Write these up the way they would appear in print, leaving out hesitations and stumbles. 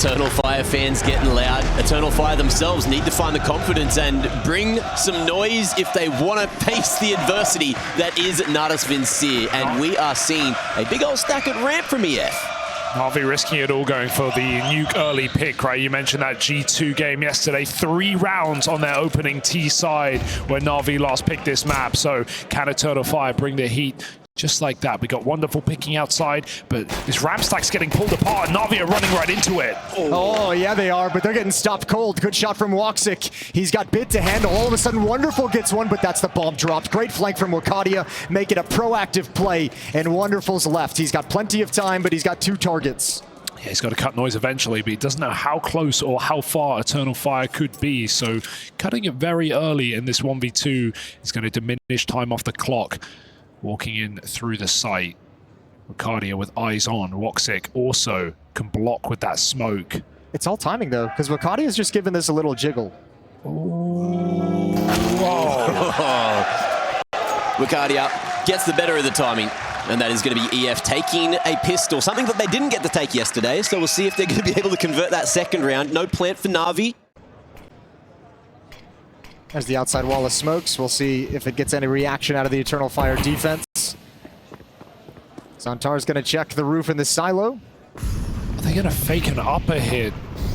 Eternal Fire fans getting loud. Eternal Fire themselves need to find the confidence and bring some noise if they want to face the adversity that is Natus Vincere. And we are seeing a big old stack at ramp from EF. NAVI risking it all, going for the Nuke early pick, right? You mentioned that G2 game yesterday. 3 rounds on their opening T side when NAVI last picked this map. So can Eternal Fire bring the heat? Just like that. We got wonderful picking outside, but this ramp stack's getting pulled apart. NAVI are running right into it. Oh, yeah, they are, but they're getting stopped cold. Good shot from Woxic. He's got Bit to handle. All of a sudden, Wonderful gets one, but that's the bomb dropped. Great flank from Wakadia, make it a proactive play, and Wonderful's left. He's got plenty of time, but he's got 2 targets. Yeah, he's got to cut noise eventually, but he doesn't know how close or how far Eternal Fire could be. So cutting it very early in this 1v2 is going to diminish time off the clock. Walking in through the site. Wakadia with eyes on. Woxic also can block with that smoke. It's all timing, though, because Wakadia's just giving this a little jiggle. Whoa. Wakadia gets the better of the timing. And that is going to be EF taking a pistol, something that they didn't get to take yesterday. So we'll see if they're going to be able to convert that second round. No plant for Navi. There's the outside wall of smokes. We'll see if it gets any reaction out of the Eternal Fire defense. Zantar's going to check the roof in the silo. Are they going to fake an upper hit?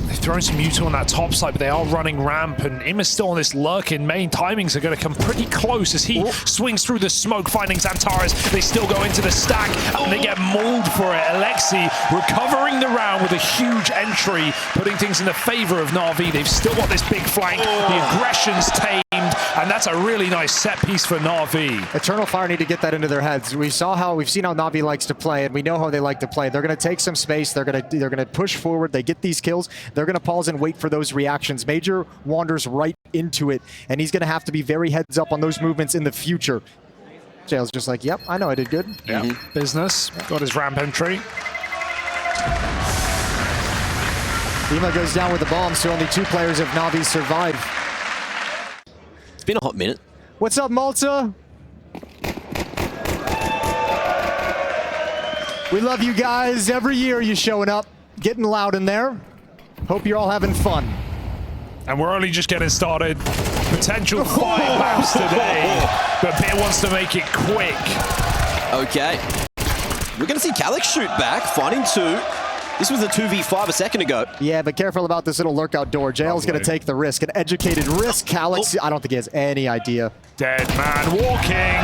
They've thrown some Mewtwo on that top side, but they are running ramp, and Ima's still on this lurk in main. Timings are going to come pretty close as he swings through the smoke, finding Xantares. They still go into the stack, and they get mauled for it. Alexi recovering the round with a huge entry, putting things in the favor of Na'Vi. They've still got this big flank. The aggression's tamed, and that's a really nice set piece for Na'Vi. Eternal Fire need to get that into their heads. We've seen how Na'Vi likes to play, and we know how they like to play. They're going to take some space. They're going to push forward. They get these kills. They're going to pause and wait for those reactions. Major wanders right into it, and he's going to have to be very heads up on those movements in the future. Jail's just like, yep, I know I did good. Yeah, business. Got his ramp entry. Ema goes down with the bomb, so only 2 players of Na'Vi survive. It's been a hot minute. What's up, Malta? We love you guys. Every year you're showing up, getting loud in there. Hope you're all having fun. And we're only just getting started. Potential 5 maps today, but Beer wants to make it quick. Okay. We're going to see Calyx shoot back, finding 2. This was a 2v5 a second ago. Yeah, but careful about this little lurk out door. Jail's going to take the risk, an educated risk. Calyx, I don't think he has any idea. Dead man walking.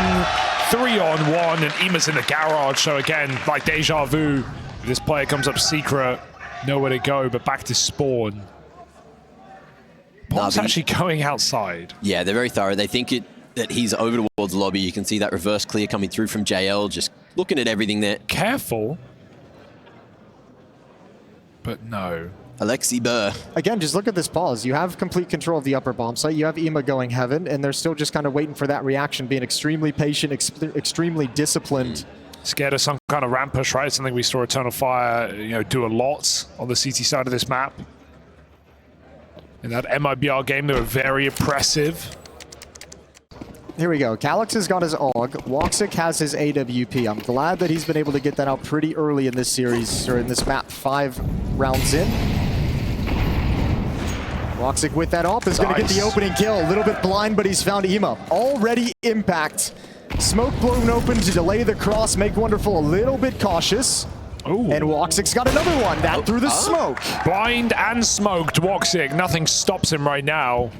3-on-1, and Ema's in the garage. So again, like deja vu, this player comes up secret. Nowhere to go, but back to spawn. Bomb's actually going outside. Yeah, they're very thorough. They think that he's over towards lobby. You can see that reverse clear coming through from JL, just looking at everything there. Careful. But no. Alexi Burr. Again, just look at this pause. You have complete control of the upper bomb site. You have Ema going heaven, and they're still just kind of waiting for that reaction, being extremely patient, extremely disciplined. Scared of some kind of ramp push, right? Something we saw Eternal Fire, do a lot on the CT side of this map. In that MIBR game, they were very oppressive. Here we go. Calyx has got his AUG. Woxic has his AWP. I'm glad that he's been able to get that out pretty early in this series, or in this map, 5 rounds in. Woxic with that AWP is going to get the opening kill. A little bit blind, but he's found Ema. Already impact. Smoke blown open to delay the cross, make Wonderful a little bit cautious. Ooh. And Woxic's got another one. That through the smoke. Blind and smoked Woxic. Nothing stops him right now.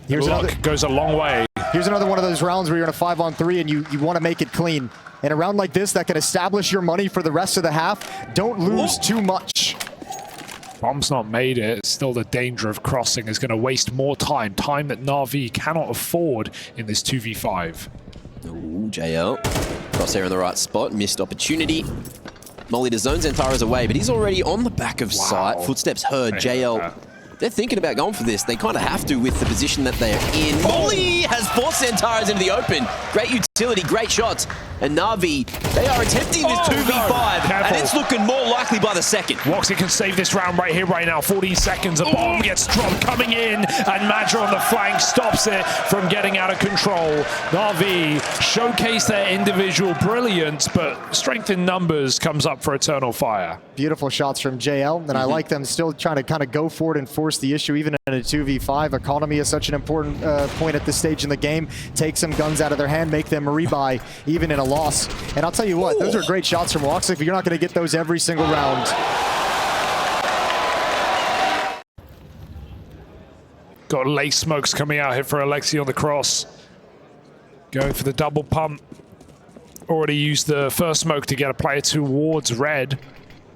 Here's another, goes a long way. Here's another one of those rounds where you're in a 5-on-3 and you want to make it clean. In a round like this that can establish your money for the rest of the half, don't lose too much. Bomb's not made it. Still the danger of crossing is going to waste more time. Time that Na'Vi cannot afford in this 2v5. Ooh, JL. Crosshair in the right spot. Missed opportunity. Molly to zone Xantares away, but he's already on the back of sight. Footsteps heard. JL. They're thinking about going for this. They kind of have to with the position that they're in. Molly has forced Xantares into the open. Great utility. utility, great shots. And Navi, they are attempting this 2v5, and it's looking more likely by the second. Woxic can save this round right here, right now. 14 seconds, a bomb gets dropped coming in, and Madra on the flank stops it from getting out of control. Navi showcase their individual brilliance, but strength in numbers comes up for Eternal Fire. Beautiful shots from JL, and I like them still trying to kind of go for it and force the issue, even in a 2v5. Economy is such an important point at this stage in the game. Take some guns out of their hand, make them rebuy, even in a loss. And I'll tell you what, those are great shots from Woxic, but you're not going to get those every single round. Got late smokes coming out here for Alexi on the cross. Going for the double pump. Already used the first smoke to get a player towards red.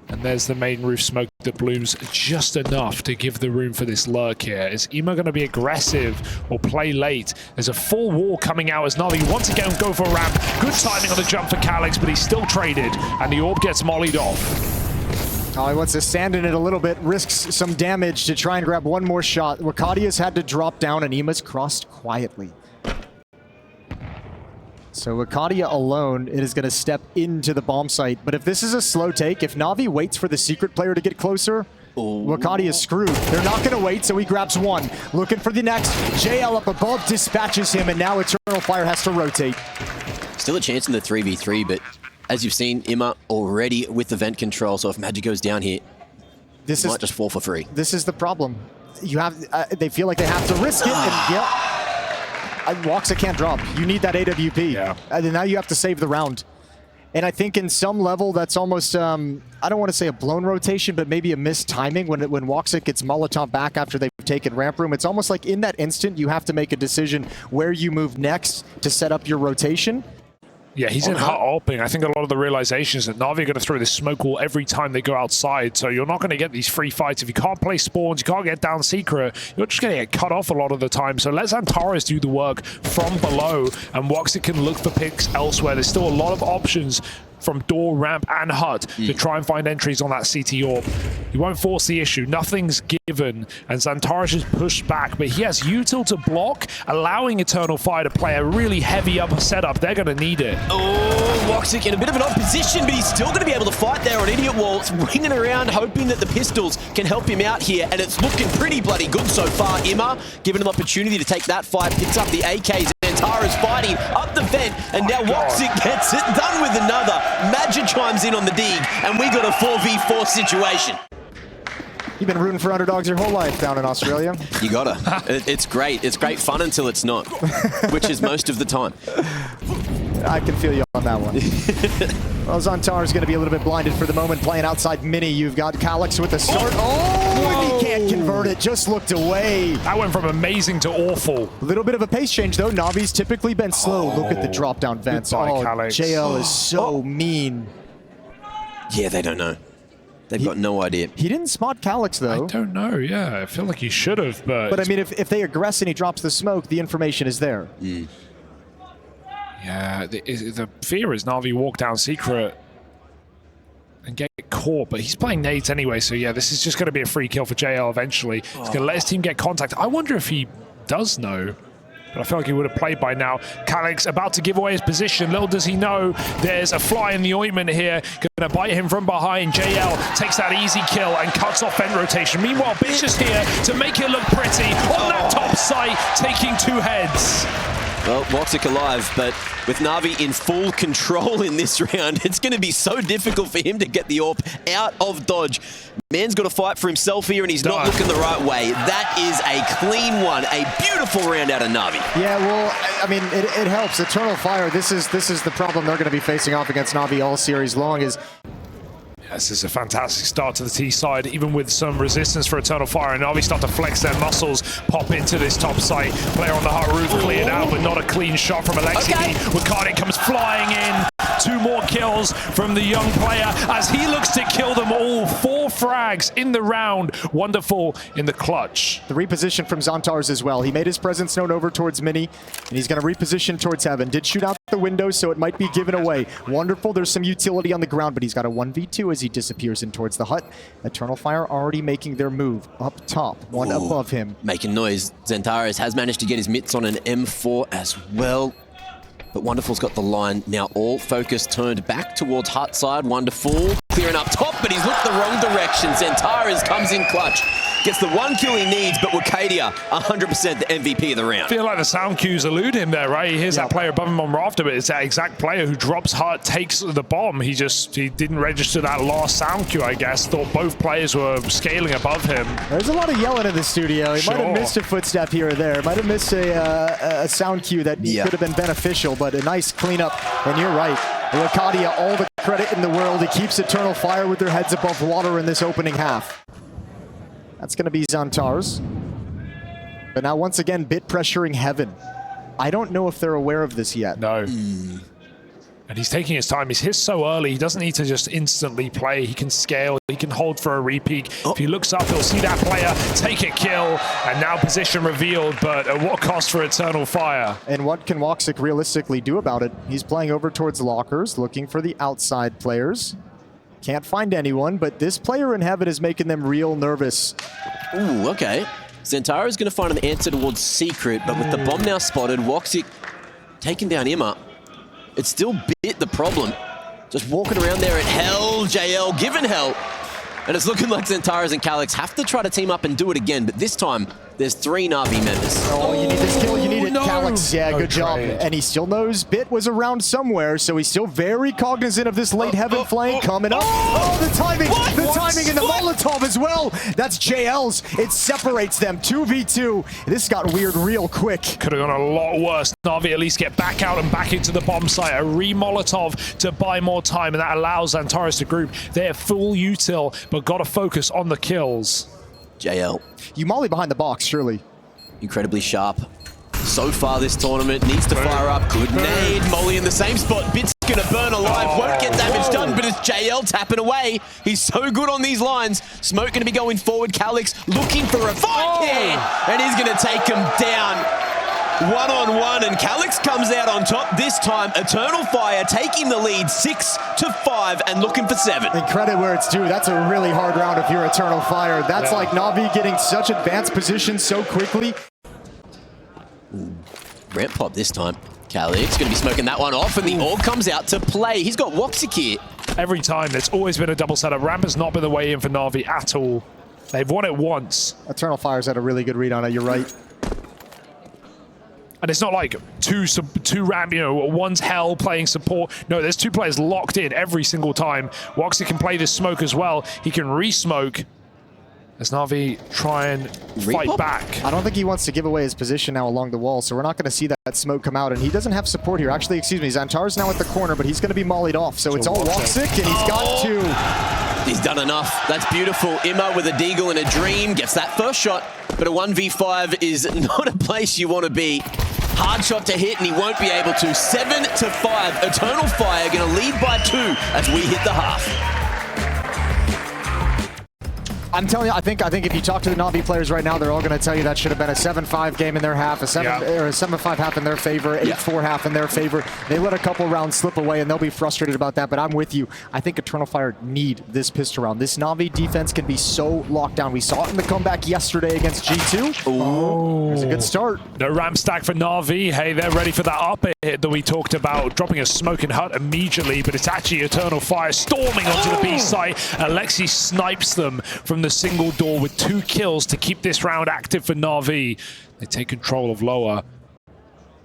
And there's the main roof smoke that blooms just enough to give the room for this lurk here. Is Ima going to be aggressive or play late? There's a full wall coming out as Navi once again go for a ramp. Good timing on the jump for Calyx, but he's still traded. And the orb gets mollied off. Oh, he wants to sand in it a little bit, risks some damage to try and grab one more shot. Wakadia's had to drop down and Ima's crossed quietly. So Wakadia alone, it is going to step into the bomb site. But if this is a slow take, if Navi waits for the secret player to get closer, Wakadia is screwed. They're not going to wait, so he grabs one. Looking for the next. JL up above dispatches him, and now Eternal Fire has to rotate. Still a chance in the 3v3, but as you've seen, Ima already with the vent control, so if Magic goes down here, this might just fall for free. This is the problem. You have, they feel like they have to risk it, and yep. Woxic can't drop. You need that AWP. Yeah. And now you have to save the round. And I think in some level that's almost, I don't want to say a blown rotation, but maybe a missed timing when Woxic gets Molotov back after they've taken ramp room. It's almost like in that instant you have to make a decision where you move next to set up your rotation. Yeah, he's in hot opening. I think a lot of the realization is that Navi are going to throw this smoke wall every time they go outside, so you're not going to get these free fights. If you can't play spawns, you can't get down secret, you're just going to get cut off a lot of the time. So let Xantares do the work from below, and Woxic can look for picks elsewhere. There's still a lot of options from door, ramp, and hut to try and find entries on that CT orb. He won't force the issue. Nothing's given, and Xantares is pushed back, but he has util to block, allowing Eternal Fire to play a really heavy up setup. They're going to need it. Oh, Woxic in a bit of an odd position, but he's still going to be able to fight there on Idiot Wall. It's ringing around, hoping that the pistols can help him out here, and it's looking pretty bloody good so far. Ima, given him opportunity to take that fight, picks up the AKs. Xantares fighting up the vent, and now Woxic gets it done with another. Magic chimes in on the dig, and we got a 4v4 situation. You've been rooting for underdogs your whole life down in Australia. You gotta. It's great. It's great fun until it's not, which is most of the time. I can feel you on that one. Well, Xantares is going to be a little bit blinded for the moment, playing outside mini. You've got Calyx with the start. Oh, and he can't convert it. Just looked away. That went from amazing to awful. A little bit of a pace change, though. Navi's typically been slow. Look at the drop-down vents. Calyx. JL is so mean. Yeah, they don't know. They've got no idea. He didn't spot Calyx, though. I don't know, yeah. I feel like he should have, but... But, I mean, if they aggress and he drops the smoke, the information is there. Yeah, the fear is Navi walk down secret and get caught, but he's playing nades anyway, so yeah, this is just going to be a free kill for JL eventually. He's going to let his team get contact. I wonder if he does know, but I feel like he would have played by now. Calyx about to give away his position. Little does he know, there's a fly in the ointment here. Going to bite him from behind. JL takes that easy kill and cuts off vent rotation. Meanwhile, Bitch is here to make it look pretty on that top site, taking 2 heads. Well, Woxic alive, but with Navi in full control in this round, it's going to be so difficult for him to get the AWP out of dodge. Man's got to fight for himself here, and he's not looking the right way. That is a clean one. A beautiful round out of Navi. Yeah, well, I mean, it helps. Eternal Fire, this is the problem they're going to be facing off against Navi all series long is... This is a fantastic start to the T side, even with some resistance for Eternal Fire, and Navi start to flex their muscles, pop into this top site. Player on the hut roof cleared out, but not a clean shot from Alexi. Wakadi comes flying in. 2 more kills from the young player as he looks to kill them all. 4 frags in the round. Wonderful in the clutch. The reposition from Xantares as well. He made his presence known over towards Mini, and he's going to reposition towards Heaven. Did shoot out the window, so it might be given away. Wonderful. There's some utility on the ground, but he's got a 1v2 as he disappears in towards the hut. Eternal Fire already making their move up top. One above him. Making noise. Xantares has managed to get his mitts on an M4 as well. But Wonderful's got the line. Now all focus turned back towards Hut side. Wonderful clearing up top, but he's looked the wrong direction. Xantares comes in clutch. Gets the one kill he needs, but Wakadia, 100% the MVP of the round. I feel like the sound cues elude him there, right? He hears that player above him on rafter, but it's that exact player who drops Hut, takes the bomb. He didn't register that last sound cue, I guess. Thought both players were scaling above him. There's a lot of yelling in the studio. He might have missed a footstep here or there. Might have missed a sound cue that could have been beneficial, but a nice cleanup. And you're right. Wakadia, all the credit in the world. He keeps Eternal Fire with their heads above water in this opening half. That's going to be Xantares. But now, once again, Bit pressuring Heaven. I don't know if they're aware of this yet. No. And he's taking his time. He's hit so early. He doesn't need to just instantly play. He can scale. He can hold for a repeat. If he looks up, he'll see that player take a kill. And now position revealed, but at what cost for Eternal Fire? And what can Woxic realistically do about it? He's playing over towards lockers, looking for the outside players. Can't find anyone, but this player in Heaven is making them real nervous. Ooh, okay. Xantares is going to find an answer towards Secret, but with the bomb now spotted, Woxic taking down Imma. It's still Bit the problem. Just walking around there at hell, JL given hell. And it's looking like Xantares and Calyx have to try to team up and do it again, but this time, there's 3 Navi members. Oh, you need this kill, you need it. No. Calyx, yeah, good job. And he still knows Bit was around somewhere, so he's still very cognizant of this late Heaven flank coming up. Oh, the timing! The timing and the Molotov as well! That's JL's. It separates them, 2v2. This got weird real quick. Could have gone a lot worse. Navi at least get back out and back into the bomb site. A re-Molotov to buy more time, and that allows Xantares to group. They're full util, but got to focus on the kills. JL. You molly behind the box, surely. Incredibly sharp. So far this tournament, needs to fire up. Good nade, Molly in the same spot. Bit's gonna burn alive, won't get damage done, but it's JL tapping away. He's so good on these lines. Smoke gonna be going forward. Calyx looking for a fight here, and he's gonna take him down. One-on-one, and Calyx comes out on top this time. Eternal Fire taking the lead 6-5 and looking for 7. And credit where it's due. That's a really hard round if you're Eternal Fire. That's like Navi getting such advanced position so quickly. Ramp pop this time. Calyx going to be smoking that one off, and the orb comes out to play. He's got Woxic here. Every time, there's always been a double setup. Ramp has not been the way in for Navi at all. They've won it once. Eternal Fire's had a really good read on it, you're right. And it's not like two ramp, one's hell playing support. No, there's 2 players locked in every single time. Woxic can play this smoke as well. He can re-smoke as Navi try and fight back. I don't think he wants to give away his position now along the wall, so we're not going to see that smoke come out. And he doesn't have support here. Actually, excuse me, Xantares now at the corner, but he's going to be mollied off. So it's all Woxic, and he's got 2. He's done enough. That's beautiful. Imma with a deagle and a dream gets that first shot, but a 1v5 is not a place you want to be. Hard shot to hit, and he won't be able to. 7-5. Eternal Fire going to lead by 2 as we hit the half. I'm telling you, I think if you talk to the Navi players right now, they're all going to tell you that should have been a 7-5 game in their half, a 7-5 half in their favor, 8-4 half in their favor. They let a couple rounds slip away, and they'll be frustrated about that, but I'm with you. I think Eternal Fire need this pistol round. This Navi defense can be so locked down. We saw it in the comeback yesterday against G2. Oh, there's a good start. No ramp stack for Navi. Hey, they're ready for that up hit that we talked about, dropping a smoking hut immediately, but it's actually Eternal Fire storming onto the B site. Alexi snipes them from the single door with 2 kills to keep this round active for Navi. They take control of lower.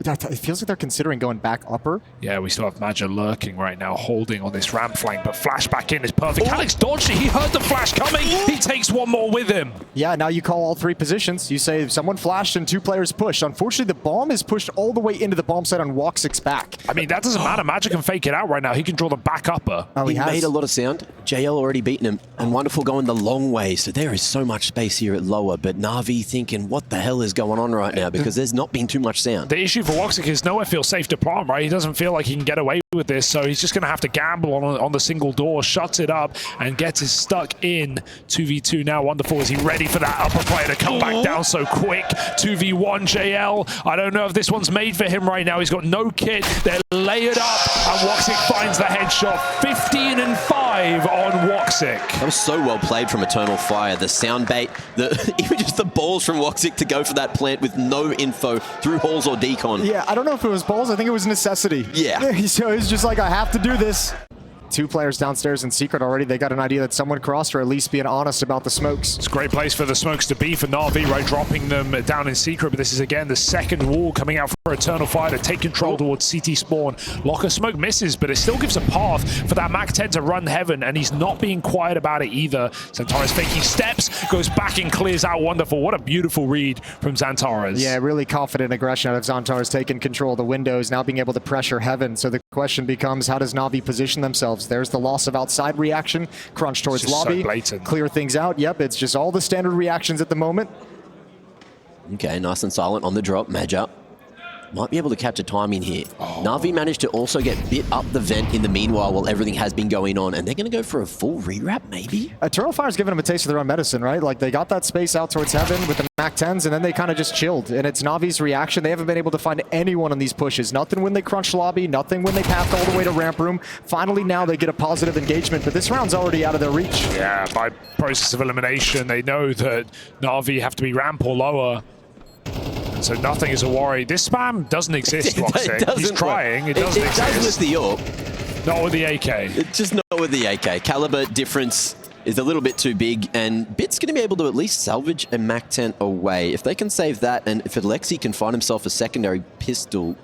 It feels like they're considering going back upper. Yeah, we still have Maja lurking right now, holding on this ramp flank, but flash back in is perfect. Calyx dodged it. He heard the flash coming. He takes 1 more with him. Yeah, now you call all 3 positions. You say someone flashed and 2 players pushed. Unfortunately, the bomb is pushed all the way into the bomb site on Woxic's back. I mean, that doesn't matter. Maja can fake it out right now. He can draw the back upper. Oh, he made a lot of sound. JL already beaten him, and Wonderful going the long way, so there is so much space here at lower, but Navi thinking, what the hell is going on right now? Because there's not been too much sound. The issue for Woxic is nowhere feels safe to plant, right? He doesn't feel like he can get away with this, so he's just going to have to gamble on the single door, shuts it up, and gets us stuck in 2v2 now. Wonderful, is he ready for that upper player to come back down so quick? 2v1 JL. I don't know if this one's made for him right now. He's got no kit. They're layered up, and Woxic finds the headshot. 15-5. alive on Woxic. That was so well played from Eternal Fire. The sound bait, even just the balls from Woxic to go for that plant with no info through halls or decon. Yeah, I don't know if it was balls. I think it was necessity. Yeah. So he's just like, I have to do this. 2 players downstairs in secret already. They got an idea that someone crossed, or at least being honest about the smokes. It's a great place for the smokes to be for NAVI, right? Dropping them down in secret, but this is again the second wall coming out for Eternal Fire to take control towards CT spawn. Locker smoke misses, but it still gives a path for that Mac 10 to run heaven, and he's not being quiet about it either. Xantares faking steps, goes back and clears out. Wonderful. What a beautiful read from Xantares. Yeah, really confident aggression out of Xantares, taking control of the windows, now being able to pressure heaven. So the question becomes, how does Navi position themselves? There's the loss of outside reaction, crunch towards lobby, so clear things out. Yep, it's just all the standard reactions at the moment. Okay, nice and silent on the drop. Major might be able to capture timing here. Navi managed to also get bit up the vent in the meanwhile while everything has been going on, and they're going to go for a full rewrap, maybe? Eternal Fire's giving them a taste of their own medicine, right? Like, they got that space out towards heaven with the Mac 10s, and then they kind of just chilled. And it's Navi's reaction. They haven't been able to find anyone on these pushes. Nothing when they crunch lobby, nothing when they path all the way to ramp room. Finally, now they get a positive engagement, but this round's already out of their reach. Yeah, by process of elimination, they know that Navi have to be ramp or lower. So nothing is a worry. This spam doesn't exist, Woxic. He's trying. It doesn't exist. It does with the AWP. Not with the AK. It's just not with the AK. Caliber difference is a little bit too big, and Bit's going to be able to at least salvage a Mac 10 away. If they can save that, and if Alexi can find himself a secondary pistol,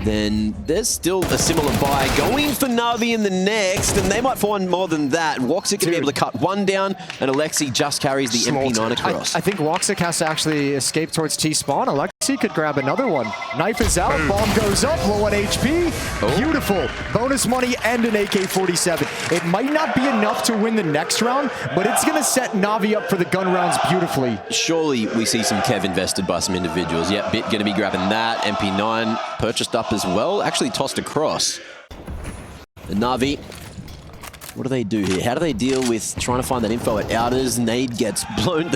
then there's still a similar buy going for Navi in the next, and they might find more than that. Woxic going to be able to cut one down, and Alexi just carries the MP9 across. I think Woxic has to actually escape towards T-spawn. Alexi could grab another one. Knife is out, bomb goes up, low on HP. Beautiful. Bonus money and an AK-47. It might not be enough to win the next round, but it's going to set Navi up for the gun rounds beautifully. Surely we see some Kev invested by some individuals. Yep, Bit going to be grabbing that. MP9 purchased up as well, actually tossed across. The Navi, what do they do here? How do they deal with trying to find that info at outers? Nade gets blown.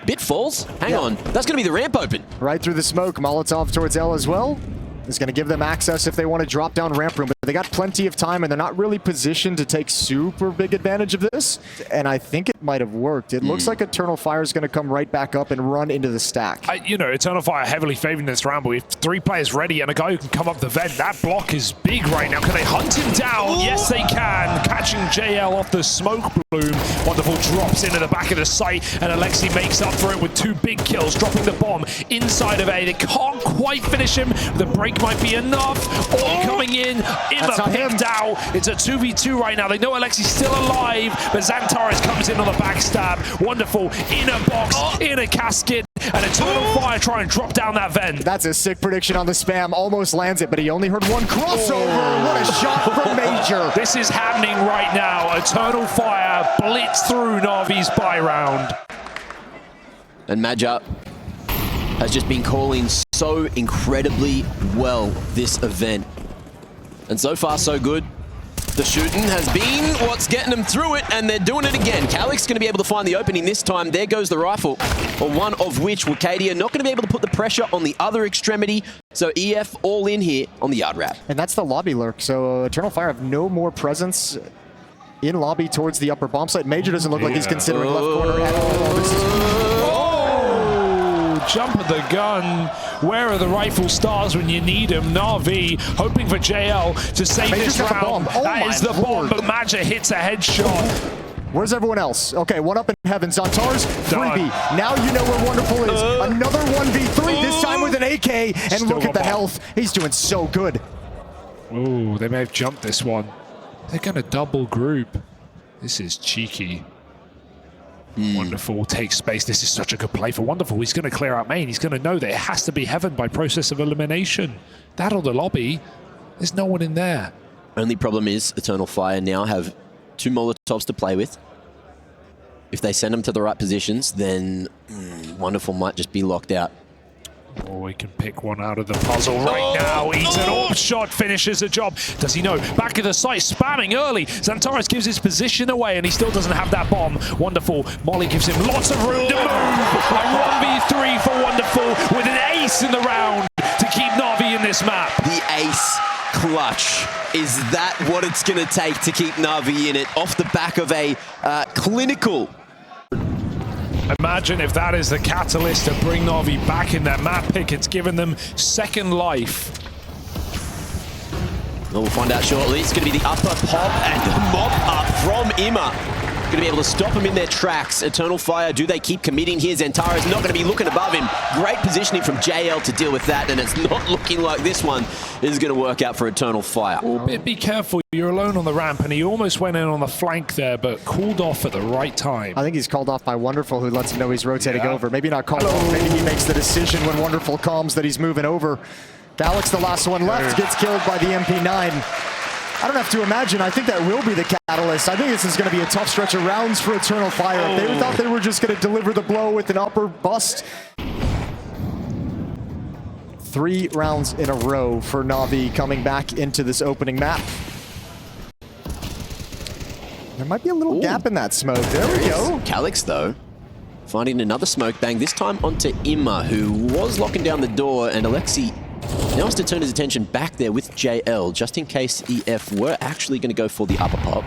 Bit falls? Hang on. That's going to be the ramp open. Right through the smoke. Molotov towards L as well. It's going to give them access if they want to drop down ramp room, but they got plenty of time and they're not really positioned to take super big advantage of this. And I think it might have worked. It looks like Eternal Fire is going to come right back up and run into the stack. You know, Eternal Fire heavily favoring this round, but we have 3 players ready and a guy who can come up the vent. That block is big right now. Can they hunt him down? Yes, they can. Catching JL off the smoke bloom. Wonderful drops into the back of the site, and Alexi makes up for it with 2 big kills, dropping the bomb inside of A. They can't quite finish him. The break might be enough. All coming in. Imma picked out. It's a 2v2 right now. They know Alexi's still alive, but Xantares comes in on the backstab. Wonderful. In a box, in a casket, and Eternal Fire try and drop down that vent. That's a sick prediction on the spam. Almost lands it, but he only heard one crossover. What a shot from Major. This is happening right now. Eternal Fire blitz through Navi's buy round. And Major has just been calling so incredibly well this event. And so far, so good. The shooting has been what's getting them through it, and they're doing it again. Calic's going to be able to find the opening this time. There goes the rifle, or one of which Wucadia not going to be able to put the pressure on the other extremity. So EF all in here on the yard wrap. And that's the lobby lurk. So Eternal Fire have no more presence in lobby towards the upper bomb site. Major doesn't look like he's considering left corner at all. This is jump of the gun. Where are the rifle stars when you need them? Navi hoping for JL to save this round. That is the bomb, but Major hits a headshot. Where's everyone else? Okay, one up in heaven. Xantares, 3B. Now you know where Wonderful is. Another 1v3, this time with an AK. And Still look at the health. He's doing so good. Ooh, they may have jumped this one. They're going to double group. This is cheeky. Wonderful takes space. This is such a good play for Wonderful. He's going to clear out main. He's going to know that it has to be heaven by process of elimination. That or the lobby. There's no one in there. Only problem is Eternal Fire now have 2 Molotovs to play with. If they send them to the right positions, then Wonderful might just be locked out. Oh, we can pick one out of the puzzle right now. Eats an AWP shot, finishes the job. Does he know? Back of the site, spamming early. Xantares gives his position away, and he still doesn't have that bomb. Wonderful. Molly gives him lots of room to move. A 1v3 for Wonderful with an ace in the round to keep Navi in this map. The ace clutch. Is that what it's going to take to keep NAVI in it off the back of a clinical? Imagine if that is the catalyst to bring NAVI back in their map pick. It's given them second life. Well, we'll find out shortly. It's going to be the upper pop and the mop up from Ima. Going to be able to stop him in their tracks. Eternal Fire, do they keep committing here? Zentara's not going to be looking above him. Great positioning from JL to deal with that, and it's not looking like this one is going to work out for Eternal Fire. Be careful, you're alone on the ramp, and he almost went in on the flank there, but cooled off at the right time. I think he's called off by Wonderful, who lets him know he's rotating over. Maybe not called off, maybe he makes the decision when Wonderful calms that he's moving over. Galax, the last one left, gets killed by the MP9. I don't have to imagine. I think that will be the catalyst. I think this is going to be a tough stretch of rounds for Eternal Fire. If they thought they were just going to deliver the blow with an upper bust. 3 rounds in a row for NAVI coming back into this opening map. There might be a little gap in that smoke. There we go. Galax, though, finding another smoke bang, this time onto Ima, who was locking down the door, and Alexi now has to turn his attention back there with JL, just in case EF were actually going to go for the upper pop.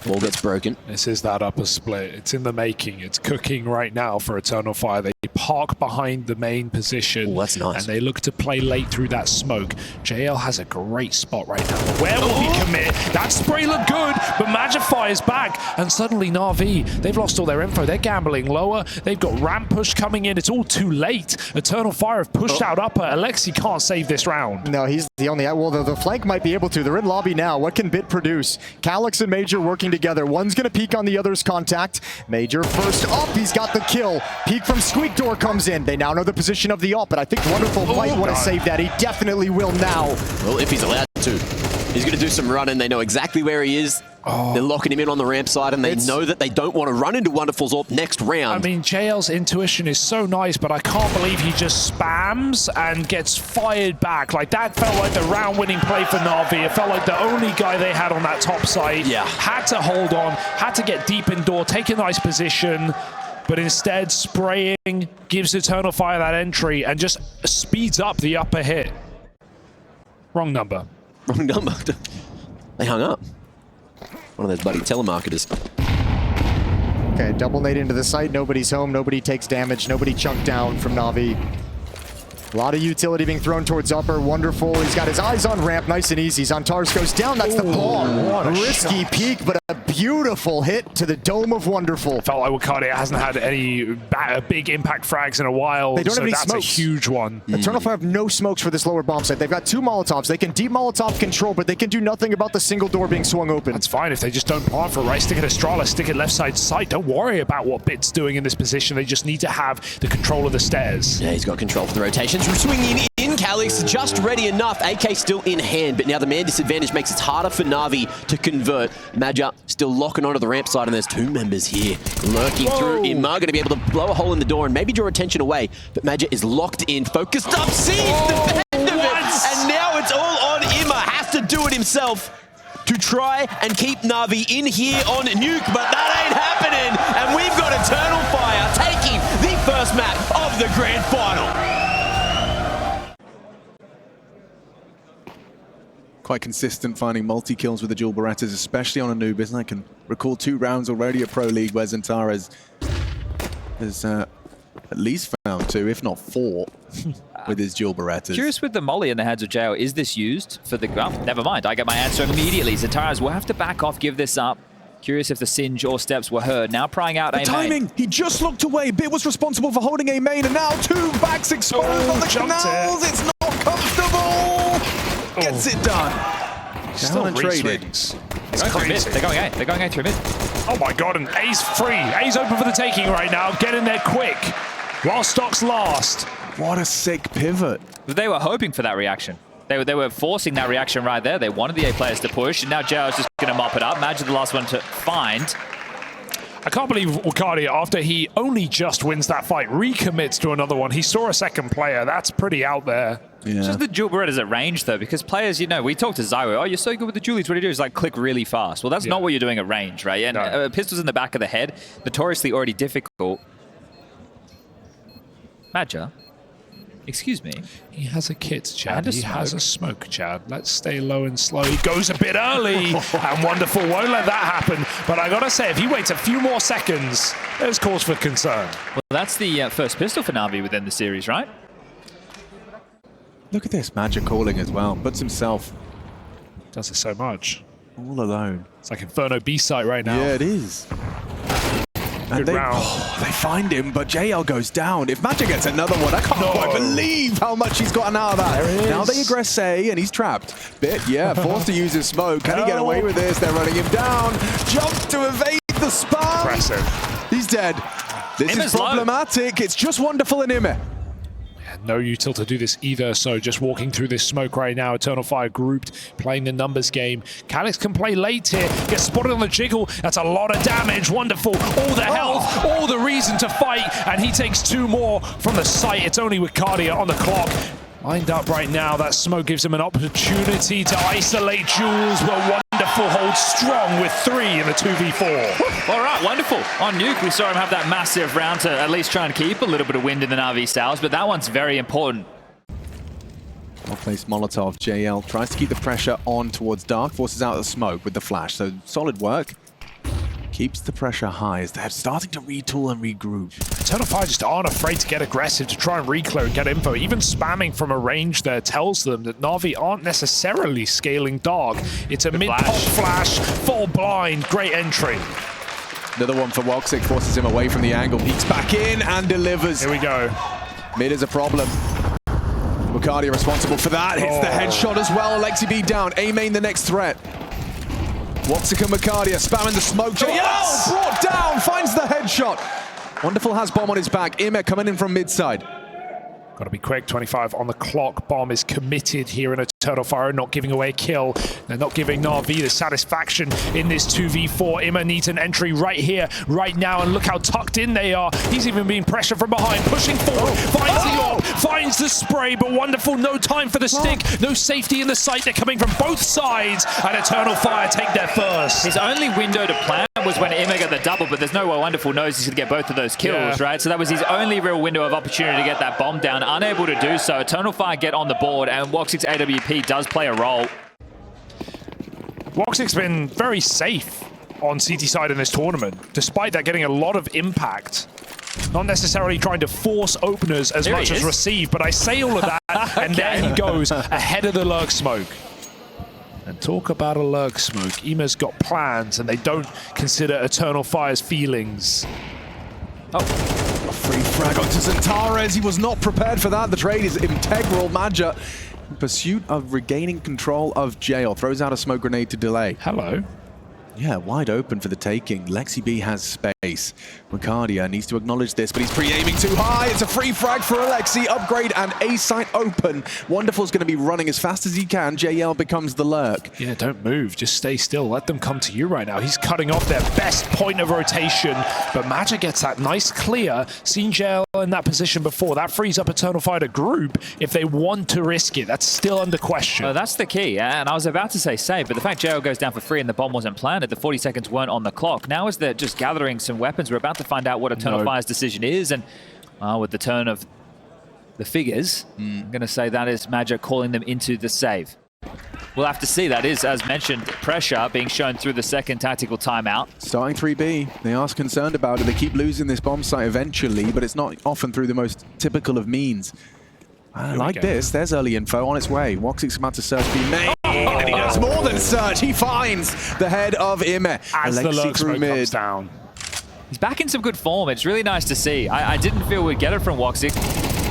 Ball gets broken. This is that upper split. It's in the making. It's cooking right now for Eternal Fire. They park behind the main position. Oh, that's nice. And they look to play late through that smoke. JL has a great spot right now. But where will he commit? That spray looked good, but Magic fires back. And suddenly NAVI, they've lost all their info. They're gambling lower. They've got ramp push coming in. It's all too late. Eternal Fire have pushed out upper. Alexi can't save this round. No, he's the only... Well, the flank might be able to. They're in lobby now. What can Bit produce? Calyx and Major working together. One's going to peek on the other's contact. Major first up. He's got the kill. Peek from Squeak Door comes in. They now know the position of the op, but I think Wonderful might want to save that. He definitely will now. Well, if he's allowed to. He's going to do some running. They know exactly where he is. They're locking him in on the ramp side, and they know that they don't want to run into Wonderful's AWP next round. I mean, JL's intuition is so nice, but I can't believe he just spams and gets fired back. Like, that felt like the round-winning play for NAVI. It felt like the only guy they had on that top side. Yeah. Had to hold on, had to get deep in door, take a nice position, but instead spraying gives Eternal Fire that entry and just speeds up the upper hit. Wrong number. Wrong number. They hung up. One of those bloody telemarketers. Okay, double nade into the site. Nobody's home. Nobody takes damage. Nobody chunked down from NAVI. A lot of utility being thrown towards upper. Wonderful. He's got his eyes on ramp. Nice and easy. Zantars goes down. That's the bomb. What a risky shot. peek, but a beautiful hit to the dome of Wonderful. Felt like Wakadia hasn't had any big impact frags in a while. They don't have any that's smokes. A huge one. Eternal Fire have no smokes for this lower bomb site. They've got 2 Molotovs. They can deep Molotov control, but they can do nothing about the single door being swung open. That's fine if they just don't plan for it, right? Stick it Astrala, stick it left side sight. Don't worry about what Bit's doing in this position. They just need to have the control of the stairs. Yeah, he's got control for the rotations. Swinging in, Calyx just ready enough. AK still in hand, but now the man disadvantage makes it harder for NAVI to convert. Madja still locking onto the ramp side, and there's 2 members here lurking through. Ima going to be able to blow a hole in the door and maybe draw attention away, but Madja is locked in, focused up, sees the end of it, and now it's all on Ima. Has to do it himself to try and keep NAVI in here on Nuke, but that ain't happening, and we've got Eternal Fire taking the first map of the grand final. Quite consistent finding multi-kills with the dual Berettas, especially on Anubis. And I can recall 2 rounds already at Pro League where Zentara has at least found 2, if not 4, with his dual Berettas. Curious with the molly in the hands of JL, is this used for the graph? Never mind, I get my answer immediately. Zentaras will have to back off, give this up. Curious if the singe or steps were heard. Now prying out the A timing! main. He just looked away. Bit was responsible for holding A main, and now 2 backs exposed on the canals. It's not comfortable. Gets it done. Still untraded. It's They're going crazy. through mid. They're going A. They're going A through mid. Oh my god, and A's free. A's open for the taking right now. Get in there quick. While stocks last. What a sick pivot. They were hoping for that reaction. They were forcing that reaction right there. They wanted the A players to push, and now JL's just going to mop it up. Imagine the last one to find. I can't believe Wakadia, after he only just wins that fight, recommits to another one. He saw a second player. That's pretty out there. Yeah. Just the dual Berettas at range, though, because players, you know, we talked to Zyro, oh, you're so good with the Julies, what do you do? It's like click really fast. Well, that's not what you're doing at range, right? And pistols in the back of the head, notoriously already difficult. Madja Excuse me? He has a kit, Chad. And a He has smoke. a smoke, Chad. Let's stay low and slow. He goes a bit early, and Wonderful won't let that happen. But I gotta say, if he waits a few more seconds, there's cause for concern. Well, that's the first pistol for NAVI within the series, right? Look at this, Magic calling as well. Puts himself Does it so much. all alone. It's like Inferno B site right now. Yeah, it is. And Good round. they find him, but JL goes down. If Magic gets another one, I can't quite believe how much he's gotten out of that. There it Now is. they aggress A, and he's trapped. Bit, yeah, forced to use his smoke. Can he get away with this? They're running him down. Jumps to evade the spam. Impressive. He's dead. This Imme's is problematic. It's just Wonderful in Imme. No util to do this either, so just walking through this smoke right now. Eternal Fire grouped, playing the numbers game. Calyx can play late here, gets spotted on the jiggle. That's a lot of damage. Wonderful, all the health, all the reason to fight, and he takes 2 more from the site. It's only with Cardia on the clock. Lined up right now, that smoke gives him an opportunity to isolate Jules, but Wonderful holds strong with 3 in the 2v4. All right, Wonderful. On Nuke, we saw him have that massive round to at least try and keep a little bit of wind in the NAVI styles, but that one's very important. Well-placed Molotov. JL tries to keep the pressure on towards Dark, forces out the smoke with the flash. So solid work. Keeps the pressure high as they're starting to retool and regroup. Eternal Fire just aren't afraid to get aggressive, to try and reclear and get info. Even spamming from a range there tells them that NAVI aren't necessarily scaling Dark. It's a mid-pop flash, full blind, great entry. Another one for Woxic, forces him away from the angle, peeks back in and delivers. Here we go. Mid is a problem. Mucardia responsible for that, hits the headshot as well. Alexi B down, A-main the next threat. Woxic and Mucardia spamming the smoke. JL brought down, finds the headshot. Wonderful has bomb on his back. Imme coming in from mid side. Got to be quick, 25 on the clock. Bomb is committed here in Eternal Fire, not giving away a kill. They're not giving NAVI the satisfaction in this 2v4. Imme needs an entry right here, right now, and look how tucked in they are. He's even being pressured from behind, pushing forward, finds the orb, finds the spray, but Wonderful, no time for the stick, no safety in the sight. They're coming from both sides, and Eternal Fire take their first. His only window to plan was when Imme got the double, but there's no way Wonderful knows he's going to get both of those kills, right? So that was his only real window of opportunity to get that bomb down. Unable to do so. Eternal Fire get on the board, and Woxic's AWP does play a role. Woxic's been very safe on CT side in this tournament, despite that getting a lot of impact. Not necessarily trying to force openers as much as receive, but I say all of that, and there he goes, ahead of the lurk smoke. And talk about a lurk smoke. Imme's got plans, and they don't consider Eternal Fire's feelings. A free frag onto Zentares. He was not prepared for that. The trade is integral. Madja, in pursuit of regaining control of jail, throws out a smoke grenade to delay. Hello. Yeah, wide open for the taking. Lexi B has space. Mucardia needs to acknowledge this, but he's pre-aiming too high. It's a free frag for Alexi. Upgrade and A site open. Wonderful's going to be running as fast as he can. JL becomes the lurk. Yeah, don't move. Just stay still. Let them come to you right now. He's cutting off their best point of rotation, but Madja gets that nice clear. Seen JL in that position before. That frees up Eternal Fire to group if they want to risk it. That's still under question. That's the key, and I was about to say save, but the fact JL goes down for free and the bomb wasn't planted, the 40 seconds weren't on the clock. Now as they're just gathering some weapons, we're about to find out what Eternal Fire's decision is, and with the turn of the figures, I'm going to say that is Madja calling them into the save. We'll have to see. That is, as mentioned, pressure being shown through the second tactical timeout. Starting 3B. They are concerned about it. They keep losing this bomb site eventually, but it's not often through the most typical of means. I like this. There's early info on its way. Woxic's about to search B main, and he does more than search. He finds the head of Imme. As the lurk smoke comes down. He's back in some good form. It's really nice to see. I didn't feel we'd get it from Woxic,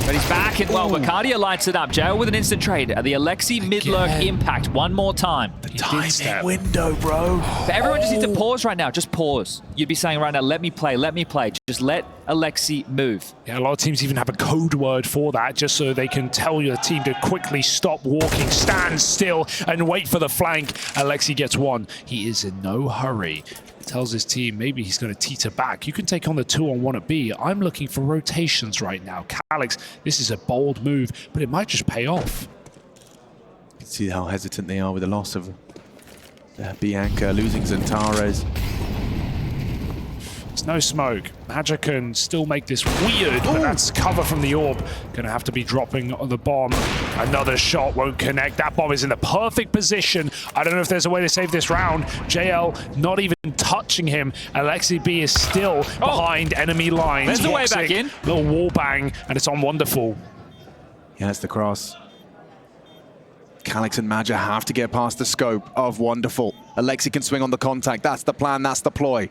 but he's back, and well, Mucardia lights it up. Jail with an instant trade. The Alexi mid-lurk impact one more time. The timing window, bro. But everyone just needs to pause right now. Just pause. You'd be saying right now, let me play, let me play. Just let Alexi move. Yeah, a lot of teams even have a code word for that, just so they can tell your team to quickly stop walking, stand still, and wait for the flank. Alexi gets one. He is in no hurry. Tells his team maybe he's going to teeter back. You can take on the 2-on-1 at B. I'm looking for rotations right now. Calyx, this is a bold move, but it might just pay off. You can see how hesitant they are with the loss of Bianca, losing Zentares. It's no smoke. Magic can still make this weird, but that's cover from the orb. Gonna have to be dropping the bomb. Another shot won't connect. That bomb is in the perfect position. I don't know if there's a way to save this round. JL not even touching him. Alexi B is still behind enemy lines. There's the way back in. Little wall bang, and it's on Wonderful. Yeah, it's the cross. Calyx and Maja have to get past the scope of Wonderful. Alexi can swing on the contact. That's the plan, that's the ploy.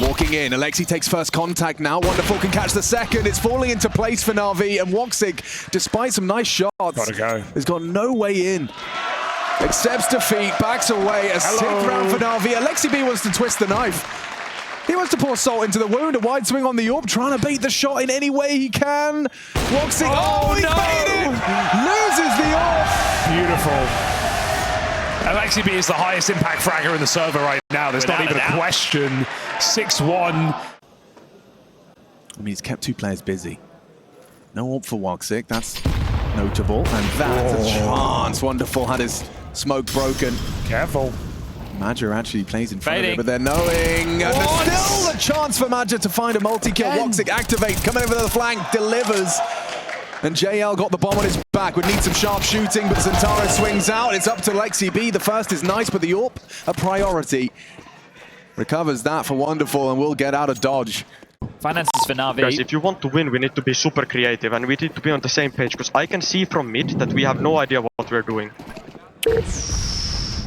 Walking in, Alexi takes first contact now. Wonderful can catch the second. It's falling into place for NAVI, and Woxic, despite some nice shots, has got no way in. Accepts defeat, backs away. A 6th round for NAVI. Alexi B wants to twist the knife. He wants to pour salt into the wound. A wide swing on the orb, trying to bait the shot in any way he can. Woxic, he made it! Loses the orb. Beautiful. Alexi B is the highest impact fragger in the server right now. There's not even a question. 6-1. I mean, he's kept 2 players busy. No orb for Woxic, that's notable. And that's a chance. Wonderful had his smoke broken. Careful. Maja actually plays in front of it, but they're knowing. There's still a chance for Maja to find a multi-kill. Woxic activate, coming over the flank, delivers. And JL got the bomb on his back. Would need some sharp shooting, but Zantara swings out. It's up to Alexi B. The first is nice, but the AWP a priority. Recovers that for Wonderful, and we'll get out of dodge. Finances for NAVI. Guys, if you want to win, we need to be super creative, and we need to be on the same page, because I can see from mid that we have no idea what we're doing.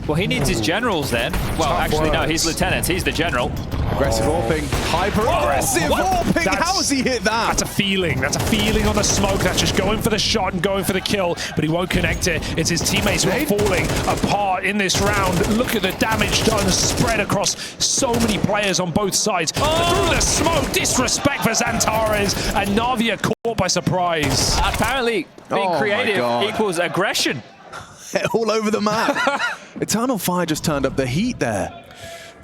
Well, he needs his generals then. Well, actually, no, he's lieutenants. He's the general. Aggressive AWPing. Hyper-aggressive AWPing. How has he hit that? That's a feeling. That's a feeling on the smoke. That's just going for the shot and going for the kill, but he won't connect it. It's his teammates who are falling apart in this round. Look at the damage done, spread across so many players on both sides. Through the smoke, disrespect for Xantares, and NAVI are caught by surprise. Apparently, being creative equals aggression. All over the map. Eternal Fire just turned up the heat there.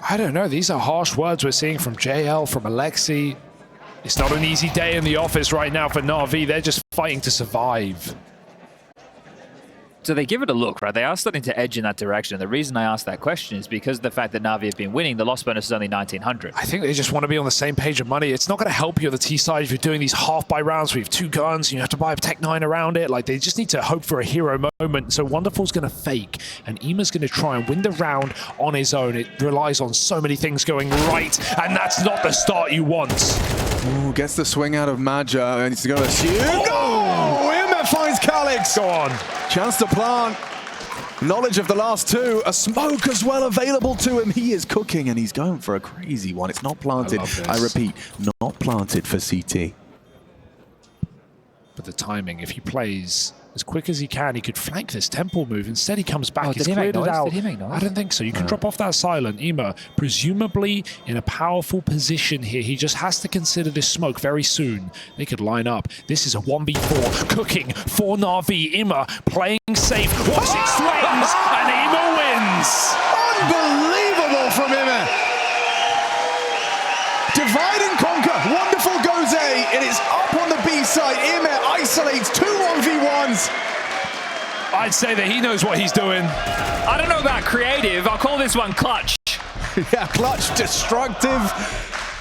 I don't know. These are harsh words we're seeing from JL, from Alexi. It's not an easy day in the office right now for NAVI. They're just fighting to survive. So they give it a look, right? They are starting to edge in that direction. The reason I asked that question is because of the fact that NAVI have been winning. The loss bonus is only 1,900. I think they just want to be on the same page of money. It's not going to help you on the T side if you're doing these half-buy rounds where you have 2 guns and you have to buy a Tech 9 around it. Like, they just need to hope for a hero moment. So Wonderful's going to fake, and Ema's going to try and win the round on his own. It relies on so many things going right, and that's not the start you want. Ooh, gets the swing out of Maja, and he's going to assume. No! Ema finds Calyx. Go on. Chance to plant. Knowledge of the last 2. A smoke as well available to him. He is cooking, and he's going for a crazy one. It's not planted. I repeat, not planted for CT. But the timing, if he plays as quick as he can, he could flank this temple move. Instead, he comes back. He's cleared it out. Did he make noise? I don't think so. You can drop off that silent. Ema, presumably in a powerful position here. He just has to consider this smoke very soon. They could line up. This is a 1v4. Cooking for NAVI. Ema playing safe. Woxic swings, and Ema wins. Unbelievable from Ema. Divide and conquer. Wonderful goes A. It is up on the B side. Ema isolates 2 1v1s. I'd say that he knows what he's doing. I don't know about creative. I'll call this one clutch. Yeah, clutch, destructive.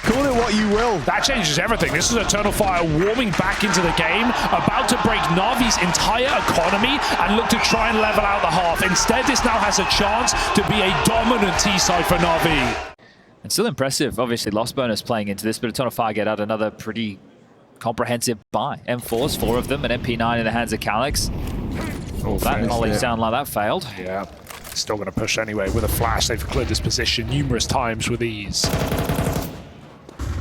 Call it what you will. That changes everything. This is Eternal Fire warming back into the game, about to break Navi's entire economy and look to try and level out the half. Instead, this now has a chance to be a dominant T-side for Navi. And still impressive, obviously, loss bonus playing into this, but Eternal Fire get out another pretty comprehensive buy. M4s, 4 of them, and MP9 in the hands of Calyx. Oh, that molly sound like that failed. Yeah, still going to push anyway. With a flash, they've cleared this position numerous times with ease.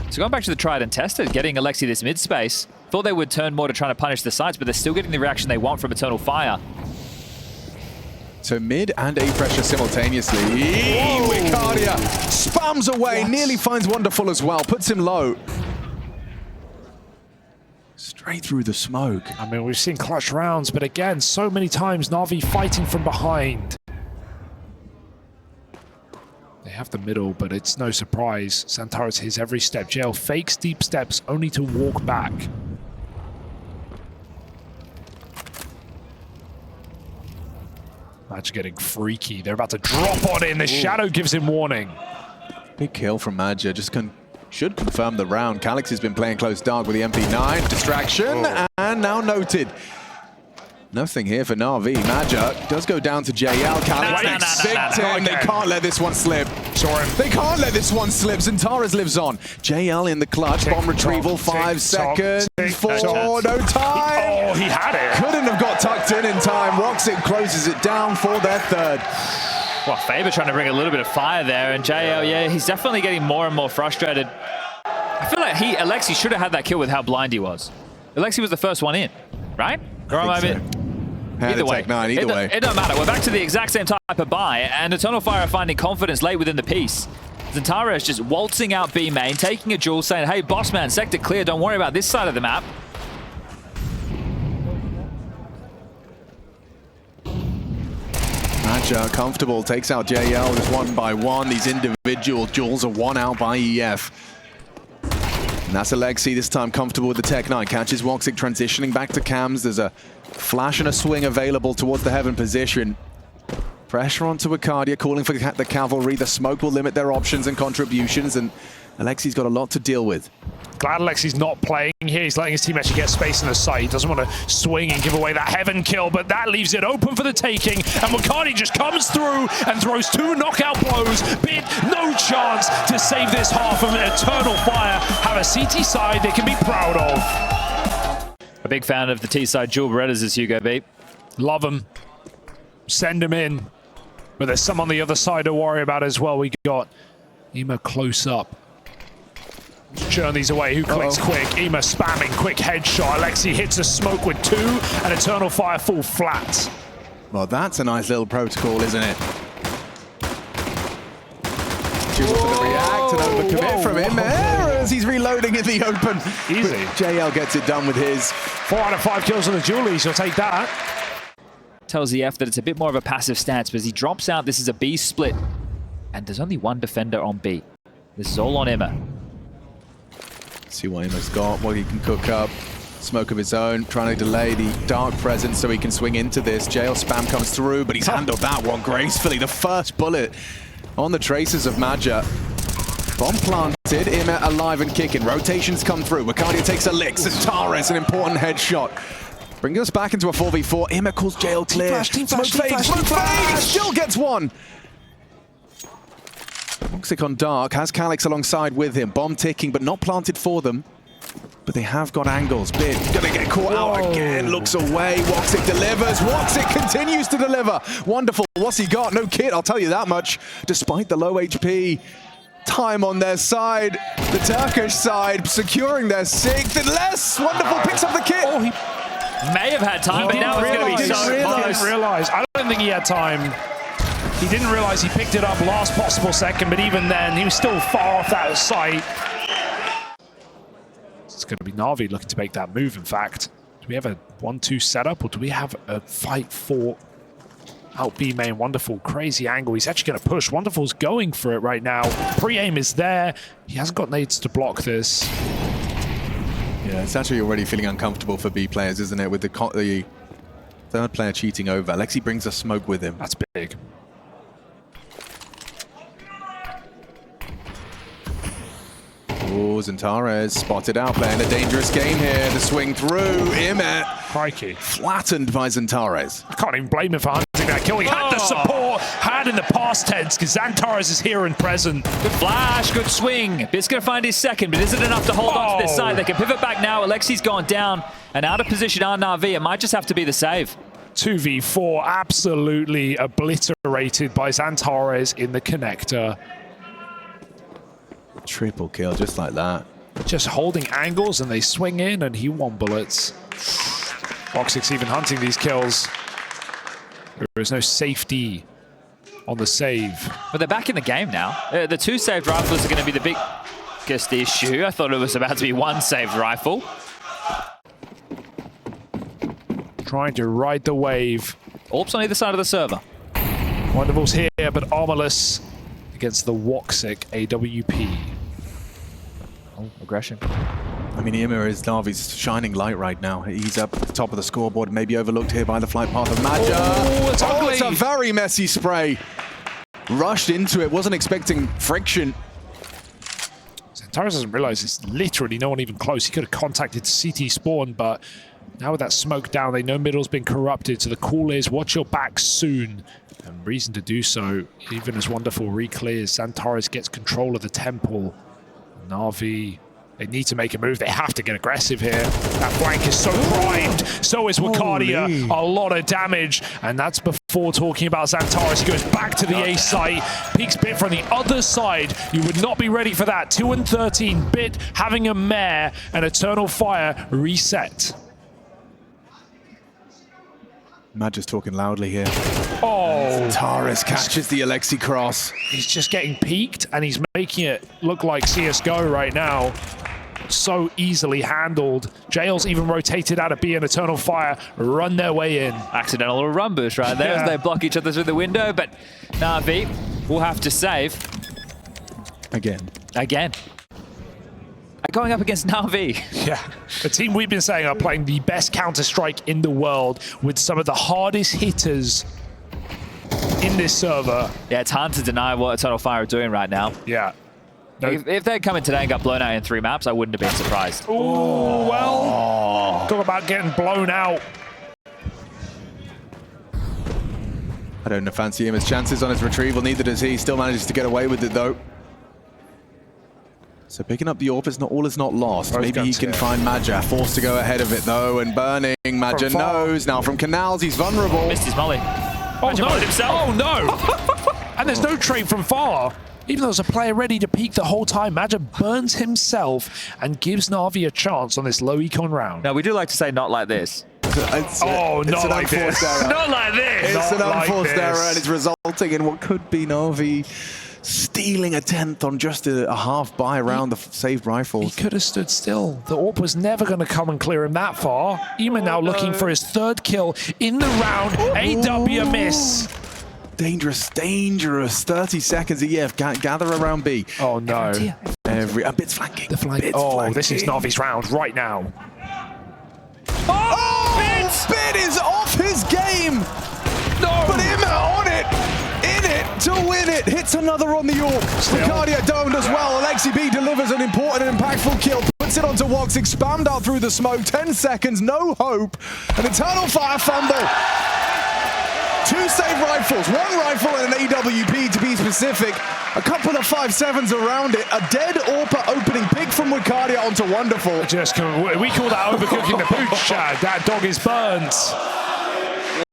So going back to the tried and tested, getting Alexi this mid space, thought they would turn more to trying to punish the sides, but they're still getting the reaction they want from Eternal Fire. So mid and A pressure simultaneously. Wicardia spams away, nearly finds Wonderful as well, puts him low. Straight through the smoke. I mean, we've seen clutch rounds, but again, so many times NAVI fighting from behind. They have the middle, but it's no surprise. Xantares hits every step. JL fakes deep steps only to walk back. Match getting freaky. They're about to drop on in. The shadow gives him warning. Big kill from Maja, just should confirm the round. Calix has been playing close dark with the MP9. Distraction, and now noted. Nothing here for Navi. Magic does go down to JL. Calix victim. They can't let this one slip. They can't let this one slip. Zentares lives on. JL in the clutch. Bomb retrieval. 5 seconds. 4. No time. Oh, he had it. Couldn't have got tucked in time. Roxic closes it down for their third. Well, Faber trying to bring a little bit of fire there, and JL, yeah, he's definitely getting more and more frustrated. I feel like Alexi should have had that kill with how blind he was. Alexi was the first one in, right? Or am I a bit... Either way, it don't matter. We're back to the exact same type of buy, and Eternal Fire are finding confidence late within the piece. Zentares just waltzing out B main, taking a duel, saying, hey, boss man, sector clear, don't worry about this side of the map. Magic comfortable, takes out JL just 1 by 1. These individual duels are 1 out by EF. And that's Alexi, this time comfortable with the Tech 9. Catches Woxic transitioning back to cams. There's a flash and a swing available towards the heaven position. Pressure onto Arcadia, calling for the cavalry. The smoke will limit their options and contributions, and Alexi's got a lot to deal with. Glad Alexi's not playing here. He's letting his team actually get space in the site. He doesn't want to swing and give away that heaven kill, but that leaves it open for the taking. And Wakani just comes through and throws 2 knockout blows. Bid, no chance to save this half of an Eternal Fire. Have a CT side they can be proud of. A big fan of the T-side dual Berettas is Hugo B. Love them. Send them in. But there's some on the other side to worry about as well. We got Ema close up. Churn these away. Who clicks quick? Ema spamming quick headshot. Alexi hits a smoke with 2, and Eternal Fire fall flat. Well, that's a nice little protocol, isn't it? Chooses to react and overcommit from him as he's reloading in the open. Easy. But JL gets it done with his. 4 out of 5 kills on the Julies. You'll take that. Tells EF that it's a bit more of a passive stance, but as he drops out, this is a B split. And there's only 1 defender on B. This is all on Emma. See what Emma's got, what he can cook up. Smoke of his own, trying to delay the dark presence so he can swing into this. Jail spam comes through, but he's handled that one gracefully. The first bullet on the traces of Maja. Bomb planted, Emma alive and kicking. Rotations come through. Arcadia takes a lick. Zentares, an important headshot. Bringing us back into a 4v4. Emma calls jail clear. Team flash, Smoke fade, still gets one. Woxic on dark, has Calix alongside with him. Bomb ticking, but not planted for them. But they have got angles. Bid gonna get caught out again. Looks away. Woxic delivers. Woxic continues to deliver. Wonderful. What's he got? No kit, I'll tell you that much. Despite the low HP. Time on their side. The Turkish side securing their 6th and less. Wonderful picks up the kit. Oh, he may have had time, but now it's going to be so close. He didn't realize. I don't think he had time. He didn't realize he picked it up last possible second, but even then, he was still far off that sight. It's going to be Navi looking to make that move, in fact. Do we have a 1-2 setup, or do we have a fight for out B main? Wonderful, crazy angle. He's actually going to push. Wonderful's going for it right now. Pre-aim is there. He hasn't got nades to block this. Yeah, it's actually already feeling uncomfortable for B players, isn't it? With the third player cheating over. Alexi brings a smoke with him. That's big. Oh, Zentares spotted out, playing a dangerous game here. The swing through, Imet. Crikey. Flattened by Zentares. I can't even blame him for hunting that kill. He had the support, had in the past tense, because Zentares is here and present. Good flash, good swing. Bit's going to find his second, but is it enough to hold on to this side? They can pivot back now. Alexi's gone down and out of position on NAVI. It might just have to be the save. 2v4, absolutely obliterated by Zentares in the connector. Triple kill, just like that. Just holding angles, and they swing in, and he won bullets. Woxic's even hunting these kills. There is no safety on the save. But they're back in the game now. The 2 saved rifles are going to be the biggest issue. I thought it was about to be 1 saved rifle. Trying to ride the wave. Orbs on either side of the server. Wonderful's here, but armorless against the Woxic AWP. Oh, aggression. I mean, Ymir is Navi's shining light right now. He's up at the top of the scoreboard, maybe overlooked here by the flight path of Maja. Oh, it's ugly. It's a very messy spray. Rushed into it, wasn't expecting friction. Tyrus doesn't realize there's literally no one even close. He could have contacted CT spawn, but now with that smoke down, they know middle's been corrupted. So the call is, watch your back soon. And reason to do so, even as Wonderful re-clears. Xantares gets control of the temple. Na'Vi, they need to make a move. They have to get aggressive here. That flank is so primed. So is Wakadia. A lot of damage. And that's before talking about Xantares. He goes back to the A site. Peeks Bit from the other side. You would not be ready for that. 2 and 13. Bit having a mare. And Eternal Fire reset. Matt just talking loudly here. Oh. Xantares catches the Alexi cross. He's just getting peaked, and he's making it look like CSGO right now. So easily handled. Jails even rotated out of B, and Eternal Fire run their way in. Accidental little run boost right there as they block each other through the window, but Navi will have to save. Again. Going up against Navi. Yeah, the team we've been saying are playing the best Counter-Strike in the world with some of the hardest hitters in this server. Yeah, it's hard to deny what Eternal Fire are doing right now. Yeah. No. If they'd come in today and got blown out in 3 maps, I wouldn't have been surprised. Oh, well, talk about getting blown out. I don't fancy him. His chances on his retrieval, neither does he. Still manages to get away with it, though. So picking up the AWP is not lost. Maybe he can find Maja. Forced to go ahead of it, though, and burning. Maja knows. Now from Canals, he's vulnerable. Missed his molly. Oh, no. Himself. Oh, no. And there's no trade from far. Even though there's a player ready to peek the whole time, Maja burns himself and gives Na'Vi a chance on this low econ round. Now, we do like to say not like this. Not like this. Not like this. It's an unforced error, and this. it's resulting in what could be Na'Vi stealing a 10th on just a half buy around the saved rifles. He could have stood still. The AWP was never going to come and clear him that far. Ema now looking for his 3rd kill in the round. AW miss. Dangerous, dangerous. 30 seconds EF. Gather around B. Oh, no. Bit's flanking. The flank. Bit's flanking. This is Navi's round right now. Bit is off his game. No. But Ema on it. In it to win it. Hits another on the AWP. Wakadia domed as well. Alexi B delivers an important and impactful kill. Puts it onto Woxic. Spammed out through the smoke. 10 seconds. No hope. An Eternal Fire fumble. 2 saved rifles. 1 rifle and an AWP to be specific. A couple of 5.7s around it. A dead AWP opening pick from Wakadia onto Wonderful. We call that overcooking the pooch, Chad. That dog is burnt.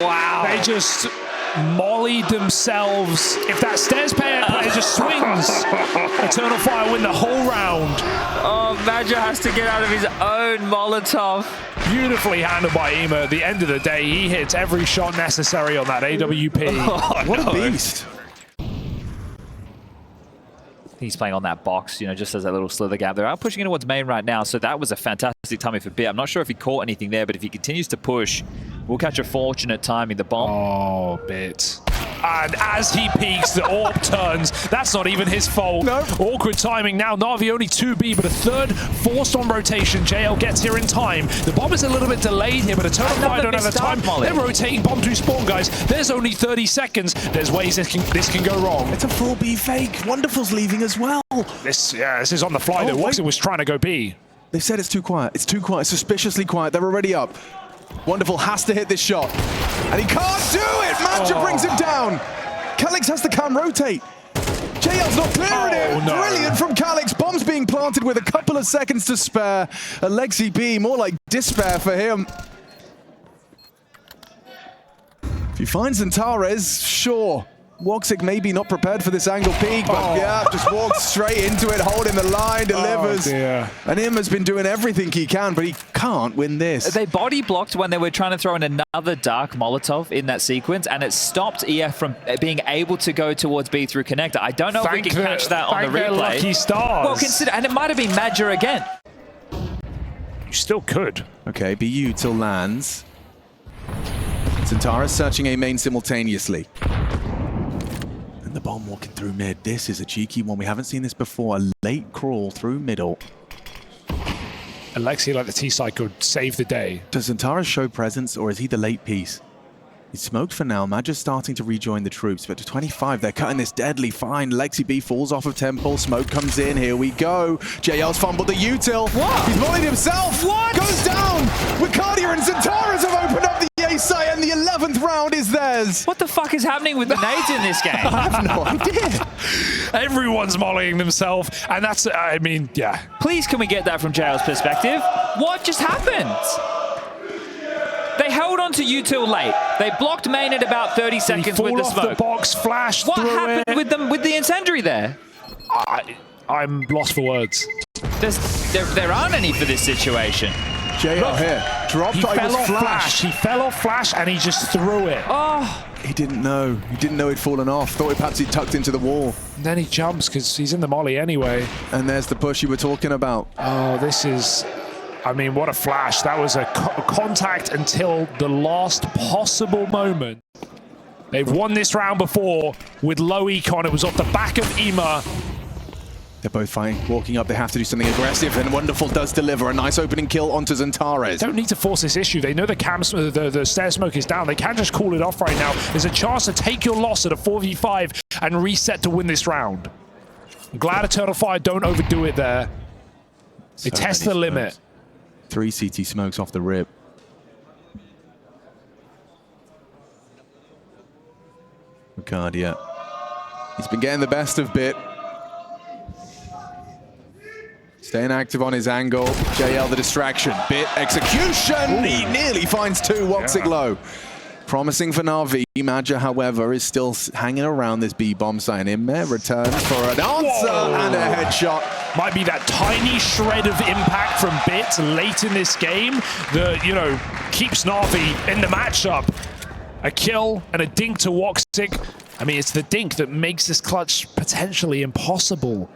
Wow. They just mollied themselves. If that stairs player just swings, Eternal Fire win the whole round. Oh, Maja has to get out of his own Molotov. Beautifully handled by Ema. At the end of the day, he hits every shot necessary on that AWP. Oh, what a beast. He's playing on that box, you know, just as that little slither gap. They're out pushing in towards main right now, so that was a fantastic timing for Bit. I'm not sure if he caught anything there, but if he continues to push, we'll catch a fortunate timing. The bomb. Oh, Bit. And as he peeks, the AWP turns. That's not even his fault. No. Awkward timing now. Na'Vi only 2B, but a 3rd forced on rotation. JL gets here in time. The bomb is a little bit delayed here, but Eternal Fire don't have the time. They're rotating bomb to spawn, guys. There's only 30 seconds. There's ways this can go wrong. It's a 4B fake. Wonderful's leaving as well. This is on the fly. Though Woxic was trying to go B. They said it's too quiet. It's too quiet. Suspiciously quiet. They're already up. Wonderful has to hit this shot. And he can't do it! Maja brings him down. Calix has to cam rotate. JL's not clearing it. No. Brilliant from Calix. Bombs being planted with a couple of seconds to spare. Alexi B, more like despair for him. If he finds Xantares, sure. Woxic maybe not prepared for this angle peak, but yeah, just walks straight into it, holding the line, delivers. And Ima's been doing everything he can, but he can't win this. They body blocked when they were trying to throw in another dark Molotov in that sequence, and it stopped EF from being able to go towards B through connector. I don't know if we can catch that on the replay. Lucky stars. Well, consider, and it might have been Maja again. You still could. Okay, BU till lands. Xantares searching A main simultaneously. And the bomb walking through mid. This is a cheeky one. We haven't seen this before. A late crawl through middle. Alexi, like the T-side, could save the day. Does Xantares show presence, or is he the late piece? He's smoked for now. Madja's starting to rejoin the troops, but to 25, they're cutting this deadly fine. Lexi B falls off of Temple. Smoke comes in. Here we go. JL's fumbled the util. What? He's volleyed himself. What? Goes down. Wicardia and Centaurus have opened up the A site, and the 11th round is theirs. What the fuck is happening with the nades in this game? I have no idea. Everyone's mollying themselves, and that's, I mean, yeah. Please, can we get that from JL's perspective? What just happened? They held on to util late. They blocked main at about 30 seconds with the off smoke. the box, flashed What through happened it. with the incendiary there? I'm lost for words. There aren't any for this situation. JL here. Dropped. He He fell was off flashed. flash. He fell off flash, and he just threw it. Oh, He didn't know. He didn't know he'd fallen off. Thought perhaps he'd tucked into the wall. And then he jumps because he's in the molly anyway. And there's the push you were talking about. Oh, this is... I mean, what a flash. That was a contact until the last possible moment. They've won this round before with low econ. It was off the back of Ema. They're both fine. Walking up, they have to do something aggressive, and Wonderful does deliver a nice opening kill onto Zentares. Don't need to force this issue. They know the stair smoke is down. They can just call it off right now. There's a chance to take your loss at a 4v5 and reset to win this round. I'm glad Eternal Fire don't overdo it there. They test the limit. 3 CT smokes off the rip. Wicardia. He's been getting the best of Bit. Staying active on his angle. JL the distraction. Bit execution. Ooh. He nearly finds 2. Woxic low. Promising for NAVI. Madja, however, is still hanging around this B-bomb site. In there, returns for an answer and a headshot. Might be that tiny shred of impact from Bit late in this game that, you know, keeps NAVI in the matchup. A kill and a dink to Woxic. I mean, it's the dink that makes this clutch potentially impossible.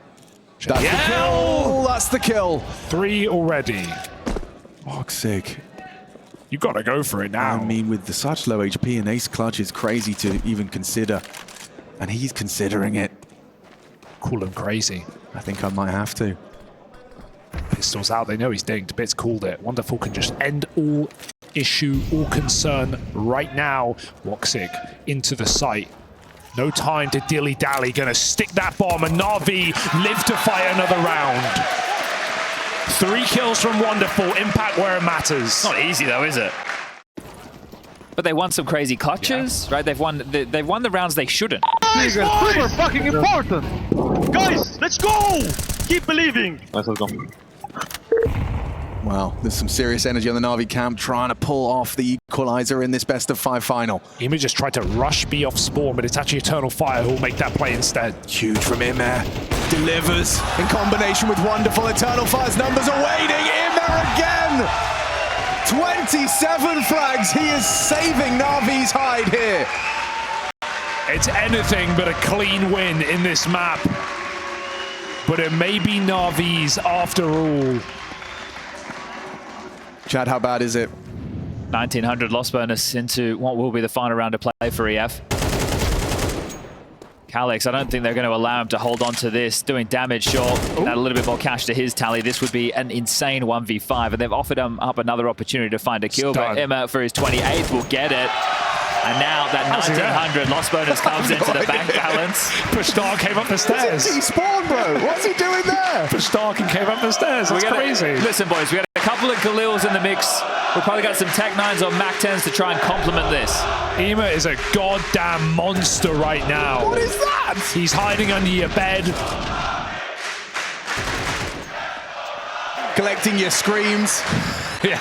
That's the kill. That's the kill. 3 already. Woxic. You gotta go for it now. I mean, with such low HP, an ace clutch is crazy to even consider. And he's considering it. Cool and crazy. I think I might have to. Pistols out, they know he's dinked. Bit's called it. Wonderful can just end all issue, all concern right now. Woxic into the site. No time to dilly-dally. Gonna stick that bomb, and NAVI live to fight another round. 3 kills from Wonderful. Impact where it matters. not easy though, is it? But they won some crazy clutches, right? They've won the rounds they shouldn't. Guys, super fucking important. Guys, let's go! Keep believing. Let's go. Wow, there's some serious energy on the NAVI camp trying to pull off the equalizer in this best-of-5 final. Ema just tried to rush B off spawn, but it's actually Eternal Fire who'll make that play instead. Huge from Immer. Delivers in combination with Wonderful. Eternal Fire's numbers are waiting. Immer again! 27 flags. He is saving NAVI's hide here. It's anything but a clean win in this map. But it may be NAVI's after all. Chad, how bad is it? 1900 loss bonus into what will be the final round of play for EF. Calix, I don't think they're going to allow him to hold on to this. Doing damage, sure. Add a little bit more cash to his tally. This would be an insane 1v5, and they've offered him up another opportunity to find a kill, but Emma for his 28th will get it. And now that 1900 loss bonus comes into the bank balance. Pushdark came up the stairs. He spawned, bro. What's he doing there? Pushdark and came up the stairs. That's crazy. Listen, boys, we got a couple of Galils in the mix. We've probably got some Tech 9s or Mac 10s to try and complement this. Ema is a goddamn monster right now. What is that? He's hiding under your bed. Collecting your screams. Yeah.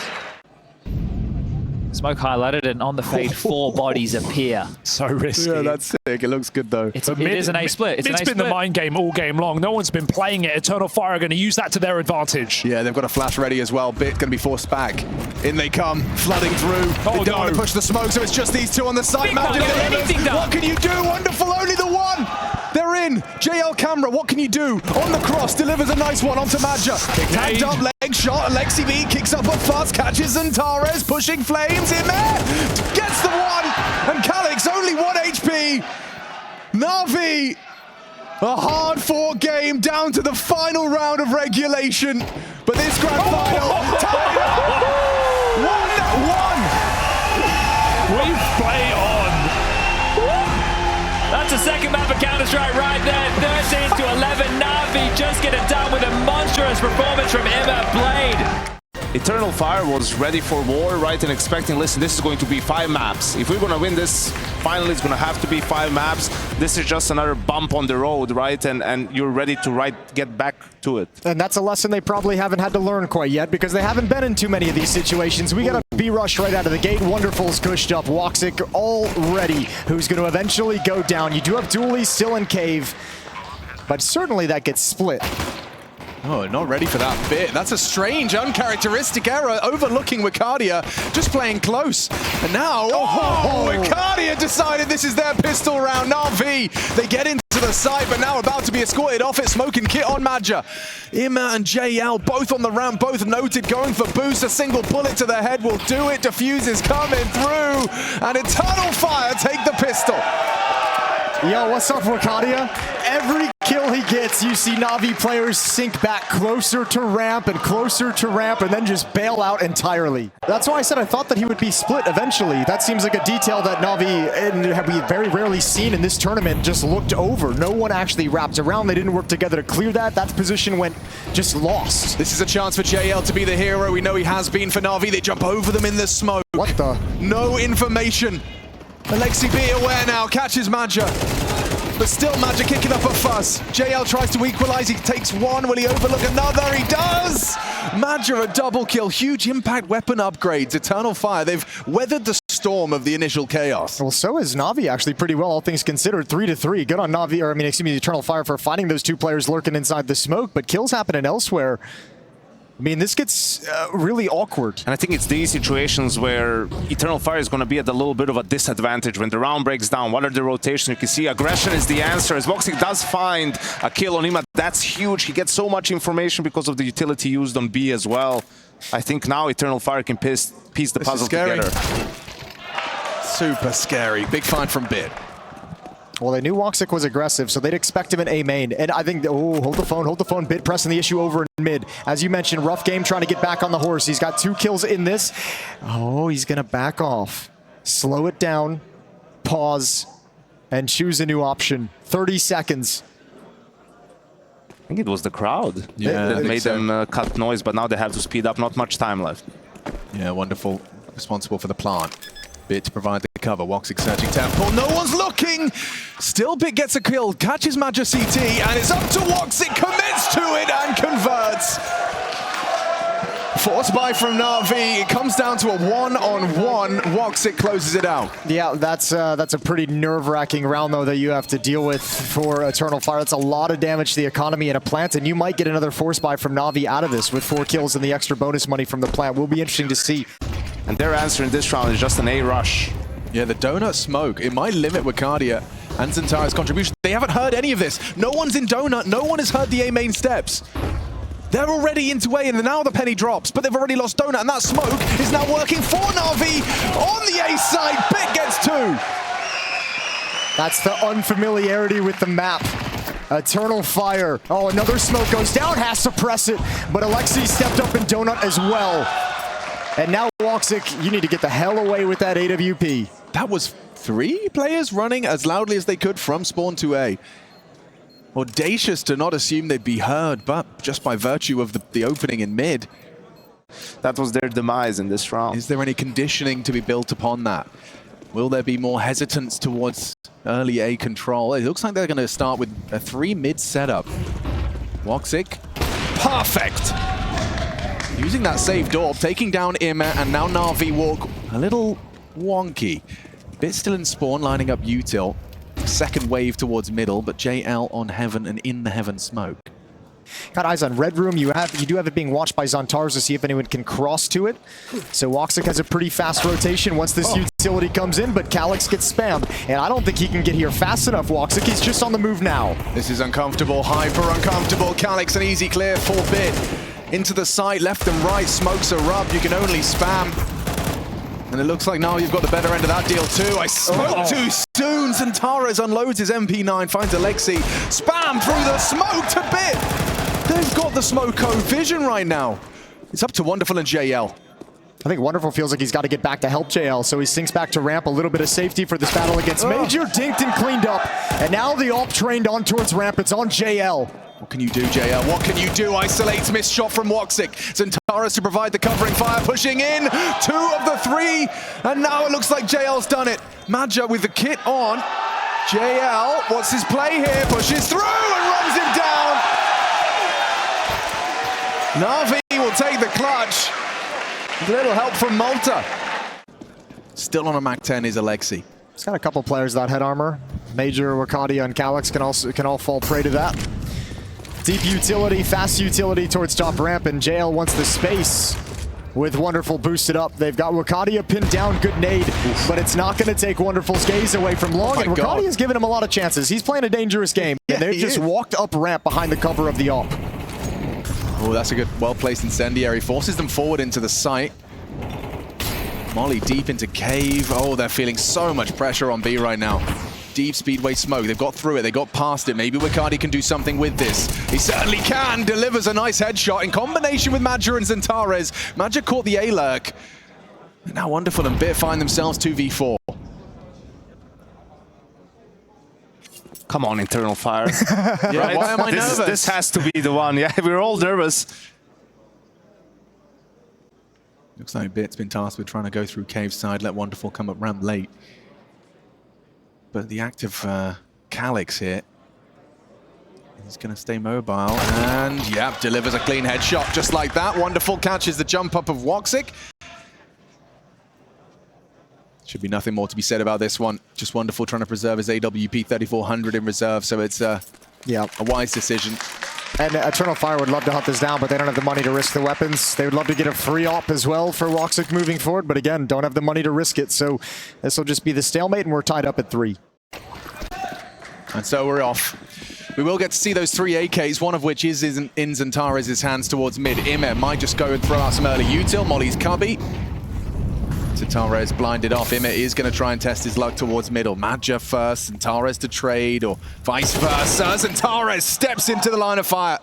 Smoke highlighted, and on the fade, 4 bodies appear. So risky. Yeah, that's sick. It looks good, though. It is an A split. It's been the mind game all game long. No one's been playing it. Eternal Fire are going to use that to their advantage. Yeah, they've got a flash ready as well. Bit going to be forced back. In they come, flooding through. They don't want to push the smoke, so it's just these 2 on the side. Can't get anything done. What can you do? Wonderful, only the 1. They're in. JL camera, what can you do? On the cross, delivers a nice one onto Madja. Tagged up, leg shot. Lexi B kicks up a fast, catches Zentares, pushing flames in there. Gets the 1. And Calix, only 1 HP. NAVI, a hard-fought game down to the final round of regulation. But this grand final, tied up. 1-1. We play on. Counter-Strike right there. 13 to 11. NAVI just get it done with a monstrous performance from Emma Blade. Eternal Fire was ready for war, right, and expecting, listen, this is going to be 5 maps. If we're going to win this, finally it's going to have to be 5 maps. This is just another bump on the road, right, and you're ready to get back to it. And that's a lesson they probably haven't had to learn quite yet, because they haven't been in too many of these situations. We got a B-rush right out of the gate. Wonderful's cushed up. Woxic already, who's going to eventually go down. You do have Dooley still in cave, but certainly that gets split. Oh, not ready for that bit. That's a strange, uncharacteristic error, overlooking Wicardia, just playing close. And now, Wicardia decided this is their pistol round. NAVI, they get into the site, but now about to be escorted off it. Smoke and Kit on Madja. Ima and JL, both on the ramp, both noted, going for boost. A single bullet to the head will do it. Diffuse is coming through, and Eternal Fire take the pistol. Yo, what's up, Wicardia? Every kill he gets, you see NAVI players sink back closer to ramp, and then just bail out entirely. That's why I said I thought that he would be split eventually. That seems like a detail that NAVI have we very rarely seen in this tournament, just looked over. No one actually wrapped around. They didn't work together to clear that. That position went just lost. This is a chance for JL to be the hero. We know he has been for NAVI. They jump over them in the smoke. What the? No information. Alexi be aware now, catches Madja. But still Madja kicking up a fuss. JL tries to equalize, he takes one, will he overlook another? He does! Madja a double kill, huge impact weapon upgrades. Eternal Fire, they've weathered the storm of the initial chaos. Well, so is NAVI actually pretty well, all things considered. 3-3, good on NAVI, or I mean, excuse me, Eternal Fire for finding those 2 players lurking inside the smoke, but kills happening elsewhere. I mean, this gets really awkward. And I think it's these situations where Eternal Fire is going to be at a little bit of a disadvantage when the round breaks down. What are the rotations? You can see aggression is the answer. As Woxic does find a kill on Ima, that's huge. He gets so much information because of the utility used on B as well. I think now Eternal Fire can piece the puzzle together. Super scary. Big find from Bit. Well, they knew Woxic was aggressive, so they'd expect him in A main. And I think, hold the phone. Bit pressing the issue over in mid. As you mentioned, rough game trying to get back on the horse. He's got 2 kills in this. Oh, he's going to back off. Slow it down, pause, and choose a new option. 30 seconds. I think it was the crowd that made them cut noise, but now they have to speed up. Not much time left. Yeah, wonderful. Responsible for the plant. Bit to provide the cover. Woxic searching temple. No one's looking! Still Bit gets a kill. Catches Madja CT, and it's up to Woxic. Commits to it and converts. Force buy from NAVI. It comes down to a 1-on-1. Woxic closes it out. Yeah, that's a pretty nerve-wracking round, though, that you have to deal with for Eternal Fire. That's a lot of damage to the economy in a plant, and you might get another force buy from NAVI out of this with 4 kills and the extra bonus money from the plant. Will be interesting to see. And their answer in this round is just an A rush. Yeah, the donut smoke, it might limit Wicardia and Zentara's contribution. They haven't heard any of this. No one's in donut. No one has heard the A main steps. They're already into A, and now the penny drops, but they've already lost donut, and that smoke is now working for NAVI on the A side. Bit gets 2. That's the unfamiliarity with the map. Eternal Fire. Oh, another smoke goes down, has to press it, but Alexi stepped up in donut as well. And now Woxic, you need to get the hell away with that AWP. That was 3 players running as loudly as they could from spawn to A. Audacious to not assume they'd be heard, but just by virtue of the opening in mid. That was their demise in this round. Is there any conditioning to be built upon that? Will there be more hesitance towards early A control? It looks like they're going to start with a 3 mid setup. Woxic, perfect! Using that saved orb, taking down Ima, and now NAVI walk a little wonky. Bit still in spawn, lining up util. Second wave towards middle, but JL on heaven and in the heaven smoke. Got eyes on Red Room. You do have it being watched by Zontars to see if anyone can cross to it. So Woxic has a pretty fast rotation once this utility comes in, but Calyx gets spammed. And I don't think he can get here fast enough, Woxic. He's just on the move now. This is uncomfortable, hyper uncomfortable. Calyx an easy clear for Bit. Into the side, left and right, smokes are up. You can only spam. And it looks like now you've got the better end of that deal too. I smoked too soon. Zentaras unloads his MP9, finds Alexi. Spam through the smoke to Bit. They've got the smoke code vision right now. It's up to Wonderful and JL. I think Wonderful feels like he's got to get back to help JL, so he sinks back to ramp, a little bit of safety for this battle against Major, dinked and cleaned up, and now the AWP trained on towards ramp, it's on JL. What can you do, JL? What can you do? Isolates, missed shot from Woxic. Zentaris to provide the covering fire, pushing in, 2 of the 3, and now it looks like JL's done it. Madja with the kit on. JL, what's his play here? Pushes through and runs him down. NAVI will take the clutch. A little help from Malta. Still on a MAC-10 is Alexi. He's got a couple players without head armor. Major, Wakadia, and Calyx can all fall prey to that. Deep utility, fast utility towards top ramp, and JL wants the space with Wonderful boosted up. They've got Wakadia pinned down, good nade, but it's not going to take Wonderful's gaze away from long, and Wakadia's given him a lot of chances. He's playing a dangerous game, and they've just walked up ramp behind the cover of the AWP. Oh, that's a good, well-placed incendiary. Forces them forward into the site. Molly deep into cave. Oh, they're feeling so much pressure on B right now. Deep speedway smoke. They've got through it. They got past it. Maybe Wakadia can do something with this. He certainly can. Delivers a nice headshot in combination with Madja and Zentares. Madja caught the A-lurk. And now Wonderful and Bit find themselves 2v4. Come on, Internal Fire. Yeah, right? why am I nervous? This has to be the one. Yeah, we're all nervous. Looks like Bit's been tasked with trying to go through cave side, let Wonderful come up ramp late. But the active Calyx here, he's going to stay mobile, and yep, delivers a clean headshot just like that. Wonderful catches the jump up of Woxic. Should be nothing more to be said about this one. Just Wonderful trying to preserve his AWP 3400 in reserve, so it's a wise decision. And Eternal Fire would love to hunt this down, but they don't have the money to risk the weapons. They would love to get a free AWP as well for Woxic moving forward, but again, don't have the money to risk it. So this will just be the stalemate, and we're tied up at 3. And so we're off. We will get to see those 3 AKs, one of which is in Zentares' hands towards mid. Imer might just go and throw out some early util. Molly's cubby. Zentares blinded off. Imer is going to try and test his luck towards middle. Madja first, Zentares to trade, or vice versa. Zentares steps into the line of fire.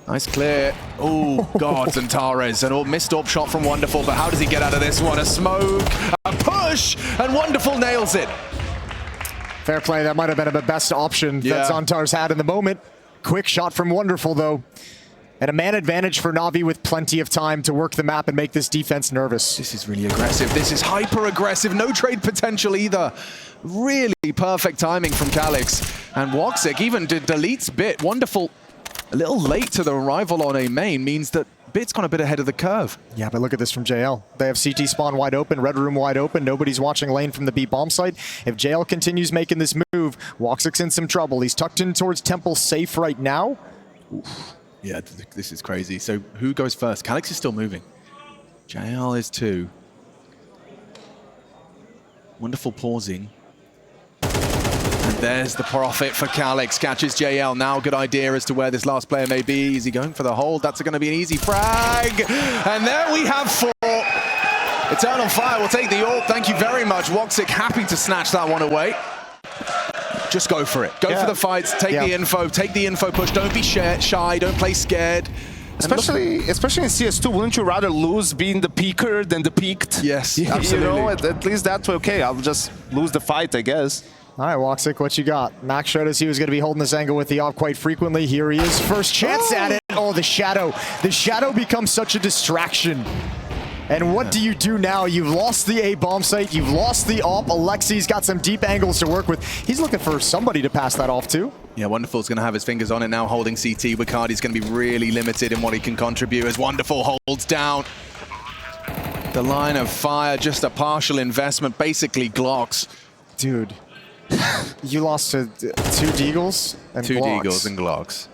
Nice clear. Oh, God, Zentares. An missed AWP shot from Wonderful, but how does he get out of this one? A smoke, a push, and Wonderful nails it. Fair play. That might have been the best option that Zentares had in the moment. Quick shot from Wonderful, though. And a man advantage for Navi with plenty of time to work the map and make this defense nervous. This is really aggressive. This is hyper-aggressive. No trade potential either. Really perfect timing from Calyx. And Woxic even deletes Bit. Wonderful. A little late to the arrival on A main means that Bit's gone a bit ahead of the curve. Yeah, but look at this from JL. They have CT spawn wide open, red room wide open. Nobody's watching lane from the B bomb site. If JL continues making this move, Woxic's in some trouble. He's tucked in towards Temple safe right now. Oof. Yeah, this is crazy. So who goes first? Calyx is still moving. JL is 2. Wonderful pausing. And there's the profit for Calyx. Catches JL. Now good idea as to where this last player may be. Is he going for the hold? That's going to be an easy frag. And there we have 4. Eternal Fire will take the AWP. Thank you very much. Woxic happy to snatch that one away. Just go for it. Go for the fights. Take the info. Take the info push. Don't be shy. Don't play scared. Especially in CS2, wouldn't you rather lose being the peaker than the peaked? Yes, absolutely. You know, at least that's okay. I'll just lose the fight, I guess. All right, Woxic, what you got? Max showed us he was going to be holding this angle with the AWP quite frequently. Here he is. First chance at it. Oh, the shadow. The shadow becomes such a distraction. And what do you do now? You've lost the A bomb site. You've lost the AWP. Alexi's got some deep angles to work with. He's looking for somebody to pass that off to. Yeah, Wonderful's going to have his fingers on it now, holding CT. Wakady's going to be really limited in what he can contribute as Wonderful holds down the line of fire. Just a partial investment, basically Glocks. Dude, you lost to 2 Deagles and 2 Glocks. Deagles and Glocks.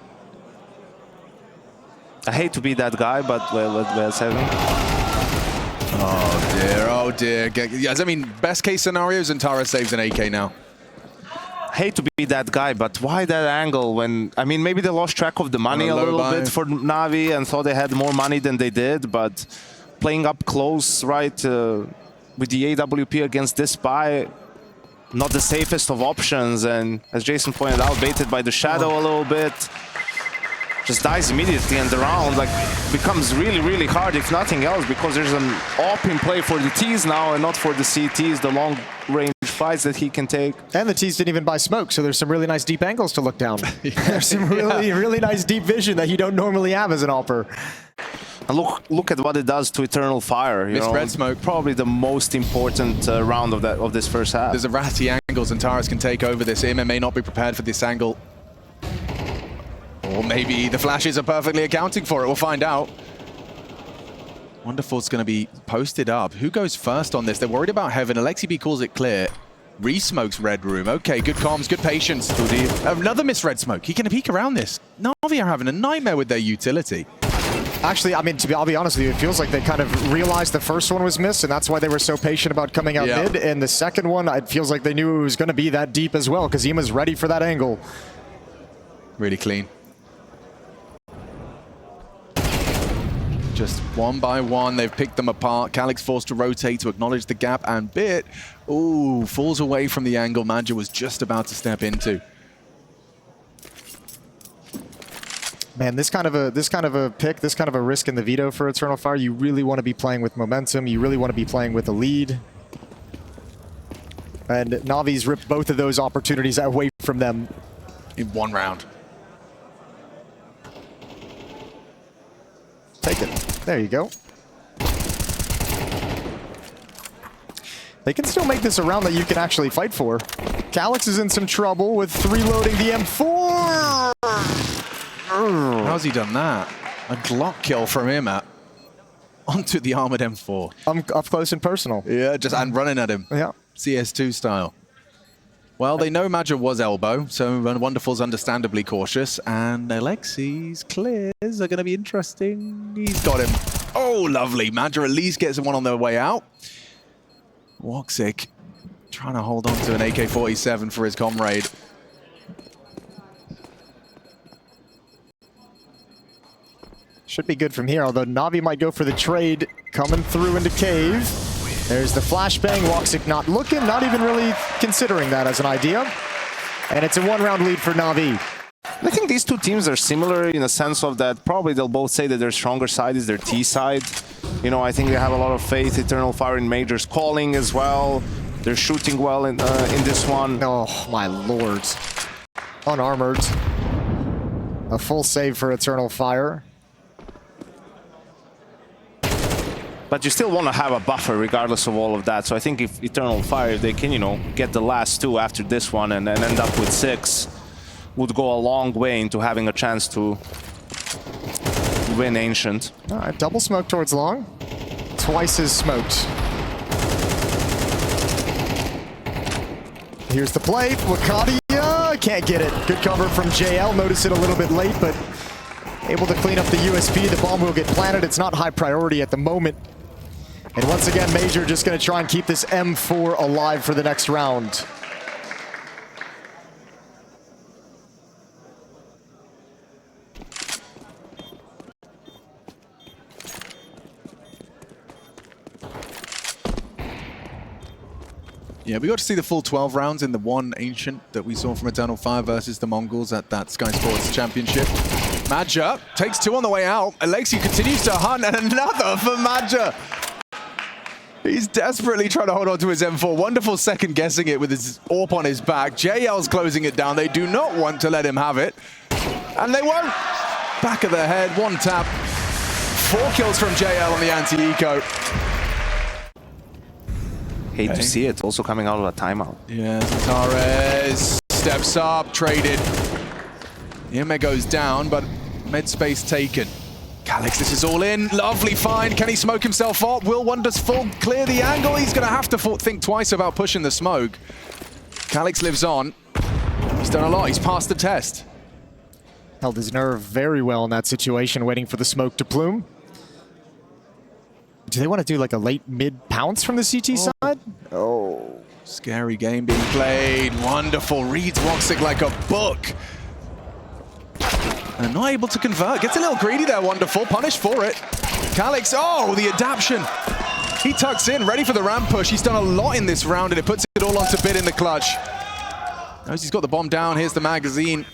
I hate to be that guy, but let's have him. Oh dear. I mean, best case scenario, Zentares saves an AK now. Hate to be that guy, but why that angle when, I mean, maybe they lost track of the money a little bit for Navi and thought they had more money than they did, but playing up close, right, with the AWP against this spy, not the safest of options, and as Jason pointed out, baited by the shadow a little bit. just dies immediately, and the round like becomes really, really hard, if nothing else, because there's an op in play for the T's now and not for the CTs, the long-range fights that he can take. And the T's didn't even buy smoke, so there's some really nice deep angles to look down. There's some really nice deep vision that you don't normally have as an opper. And look at what it does to Eternal Fire. You know, red smoke. Probably the most important round of this first half. There's a ratty angles, and Taras can take over this. Ima may not be prepared for this angle. Or maybe the flashes are perfectly accounting for it. We'll find out. Wonderful's going to be posted up. Who goes first on this? They're worried about Heaven. Alexi B calls it clear. Re-smokes red room. Okay, good comms, good patience. Another missed red smoke. He can peek around this. NAVI are having a nightmare with their utility. Actually, I mean, I'll be honest with you, it feels like they kind of realized the first one was missed, and that's why they were so patient about coming out mid. And the second one, it feels like they knew it was going to be that deep as well, because Ima's ready for that angle. Really clean. Just one by one, they've picked them apart. Calyx forced to rotate to acknowledge the gap, and Bit, ooh, falls away from the angle Madja was just about to step into. Man, this kind of a pick, this kind of a risk in the veto for Eternal Fire, you really want to be playing with momentum. You really want to be playing with a lead. And Navi's ripped both of those opportunities away from them in one round. Take it. There you go. They can still make this a round that you can actually fight for. Calyx is in some trouble with reloading the M4. How's he done that? A Glock kill from him onto the armored M4. Up close and personal. Yeah, and running at him. Yeah. CS2 style. Well, they know Madja was elbow, so Wonderful's understandably cautious, and Alexi's clears are going to be interesting. He's got him. Oh, lovely. Madja at least gets one on their way out. Woxic trying to hold on to an AK-47 for his comrade. Should be good from here, although Navi might go for the trade coming through into cave. There's the flashbang. Woxic not looking, not even really considering that as an idea. And it's a one-round lead for Navi. I think these two teams are similar in a sense of that probably they'll both say that their stronger side is their T side. You know, I think they have a lot of faith. Eternal Fire in Major's calling as well. They're shooting well in this one. Oh, my lord. Unarmored. A full save for Eternal Fire. But you still want to have a buffer regardless of all of that. So I think if Eternal Fire, if they can, you know, get the last two after this one and then end up with 6, would go a long way into having a chance to win Ancient. All right, double smoke towards long. Twice as smoked. Here's the play. Wakadia can't get it. Good cover from JL. Notice it a little bit late, but able to clean up the USP. The bomb will get planted. It's not high priority at the moment. And once again, Major just going to try and keep this M4 alive for the next round. Yeah, we got to see the full 12 rounds in the one Ancient that we saw from Eternal Fire versus the Mongols at that Sky Sports Championship. Madja takes 2 on the way out. Alexi continues to hunt, and another for Madja. He's desperately trying to hold on to his M4. Wonderful second guessing it with his AWP on his back. JL's closing it down. They do not want to let him have it. And they won't. Back of the head, 1 tap. 4 kills from JL on the anti-eco. Hate to see it, also coming out of a timeout. Yeah, Torres steps up, traded. Yime goes down, but mid space taken. Calyx, this is all in. Lovely find. Can he smoke himself up? Will Wonders full clear the angle? He's going to have to think twice about pushing the smoke. Calyx lives on. He's done a lot. He's passed the test. Held his nerve very well in that situation, waiting for the smoke to plume. Do they want to do like a late mid pounce from the CT side? Oh. Scary game being played. Wonderful. Reads Woxic like a book. And not able to convert. Gets a little greedy there, Wonderful. Punished for it. Calyx, oh, the adaption. He tucks in, ready for the ramp push. He's done a lot in this round, and it puts it all onto Bit in the clutch. Knows he's got the bomb down. Here's the magazine.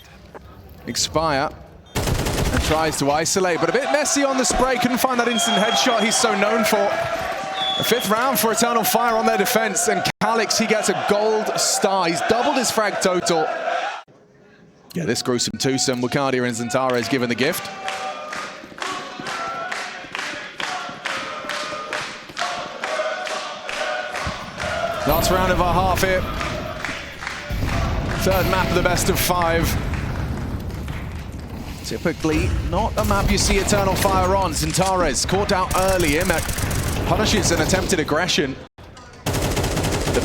Expire. And tries to isolate, but a bit messy on the spray. Couldn't find that instant headshot he's so known for. A 5th round for Eternal Fire on their defense, and Calix, he gets a gold star. He's doubled his frag total. Yeah, this gruesome twosome, Wukadia and Xantares given the gift. Last round of our half here. 3rd map of the best of 5. Typically not a map you see Eternal Fire on. Xantares caught out early. Imet punishes an attempted aggression. The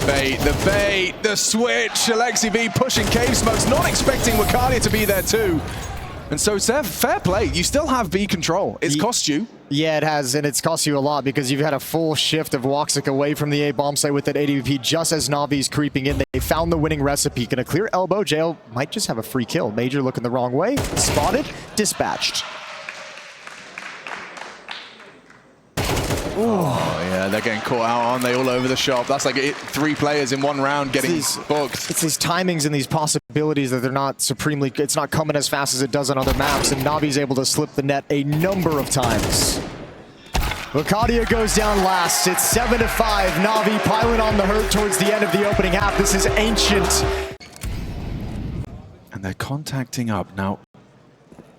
bait, the switch. Alexi B pushing cave smokes, not expecting Wukadia to be there too. And so, Sev, fair play. You still have B control. It's cost you. Yeah, it has, and it's cost you a lot because you've had a full shift of Woxic away from the A bomb site with that ADVP just as Navi's creeping in. They found the winning recipe. Gonna clear elbow. JL might just have a free kill. Major looking the wrong way. Spotted, dispatched. Oh, yeah, they're getting caught out, aren't they, all over the shop. That's like 3 players in 1 round getting booked. It's these timings and these possibilities that they're not supremely, it's not coming as fast as it does on other maps, and Navi's able to slip the net a number of times. Wukadia goes down last. It's 7-5. Navi piling on the hurt towards the end of the opening half. This is ancient. And they're contacting up. Now,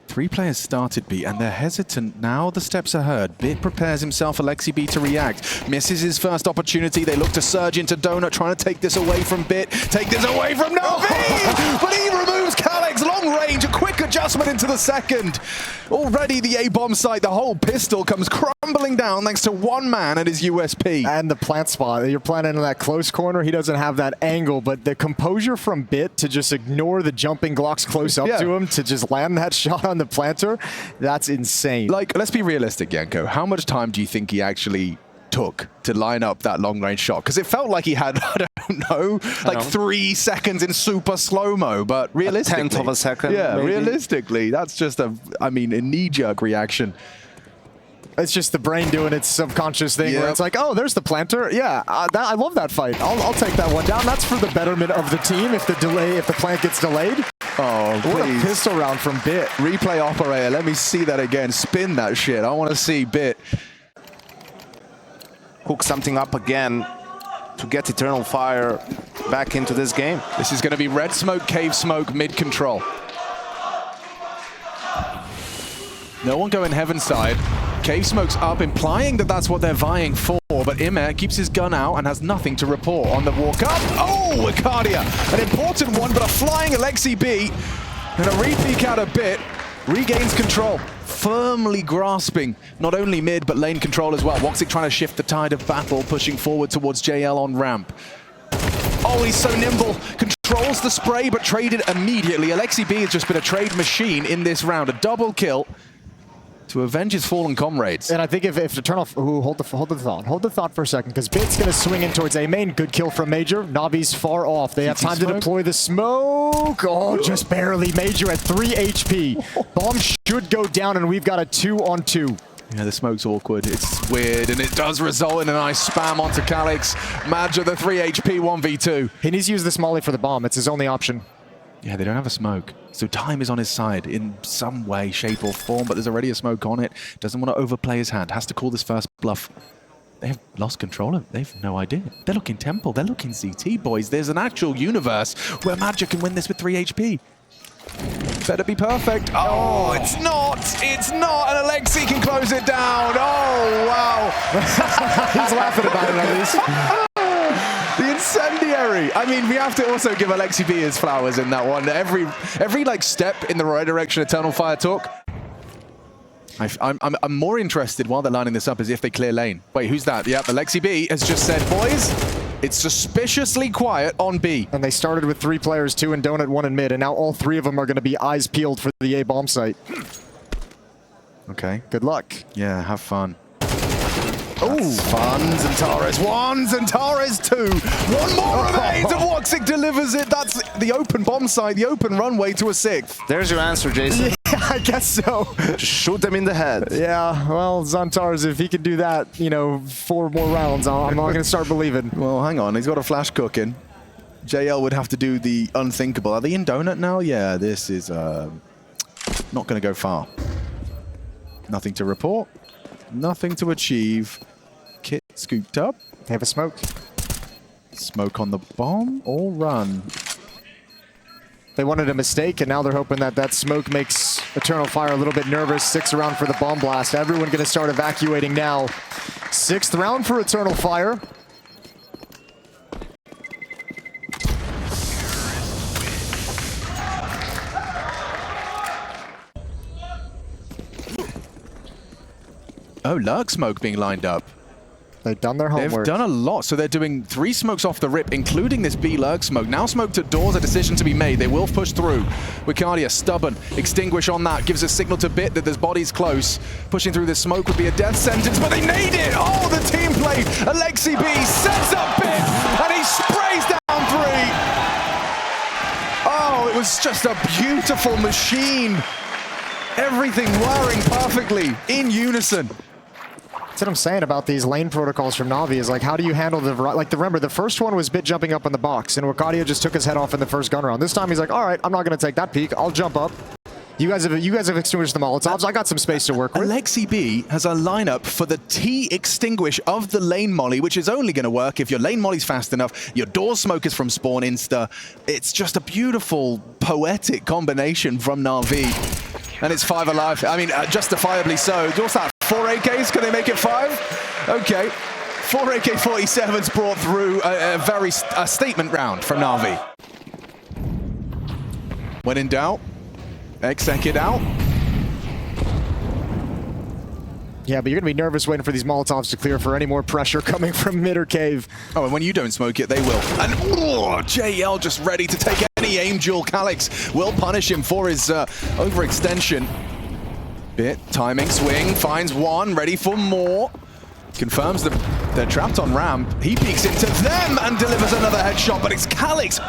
3 players started B, and they're hesitant. Now the steps are heard. Bit prepares himself, Alexi B, to react. Misses his first opportunity. They look to surge into Donut, trying to take this away from Bit. Take this away from NAVI! But he removes Calix. Long range, a quick adjustment into the second. Already the A-bomb site, the whole pistol comes crumbling down thanks to 1 man and his USP. And the plant spot. You're planting in that close corner. He doesn't have that angle, but the composure from Bit to just ignore the jumping Glocks close up to him, to just land that shot on the planter, that's insane. Like, let's be realistic, Yanko. How much time do you think he actually took to line up that long-range shot? Because it felt like he had, I don't know, like 3 seconds in super slow-mo, but realistically... A 10th of a second, yeah, maybe. Realistically, that's just a knee-jerk reaction. It's just the brain doing its subconscious thing where it's like, oh, there's the planter. Yeah, I love that fight. I'll take that one down. That's for the betterment of the team if the plant gets delayed. Oh, please. What a pistol round from Bit. Replay operator, let me see that again. Spin that shit. I want to see Bit hook something up again to get Eternal Fire back into this game. This is going to be red smoke, cave smoke, mid-control. No one going heaven side. Cave smoke's up, implying that that's what they're vying for, but Imer keeps his gun out and has nothing to report on the walk up. Oh, Wukadia, an important one, but a flying Alexi B and a re-peek out a Bit, regains control, firmly grasping not only mid, but lane control as well. Woxic trying to shift the tide of battle, pushing forward towards JL on ramp. Oh, he's so nimble, controls the spray, but traded immediately. Alexi B has just been a trade machine in this round, a double kill to avenge his fallen comrades. And I think if Eternal... Ooh, hold the thought for a second, because Bit's going to swing in towards A main. Good kill from Major. Navi's far off. They have time to deploy the smoke. Oh, just barely. Major at 3 HP. Bomb should go down, and we've got a 2-on-2. Yeah, the smoke's awkward. It's weird, and it does result in a nice spam onto Calix. Madge at the 3 HP 1v2. He needs to use this molly for the bomb. It's his only option. Yeah, they don't have a smoke. So time is on his side in some way, shape, or form, but there's already a smoke on it. Doesn't want to overplay his hand. Has to call this first bluff. They have lost control of it. They have no idea. They're looking Temple. They're looking CT, boys. There's an actual universe where Magic can win this with 3 HP. Better be perfect. Oh, it's not. It's not. And Alexi can close it down. Oh, wow. He's laughing about it at least. The incendiary. I mean, we have to also give Alexi B his flowers in that one. Every like step in the right direction Eternal Fire took. I'm more interested while they're lining this up is if they clear lane. Wait, who's that? Yep, Alexi B has just said, boys, it's suspiciously quiet on B. And they started with 3 players, 2 in Donut, 1 in mid, and now all 3 of them are going to be eyes peeled for the A bomb site. Okay. Good luck. Yeah, have fun. Oh, fun, Xantares 1, Xantares 2. One more remains, and Woxic delivers it. That's the open bomb site, the open runway to a 6th. There's your answer, Jason. Yeah, I guess so. Just shoot them in the head. Yeah, well, Xantares, if he can do that, you know, 4 more rounds, I'm not going to start believing. Well, hang on, he's got a flash cooking. JL would have to do the unthinkable. Are they in Donut now? Yeah, this is not going to go far. Nothing to report. Nothing to achieve. Kit scooped up. They have a smoke. Smoke on the bomb or run. They wanted a mistake, and now they're hoping that that smoke makes Eternal Fire a little bit nervous. 6th round for the bomb blast. Everyone going to start evacuating now. 6th round for Eternal Fire. Oh, Lurk smoke being lined up. They've done their homework. They've done a lot, so they're doing 3 smokes off the rip, including this B Lurk smoke. Now smoked at doors, a decision to be made. They will push through. Wicardia, stubborn, extinguish on that, gives a signal to Bit that there's bodies close. Pushing through this smoke would be a death sentence, but they need it! Oh, the team play! Alexi B sets up Bit, and he sprays down 3! Oh, it was just a beautiful machine. Everything whirring perfectly, in unison. That's what I'm saying about these lane protocols from Navi is like, how do you handle the, like, remember the first one was Bit jumping up in the box and Wicardia just took his head off in the first gun round. This time he's like, all right, I'm not going to take that peek. I'll jump up. You guys have extinguished the Molotovs. I got some space to work with. Alexi B has a lineup for the T extinguish of the lane molly, which is only going to work if your lane molly's fast enough, your door smoke is from spawn insta. It's just a beautiful, poetic combination from Na'Vi. And it's 5 alive. I mean, justifiably so. What's that? 4 AKs? Can they make it 5? Okay. 4 AK-47s brought through a statement round from Na'Vi. When in doubt, exec it out. Yeah, but you're going to be nervous waiting for these Molotovs to clear for any more pressure coming from mid or cave. Oh, and when you don't smoke it, they will. And JL just ready to take any aim duel. Calix will punish him for his overextension. Bit, timing, swing, finds one, ready for more. Confirms that they're trapped on ramp. He peeks into them and delivers another headshot, but it's Calix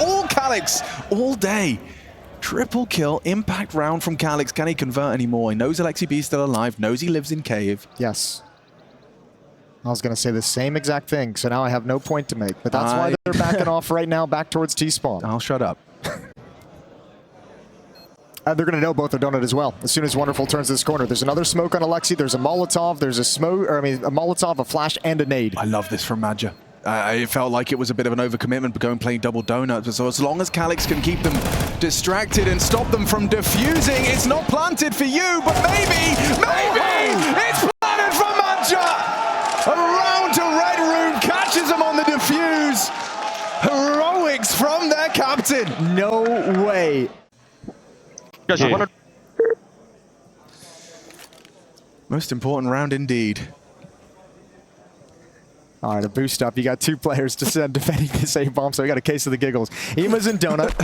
all day. Triple kill, impact round from Calix. Can he convert anymore? He knows Alexi B is still alive, knows he lives in cave. Yes. I was going to say the same exact thing, so now I have no point to make. But that's why they're backing off right now, back towards T-spawn. I'll shut up. They're going to know both are donut as well. As soon as Wonderful turns this corner, there's another smoke on Alexi. There's a Molotov. There's a smoke, or I mean, a Molotov, a flash, and a nade. I love this from Madja. It felt like it was a bit of an overcommitment, but going playing double donuts. So as long as Calix can keep them distracted and stop them from defusing, it's not planted for you, but maybe it's planted for Madja. Around to Red Room, catches them on the defuse. Heroics from their captain. No way. Most important round indeed. All right, a boost up. You got 2 players to send defending this A-bomb, so we got a case of the giggles. Ema's in donut.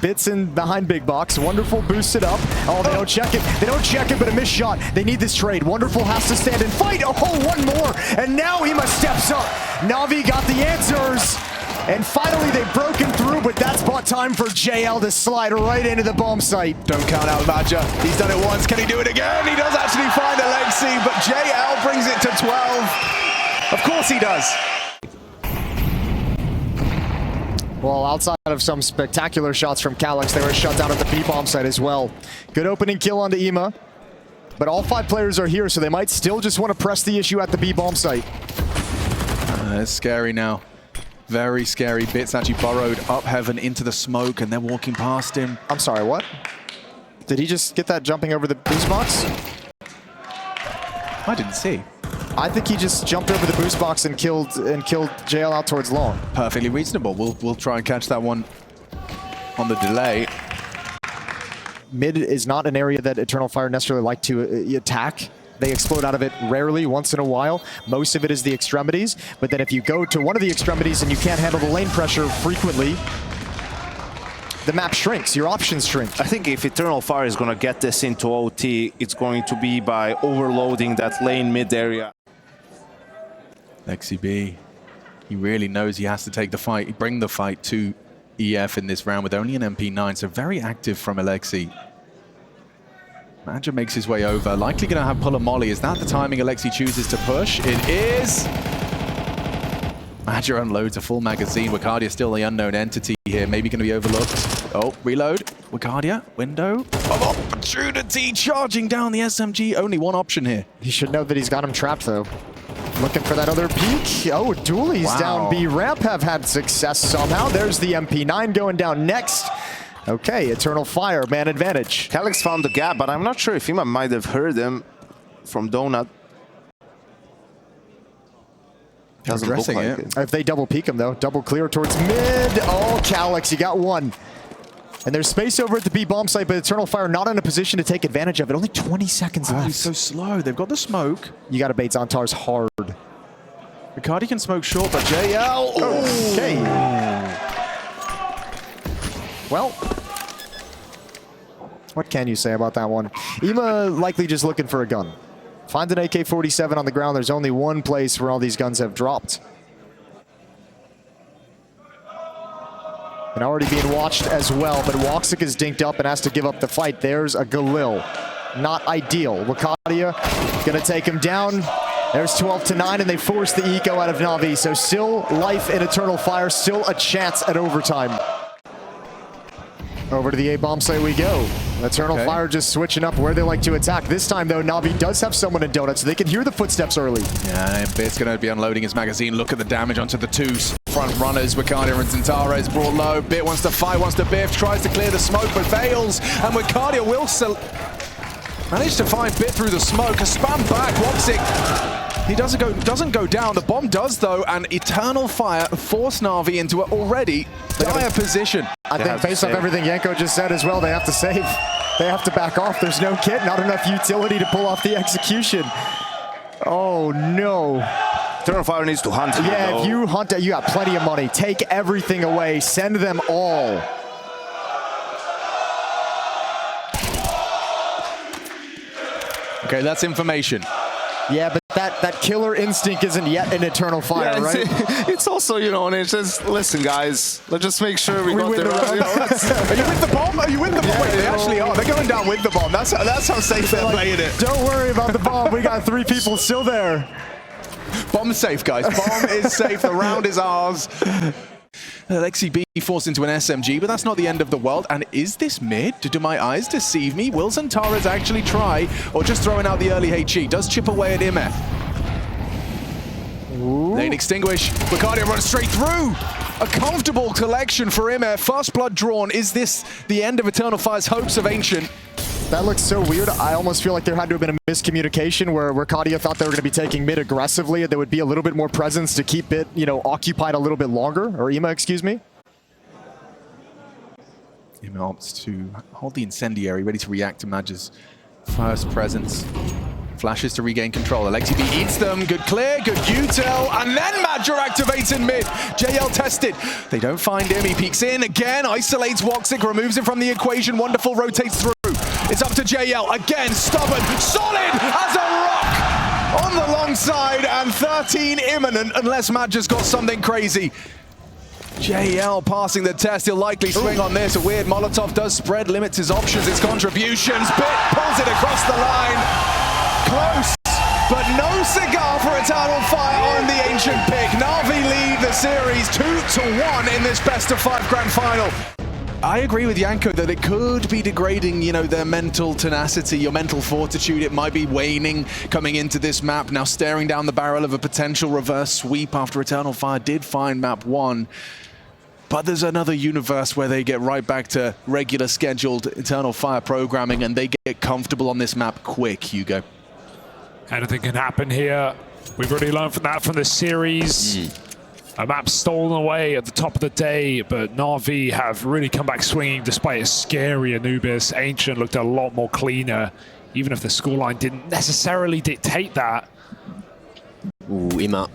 Bits in behind big box. Wonderful boosts it up. Oh, they don't check it. They don't check it, but a missed shot. They need this trade. Wonderful has to stand and fight. Oh, one more. And now Ema steps up. Navi got the answers. And finally, they've broken through, but that's bought time for JL to slide right into the bomb site. Don't count out Madja. He's done it once. Can he do it again? He does actually find Alexi, but JL brings it to 12. Of course he does. Well, outside of some spectacular shots from Calix, they were shut down at the B-bomb site as well. Good opening kill onto Ema, but all 5 players are here, so they might still just want to press the issue at the B-bomb site. It's scary now. Very scary. Bits actually burrowed up heaven into the smoke, and they're walking past him. I'm sorry, what? Did he just get that jumping over the boost box? I didn't see. I think he just jumped over the boost box and killed JL out towards long. Perfectly reasonable. We'll try and catch that one on the delay. Mid is not an area that Eternal Fire necessarily like to attack. They explode out of it rarely, once in a while. Most of it is the extremities. But then if you go to one of the extremities and you can't handle the lane pressure frequently, the map shrinks, your options shrink. I think if Eternal Fire is going to get this into OT, it's going to be by overloading that lane mid area. Lexi B, he really knows he has to take the fight, bring the fight to EF in this round with only an MP9, so very active from Alexi. Madja makes his way over, likely going to have pull a molly. Is that the timing Alexi chooses to push? It is. Madger unloads a full magazine. Wicardia still the unknown entity here. Maybe going to be overlooked. Oh, reload. Wicardia, window of opportunity, charging down the SMG. Only one option here. He should know that he's got him trapped, though. Looking for that other peek. Oh, Doolies down B ramp have had success somehow. There's the MP9 going down next. Okay, Eternal Fire, man advantage. Calyx found the gap, but I'm not sure if Ima might have heard him from Donut. Doesn't look like it. If they double peek him, though, double clear towards mid. Oh, Calyx, you got one. And there's space over at the B bomb site, but Eternal Fire not in a position to take advantage of it. Only 20 seconds left. He's so slow. They've got the smoke. You got to bait Xantar's hard. Wicardia can smoke short, but JL. Okay. Well, what can you say about that one? Ima likely just looking for a gun. Find an AK-47 on the ground. There's only one place where all these guns have dropped. And already being watched as well, but Woxic is dinked up and has to give up the fight. There's a Galil. Not ideal. Wicardia gonna take him down. There's 12-9, and they force the eco out of Navi. So still life in Eternal Fire, still a chance at overtime. Over to the A-bomb site we go. Eternal Fire just switching up where they like to attack. This time, though, Navi does have someone in Donut, so they can hear the footsteps early. Yeah, Bit's going to be unloading his magazine. Look at the damage onto the two front runners. Wicardia and Xantara is brought low. Bit wants to fight, wants to biff, tries to clear the smoke, but fails. And Wicardia will manage to find Bit through the smoke. A spam back. Woxic, he doesn't go down. The bomb does, though, and Eternal Fire force Navi into an already dire position. I think based off everything Yanko just said as well, they have to save. They have to back off. There's no kit, not enough utility to pull off the execution. Oh, no. Eternal Fire needs to hunt. Yeah, if you hunt, you got plenty of money. Take everything away. Send them all. Okay, that's information. Yeah, but that killer instinct isn't yet an Eternal Fire, right? It's also, you know, and it's just, listen, guys, let's just make sure we got win the the round. Are you with the bomb? Are you with the bomb? Wait, they actually are. They're going down with the bomb. That's how safe they're playing it. Don't worry about the bomb. We got 3 people still there. Bomb's safe, guys. Bomb is safe. The round is ours. Alexi B forced into an SMG, but that's not the end of the world. And is this mid? Do my eyes deceive me? Will Xantares actually try, or just throwing out the early HE? Does chip away at Imeh. Lane extinguish. Wicardia runs straight through. A comfortable collection for Imeh. First blood drawn. Is this the end of Eternal Fire's hopes of Ancient? That looks so weird. I almost feel like there had to have been a miscommunication where Wicardia thought they were going to be taking mid aggressively and there would be a little bit more presence to keep it, you know, occupied a little bit longer. Or Ima, excuse me. Ima opts to hold the incendiary, ready to react to Madger's first presence. Flashes to regain control. Alexi B eats them. Good clear, good util, and then Madger activates in mid. JL tested. They don't find him. He peeks in again, isolates Woxic, removes him from the equation. Wonderful rotates through. It's up to JL. Again, stubborn, solid as a rock on the long side, and 13 imminent unless Madger's got something crazy. JL passing the test. He'll likely swing on this. A weird Molotov does spread, limits his options, his contributions. Bit pulls it across the line. Close, but no cigar for Eternal Fire on the Ancient pick. Navi lead the series 2-1 in this best-of-5 grand final. I agree with Yanko that it could be degrading, you know, their mental tenacity, your mental fortitude. It might be waning coming into this map, now staring down the barrel of a potential reverse sweep after Eternal Fire did find map 1. But there's another universe where they get right back to regular scheduled Eternal Fire programming and they get comfortable on this map quick, Hugo. Anything can happen here. We've already learned from that from this series. A map stolen away at the top of the day, but Navi have really come back swinging despite a scary Anubis. Ancient looked a lot more cleaner, even if the scoreline didn't necessarily dictate that. Ooh, Ima.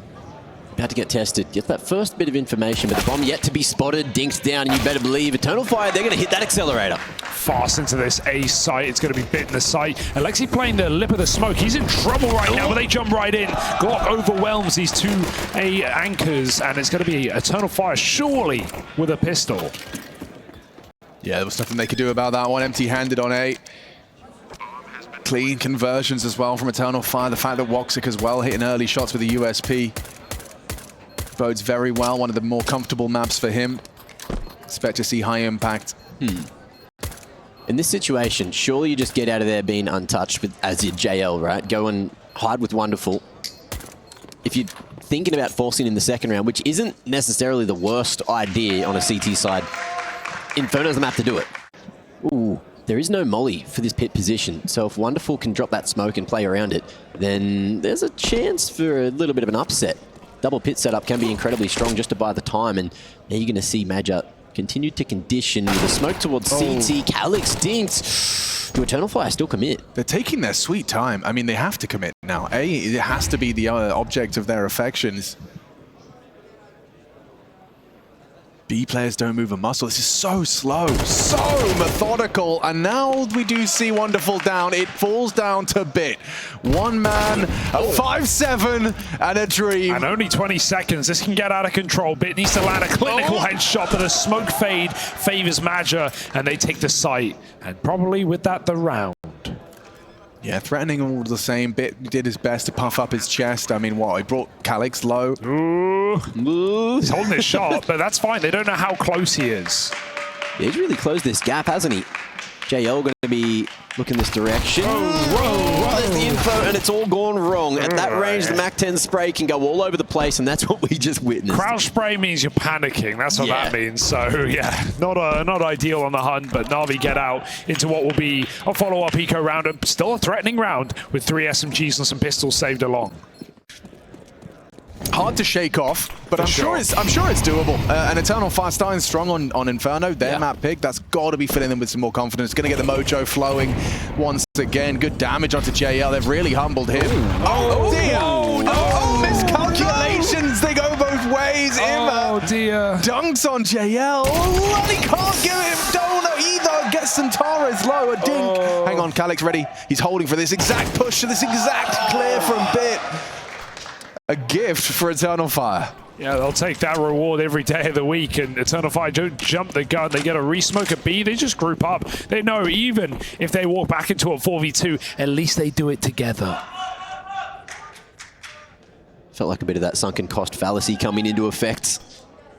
About to get tested. Get that first bit of information, but the bomb yet to be spotted. Dinks down, and you better believe Eternal Fire, they're going to hit that accelerator. Fast into this A site. It's going to be bit in the site. Alexi playing the lip of the smoke. He's in trouble right now, but they jump right in. Glock overwhelms these two A anchors, and it's going to be Eternal Fire surely with a pistol. Yeah, there was nothing they could do about that one. Empty-handed on A. Clean conversions as well from Eternal Fire. The fact that Woxic as well hitting early shots with the USP. bodes very well. One of the more comfortable maps for him. Expect to see high impact. In this situation, surely you just get out of there being untouched as your JL, right? Go and hide with Wonderful. If you're thinking about forcing in the second round, which isn't necessarily the worst idea on a CT side, Inferno's the map to do it. Ooh, there is no molly for this pit position, so if Wonderful can drop that smoke and play around it, then there's a chance for a little bit of an upset. Double pit setup can be incredibly strong just to buy the time, and now you're going to see Major continue to condition with a smoke towards CT. Calix dinked. Do Eternal Fire still commit? They're taking their sweet time. I mean, they have to commit now. It has to be the object of their affections. B players don't move a muscle. This is so slow, so methodical. And now we do see Wonderful down. It falls down to Bit. One man, a 5-7, and a dream. And only 20 seconds. This can get out of control. Bit needs to land a clinical headshot, but a smoke fade favors Major, and they take the site. And probably with that, the round. Yeah, threatening all the same. Bit did his best to puff up his chest. I mean, what? He brought Calix low. Ooh. He's holding his shot, but that's fine. They don't know how close he is. Yeah, he's really closed this gap, hasn't he? JL going to be looking this direction. There's the info, and it's all gone wrong. At that range, the MAC-10 spray can go all over the place, and that's what we just witnessed. Crouch spray means you're panicking. That's what that means. So, yeah, not ideal on the hunt, but Navi get out into what will be a follow-up eco round, and still a threatening round with 3 SMGs and some pistols saved along. Hard to shake off, but I'm sure it's doable. And Eternal Fire starting strong on Inferno. Their map pick, that's got to be filling them with some more confidence. Going to get the mojo flowing once again. Good damage onto JL. They've really humbled him. Oh dear! Oh, miscalculations. They go both ways. Oh dear! Dunks on JL. Well, he can't give him donut either. Gets Centaurus low. A dink. Hang on, Calix ready. He's holding for this exact push, this exact clear from Bit. A gift for Eternal Fire. Yeah, they'll take that reward every day of the week, and Eternal Fire don't jump the gun. They get a resmoke at B, they just group up. They know even if they walk back into a 4v2, at least they do it together. Felt like a bit of that sunken cost fallacy coming into effect,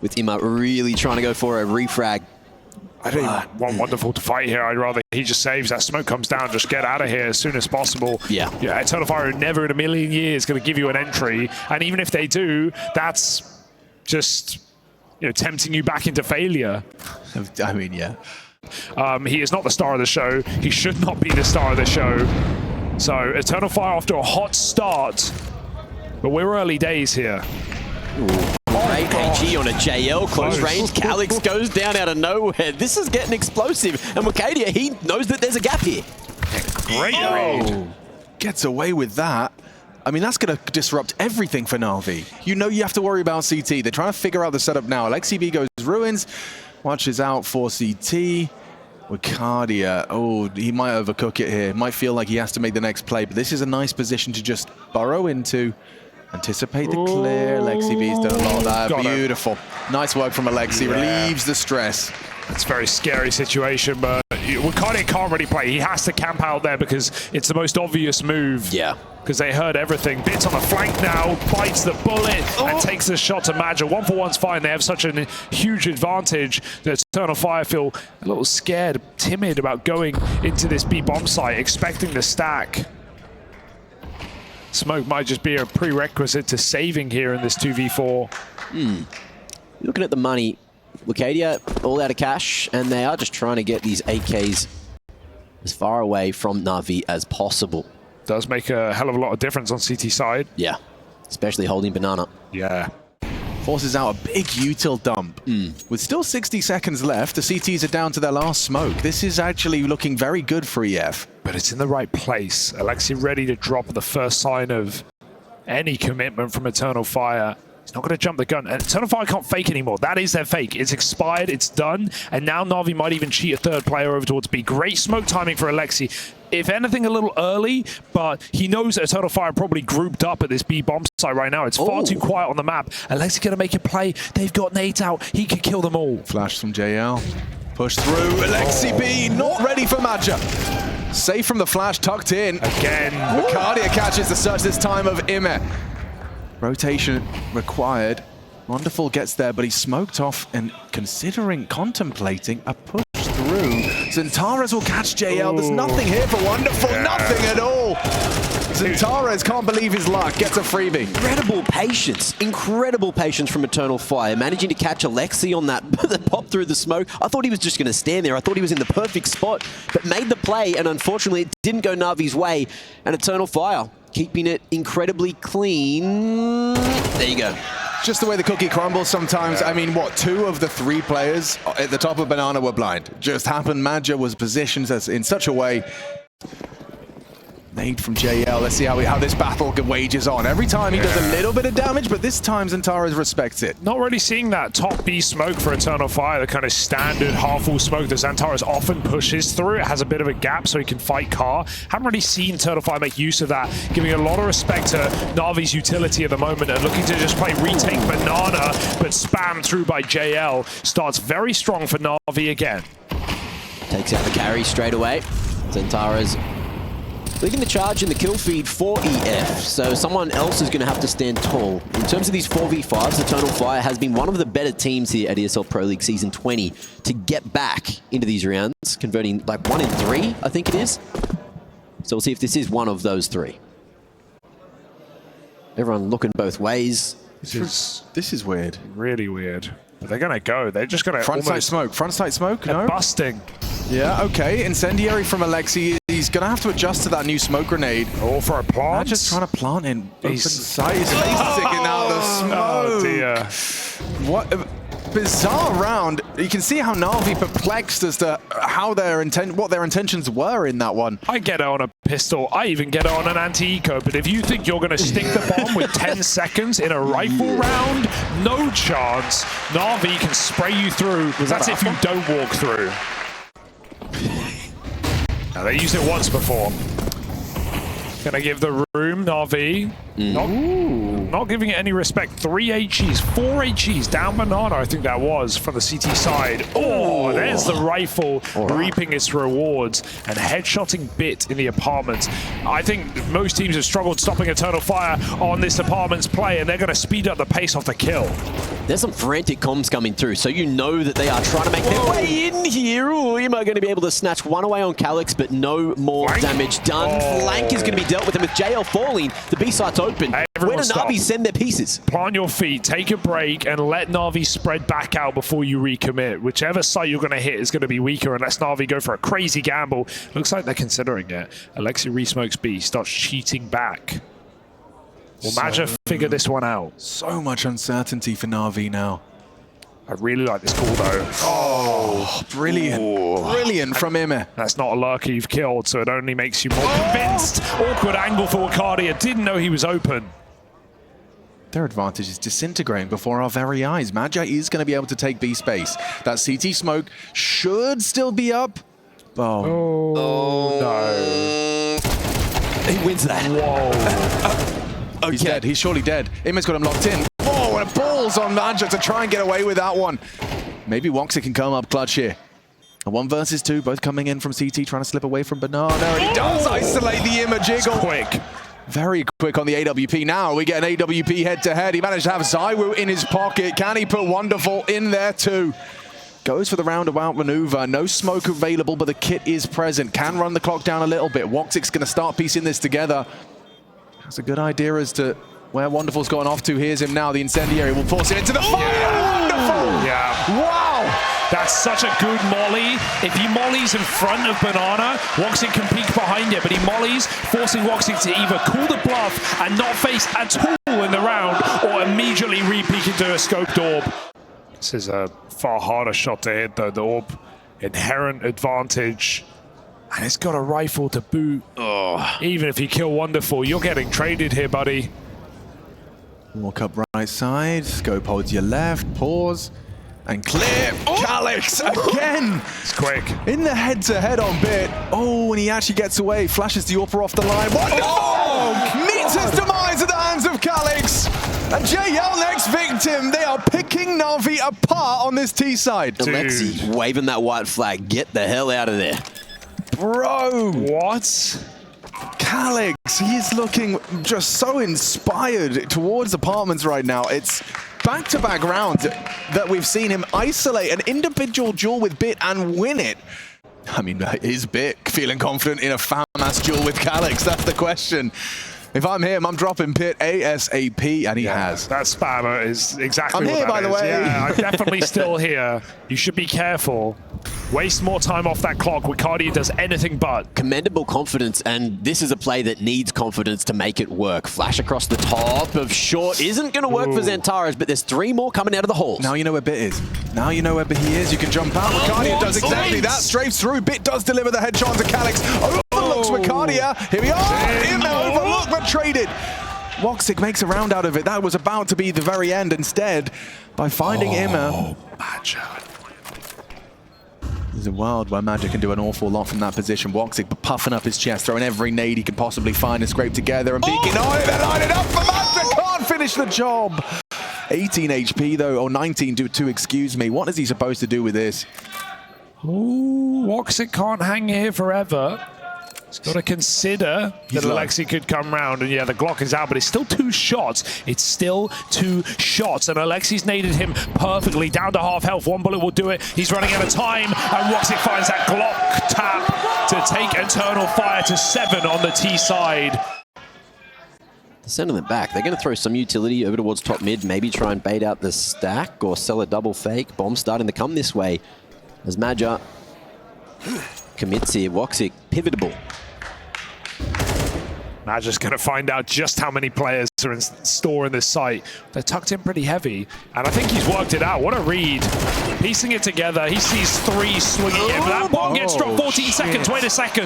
with Ima really trying to go for a refrag. I don't even want Wonderful to fight here. I'd rather he just saves. That smoke comes down. Just get out of here as soon as possible. Yeah, Eternal Fire are never in a million years going to give you an entry. And even if they do, that's just tempting you back into failure. I mean, yeah. He is not the star of the show. He should not be the star of the show. So Eternal Fire off to a hot start. But we're early days here. Great AG on a JL, close range. Calix goes down out of nowhere. This is getting explosive. And Wakadia, he knows that there's a gap here. Great raid. Gets away with that. I mean, that's going to disrupt everything for Navi. You know you have to worry about CT. They're trying to figure out the setup now. Alexi B goes Ruins. Watches out for CT. Wakadia, he might overcook it here. Might feel like he has to make the next play. But this is a nice position to just burrow into. Anticipate the clear. Alexi B's done a lot of that. Beautiful. Nice work from Alexi. Relieves the stress. It's a very scary situation, but Wakadia can't really play. He has to camp out there because it's the most obvious move. Yeah. Because they heard everything. Bits on the flank now, bites the bullet, and takes the shot to Major. 1-for-1's fine. They have such a huge advantage that Eternal Fire feel a little scared, timid about going into this B bomb site, expecting the stack. Smoke might just be a prerequisite to saving here in this 2v4. Looking at the money, Wakadia all out of cash, and they are just trying to get these AKs as far away from Navi as possible. Does make a hell of a lot of difference on CT side. Yeah, especially holding Banana. Yeah. Forces out a big util dump. With still 60 seconds left, the CTs are down to their last smoke. This is actually looking very good for EF. But it's in the right place. Alexi ready to drop the first sign of any commitment from Eternal Fire. He's not going to jump the gun. And Eternal Fire can't fake anymore. That is their fake. It's expired. It's done. And now Navi might even cheat a third player over towards B. Great smoke timing for Alexi. If anything, a little early, but he knows that Eternal Fire probably grouped up at this B bomb site right now. It's far too quiet on the map. Alexi going to make a play. They've got Nate out. He could kill them all. Flash from JL. Push through. Alexi B not ready for Major. Safe from the flash, tucked in. Again. Wakadia catches the search this time of Ime. Rotation required. Wonderful gets there, but he's smoked off and contemplating a push through. Zentares will catch JL. There's nothing here for Wonderful, nothing at all. Zentares can't believe his luck, gets a freebie. Incredible patience from Eternal Fire, managing to catch Alexi on that pop through the smoke. I thought he was just going to stand there. I thought he was in the perfect spot, but made the play, and unfortunately it didn't go Navi's way. And Eternal Fire keeping it incredibly clean. There you go. Just the way the cookie crumbles sometimes. I mean, what, 2 of the 3 players at the top of Banana were blind. Just happened. Madja was positioned in such a way. Nade from JL. Let's see how this battle wages on. Every time he does a little bit of damage, but this time Zentares respects it. Not really seeing that top B smoke for Eternal Fire, the kind of standard half-full smoke that Zentares often pushes through. It has a bit of a gap so he can fight Car. Haven't really seen Eternal Fire make use of that, giving a lot of respect to Navi's utility at the moment and looking to just play retake Banana, but spam through by JL. Starts very strong for Navi again. Takes out the carry straight away. Zentares leading the charge in the kill feed for EF, so someone else is going to have to stand tall. In terms of these 4v5s, Eternal Fire has been one of the better teams here at ESL Pro League Season 20 to get back into these rounds, converting like 1 in 3, I think it is. So we'll see if this is one of those 3. Everyone looking both ways. This is weird. Really weird. But they're going to go. They're just going to Front sight smoke, no? Busting. Yeah, okay. Incendiary from Alexi. He's going to have to adjust to that new smoke grenade. Oh, for a plant? Just trying to plant in open sight. He's sticking out the smoke. Oh, dear. What a bizarre round. You can see how Navi perplexed as to how what their intentions were in that one. I get it on a pistol. I even get it on an anti-eco. But if you think you're going to stick the bomb with 10 seconds in a rifle round, no chance. Navi can spray you through. That's if you don't walk through. Now, they used it once before. Gonna give the room, Navi. Not giving it any respect. 3 HEs, 4 HEs down Banana, I think that was, from the CT side. Oh, there's the rifle reaping its rewards and headshotting Bit in the apartment. I think most teams have struggled stopping Eternal Fire on this apartment's play, and they're gonna speed up the pace of the kill. There's some frantic comms coming through, so you know that they are trying to make their way in here. Ooh, Ima going to be able to snatch one away on Calix, but no more damage done. Flank is going to be dealt with, and with JL falling, the B site's open. Where do Navi send their pieces? Plant your feet, take a break, and let Navi spread back out before you recommit. Whichever site you're going to hit is going to be weaker unless Navi go for a crazy gamble. Looks like they're considering it. Alexi re-smokes B, starts cheating back. Will Madja figure this one out? So much uncertainty for Navi now. I really like this call, though. Oh, brilliant. Brilliant from Ime. That's not a lurker you've killed, so it only makes you more convinced. Awkward angle for Wakadia. Didn't know he was open. Their advantage is disintegrating before our very eyes. Madja is going to be able to take B space. That CT smoke should still be up. Oh no. He wins that. Whoa. Oh, he's dead. He's surely dead. Ime's got him locked in. Oh, and balls on Madja to try and get away with that one. Maybe Woxic can come up clutch here. A 1 versus 2, both coming in from CT, trying to slip away from Banana. And he does isolate the Ime jiggle. It's quick. Very quick on the AWP. Now we get an AWP head-to-head. He managed to have Zywoo in his pocket. Can he put Wonderful in there too? Goes for the roundabout maneuver. No smoke available, but the kit is present. Can run the clock down a little bit. Woxic's going to start piecing this together. That's a good idea as to where Wonderful's gone off to. Here's him now. The Incendiary will force it into the fire. Wonderful! Yeah. Wow! That's such a good molly. If he mollies in front of Banana, Woxic can peek behind it, but he mollies, forcing Woxic to either call the bluff and not face at all in the round, or immediately re-peek into a scoped orb. This is a far harder shot to hit, though. The orb, inherent advantage. And it's got a rifle to boot. Oh. Even if you kill Wonderful, you're getting traded here, buddy. Walk up right side, scope holds your left, pause, and clear. Oh. Calix again! It's quick. In the head-to-head on Bit. Oh, and he actually gets away, flashes the AWPer off the line. Wonderful! Oh. Meets his demise at the hands of Calix. And JL next victim. They are picking Navi apart on this T side. Alexi waving that white flag. Get the hell out of there. Bro! What? Calix, he is looking just so inspired towards apartments right now. It's back-to-back rounds that we've seen him isolate an individual duel with Bit and win it. I mean, is Bit feeling confident in a FAMAS duel with Calyx? That's the question. If I'm him, I'm dropping Pit ASAP, and he has. That spammer is exactly I'm what here, that by the is. way. Yeah, I'm definitely still here. You should be careful. Waste more time off that clock. Wicardia does anything but. Commendable confidence, and this is a play that needs confidence to make it work. Flash across the top of short isn't going to work for Xantares, but there's 3 more coming out of the halls. Now you know where Bit is. Now you know where he is. You can jump out. Wicardia does exactly that. Strafes through. Bit does deliver the headshot to Calyx. Overlooks Wicardia. Here we are. Imma overlooked but traded. Woxic makes a round out of it. That was about to be the very end. Instead, by finding Imma. There's a world where Magic can do an awful lot from that position. Woxic puffing up his chest, throwing every nade he can possibly find and scrape together and peeking on it. They line it up for Magic. Can't finish the job. 18 HP though, or 19 to excuse me. What is he supposed to do with this? Ooh, Woxic can't hang here forever. He's got to consider that Alexi could come round, and yeah, the Glock is out, but it's still 2 shots. It's still 2 shots, and Alexi's naded him perfectly, down to half health. 1 bullet will do it. He's running out of time, and Woxic finds that Glock tap to take Eternal Fire to 7 on the T side. Sending it back. They're going to throw some utility over towards top mid, maybe try and bait out the stack or sell a double fake. Bomb starting to come this way as Madja commits here. Woxic pivotable. Madja's going to find out just how many players are in store in this site. They're tucked in pretty heavy, and I think he's worked it out. What a read. Piecing it together. He sees 3 swinging in. That bomb gets dropped 14 seconds. Wait a second.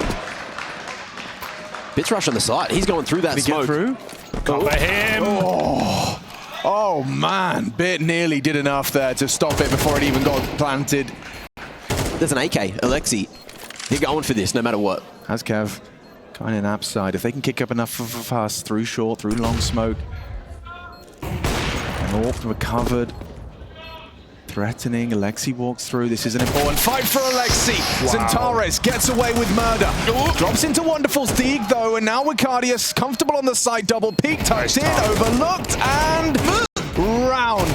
Bit's rush on the side. He's going through that smoke. Through? Cover him. Oh man, Bit nearly did enough there to stop it before it even got planted. There's an AK. Alexi, they're going for this no matter what. Has Kev kind of an upside. If they can kick up enough of us through short, through long smoke. And Orp recovered. Threatening. Alexi walks through. This is an important fight for Alexi. Wow. Xantares gets away with murder. Drops into Wonderful's Deeg though, and now Wicardia comfortable on the side. Double peek, tucked in, overlooked, and round.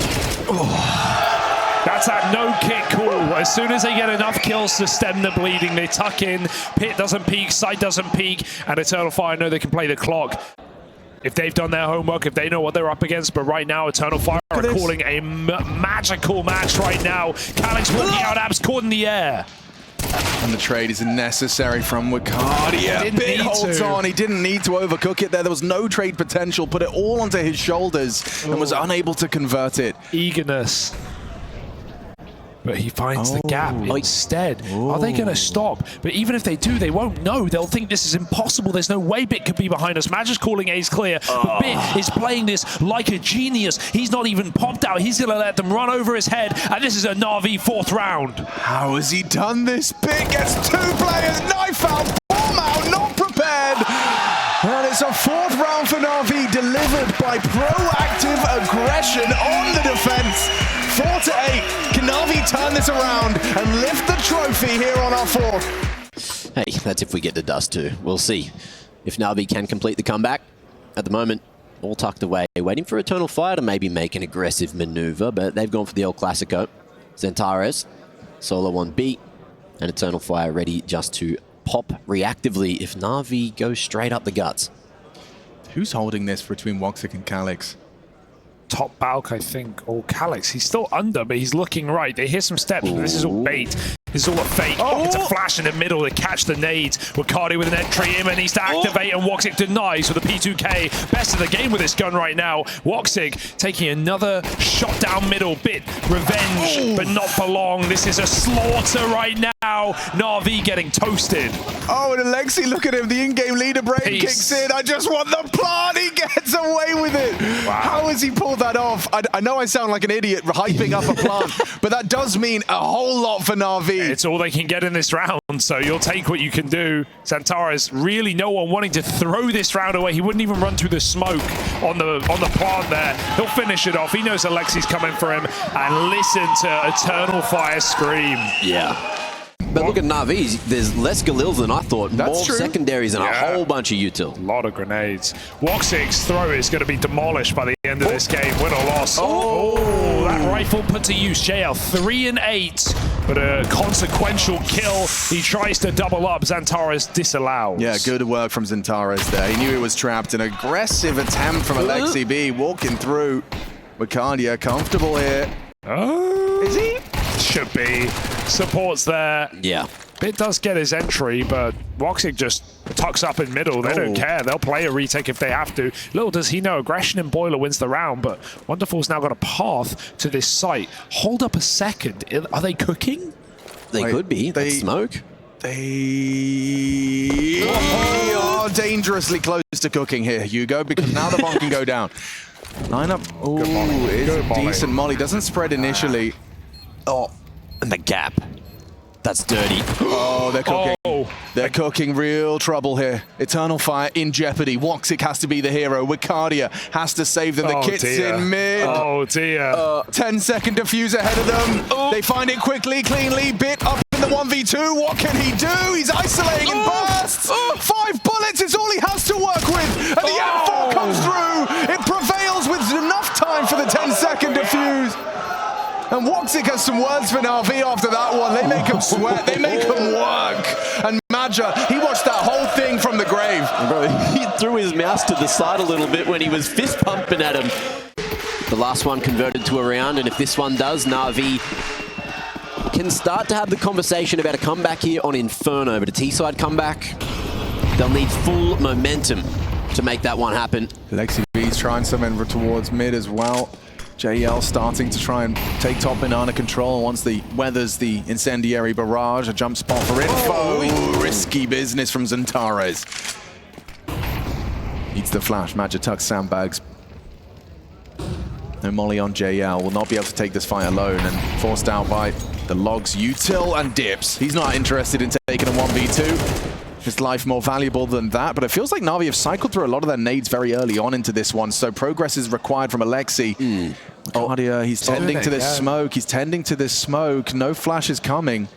That's that no kick call. As soon as they get enough kills to stem the bleeding, they tuck in. Pit doesn't peek, Sight doesn't peek, and Eternal Fire know they can play the clock. If they've done their homework, if they know what they're up against, but right now Eternal Fire are calling a magical match right now. Calyx walking out, abs caught in the air. And the trade is necessary from Wicardia. Bit holds on. He didn't need to overcook it there. There was no trade potential. Put it all onto his shoulders and was unable to convert it. Eagerness. But he finds the gap instead. Are they going to stop? But even if they do, they won't know. They'll think this is impossible. There's no way Bit could be behind us. Magic calling A's clear. But Bit is playing this like a genius. He's not even popped out. He's going to let them run over his head. And this is a NAVI 4th round. How has he done this? Bit gets 2 players. Knife out, bomb out, not prepared. And it's a 4th round for NAVI, delivered by proactive aggression on the defense. 4-8. Can NAVI turn this around and lift the trophy here on our 4th? Hey, that's if we get to Dust 2. We'll see if NAVI can complete the comeback. At the moment, all tucked away, waiting for Eternal Fire to maybe make an aggressive maneuver, but they've gone for the El Clasico. Xantares, solo on B, and Eternal Fire ready just to pop reactively if NAVI goes straight up the guts. Who's holding this between Woxic and Calyx? Top Balk, I think, or Calyx. He's still under, but he's looking right. They hear some steps, but this is all bait. This is all a fake. It's a flash in the middle to catch the nades. Wicardia with an entry in and needs to activate, and Woxic denies with a P2K. Best of the game with this gun right now. Woxic taking another shot down middle. Bit revenge, but not for long. This is a slaughter right now. NAVI getting toasted. Oh, and Alexi, look at him. The in-game leader brain kicks in. I just want the plant. He gets away with it. Wow. How has he pulled that off? I know I sound like an idiot hyping up a plant, but that does mean a whole lot for NAVI. It's all they can get in this round, so you'll take what you can do. Xantares, really no one wanting to throw this round away. He wouldn't even run through the smoke on the plant there. He'll finish it off. He knows Alexi's coming for him, and listen to Eternal Fire scream. Yeah. But look at NAVI, there's less Galils than I thought. That's more true. secondaries and a whole bunch of util. A lot of grenades. Woxic's throw is going to be demolished by the end of this game, win or loss. Oh, that rifle put to use. JL 3 and 8, but a consequential kill. He tries to double up. Xantares disallows. Yeah, good work from Xantares there. He knew he was trapped. An aggressive attempt from Alexi B, walking through. Wicardia comfortable here. Oh, Is he? should be. Supports there. Yeah. Bit does get his entry, but Woxic just tucks up in middle. They don't care. They'll play a retake if they have to. Little does he know, Aggression in Boiler wins the round, but Wonderful's now got a path to this site. Hold up a second. Are they cooking? They could be. They smoke. They are dangerously close to cooking here, Hugo, because now the bomb can go down. Lineup. Oh, it's a decent molly. Doesn't spread initially. Oh, and the gap. That's dirty. Oh, they're cooking. Oh. They're cooking real trouble here. Eternal Fire in jeopardy. Woxic has to be the hero. Wicardia has to save them. The kit's in mid. Oh, dear. 10-second defuse ahead of them. They find it quickly, cleanly. Bit up in the 1v2. What can he do? He's isolating and bursts. 5 bullets is all he has to work with. And the M4 comes through. It prevails with enough time for the 10-second defuse. And Woxic has some words for NAVI after that one. They make him sweat. They make him work. And Maja, he watched that whole thing from the grave. Bro, he threw his mouse to the side a little bit when he was fist pumping at him. The last one converted to a round, and if this one does, NAVI can start to have the conversation about a comeback here on Inferno. But a T-side comeback, they'll need full momentum to make that one happen. Lexi B's trying something towards mid as well. JL starting to try and take top banana control once the weathers the incendiary barrage. A jump spot for info. Risky business from Xantares. Needs the flash. Magic tucks sandbags. No molly on JL. Will not be able to take this fight alone and forced out by the logs util and dips. He's not interested in taking a 1v2. His life more valuable than that, but it feels like NAVI have cycled through a lot of their nades very early on into this one, so progress is required from Alexi. Cardia, he's tending to this smoke. He's tending to this smoke. No flash is coming.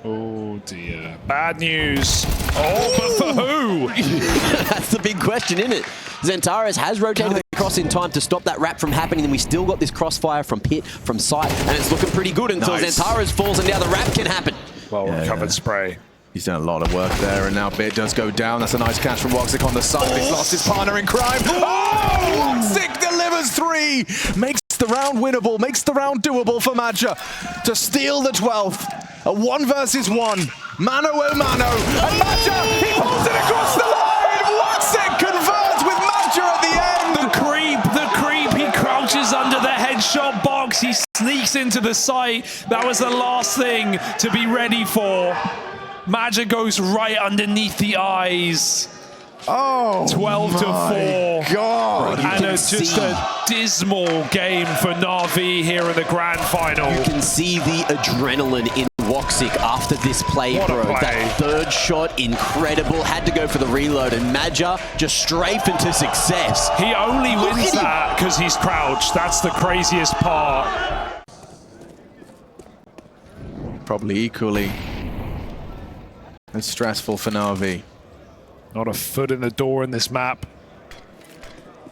Oh, dear. Bad news. Oh, but for who? That's the big question, isn't it? Xantares has rotated across in time to stop that wrap from happening, and we still got this crossfire from pit, from sight, and it's looking pretty good until Xantares falls, and now the wrap can happen. Well recovered spray. He's done a lot of work there, and now Bit does go down. That's a nice catch from Woxic on the side. He's lost his partner in crime. Oh! Woxic delivers 3! Makes the round winnable, makes the round doable for Maja to steal the 12th. A 1 versus 1. Mano a mano. And Maja, he pulls it across the line! Woxic converts with Maja at the end! The creep, he crouches under the headshot box. He sneaks into the site. That was the last thing to be ready for. Maja goes right underneath the eyes. Oh, 12 to 4. God. And it's just a dismal game for NAVI here in the grand final. You can see the adrenaline in Woxic after this play, What a bro. play. That third shot, incredible. Had to go for the reload, and Maja just strafed into success. He only wins that because he's crouched. That's the craziest part. Probably equally as stressful for NAVI. Not a foot in the door in this map.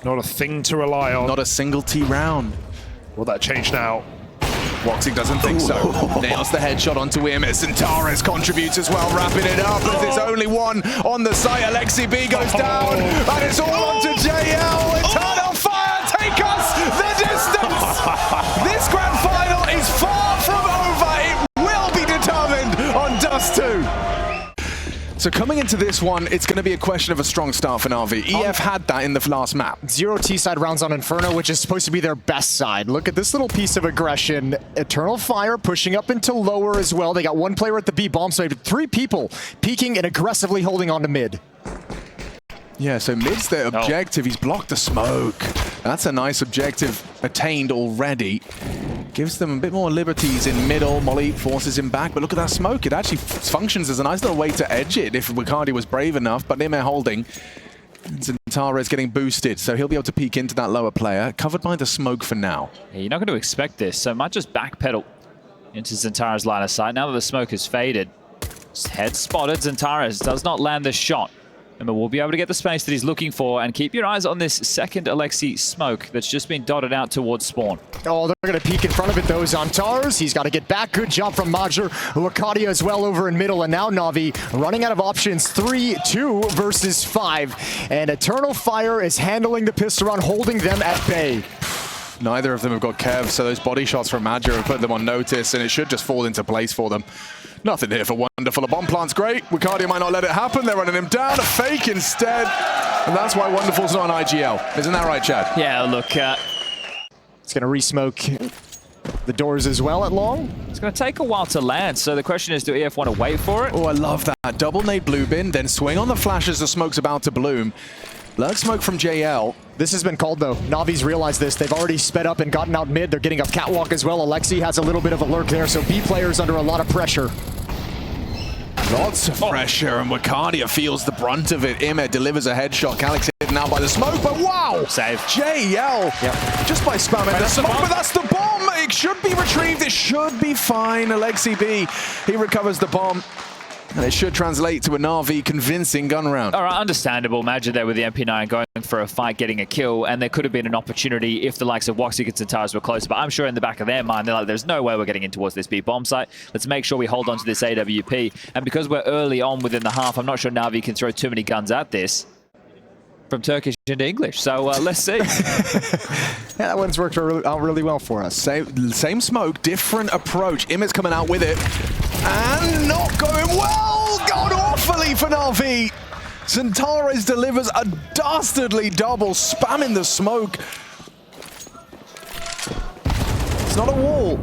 Not a thing to rely on. Not a single T round. Will that change now? Woxic doesn't think so. Nails the headshot onto him. Xantares contributes as well, wrapping it up. As there's only one on the site. Alexi B goes down. And it's all onto JL. Eternal Fire, take us the distance. This grand final is far from over. It will be determined on Dust 2. So coming into this one, it's going to be a question of a strong start for NAVI. EF had that in the last map. 0 T-side rounds on Inferno, which is supposed to be their best side. Look at this little piece of aggression. Eternal Fire pushing up into lower as well. They got 1 player at the B bomb side, 3 people peeking and aggressively holding on to mid. Yeah, so mid's their objective. He's blocked the smoke. That's a nice objective attained already. Gives them a bit more liberties in middle. Molly forces him back, but look at that smoke. It actually functions as a nice little way to edge it if Wicardia was brave enough, but Nimir holding. Xantares getting boosted, so he'll be able to peek into that lower player. Covered by the smoke for now. Yeah, you're not going to expect this, so might just backpedal into Zentara's line of sight. Now that the smoke has faded, head spotted. Zentara does not land the shot. And we'll be able to get the space that he's looking for, and keep your eyes on this second Alexi smoke that's just been dotted out towards spawn. Oh, they're going to peek in front of it, though. Zantars, he's got to get back. Good job from Major. Wakadia as well over in middle, and now Navi running out of options. 3-2 versus 5. And Eternal Fire is handling the pistol round, holding them at bay. Neither of them have got Kev, so those body shots from Major have put them on notice, and it should just fall into place for them. Nothing here for Wonderful. A bomb plant's great. Wakadia might not let it happen. They're running him down. A fake instead. And that's why Wonderful's not on IGL. Isn't that right, Chad? Yeah, look. It's going to re-smoke the doors as well at long. It's going to take a while to land, so the question is, do EF want to wait for it? Oh, I love that. Double nade blue bin, then swing on the flash as the smoke's about to bloom. Lurk smoke from JL. This has been called, though. Navi's realized this. They've already sped up and gotten out mid. They're getting up catwalk as well. Alexi has a little bit of a lurk there, so B players under a lot of pressure. Lots of pressure, and Wakadia feels the brunt of it. Imed delivers a headshot. Calix hit now by the smoke, but wow! Save. JL, just by spamming the smoke, but that's the bomb! It should be retrieved, it should be fine. Alexi B, he recovers the bomb. And it should translate to a NAVI convincing gun round. All right, understandable. Imagine there with the MP9 going for a fight, getting a kill, and there could have been an opportunity if the likes of Woxic and Zentars were closer. But I'm sure in the back of their mind, they're like, there's no way we're getting in towards this B bomb site. Let's make sure we hold on to this AWP. And because we're early on within the half, I'm not sure NAVI can throw too many guns at this from Turkish into English. So let's see. Yeah, that one's worked out really well for us. Same smoke, different approach. Imed's coming out with it. And not going well! Gone awfully for Navi! Zentares delivers a dastardly double, spamming the smoke. It's not a wall.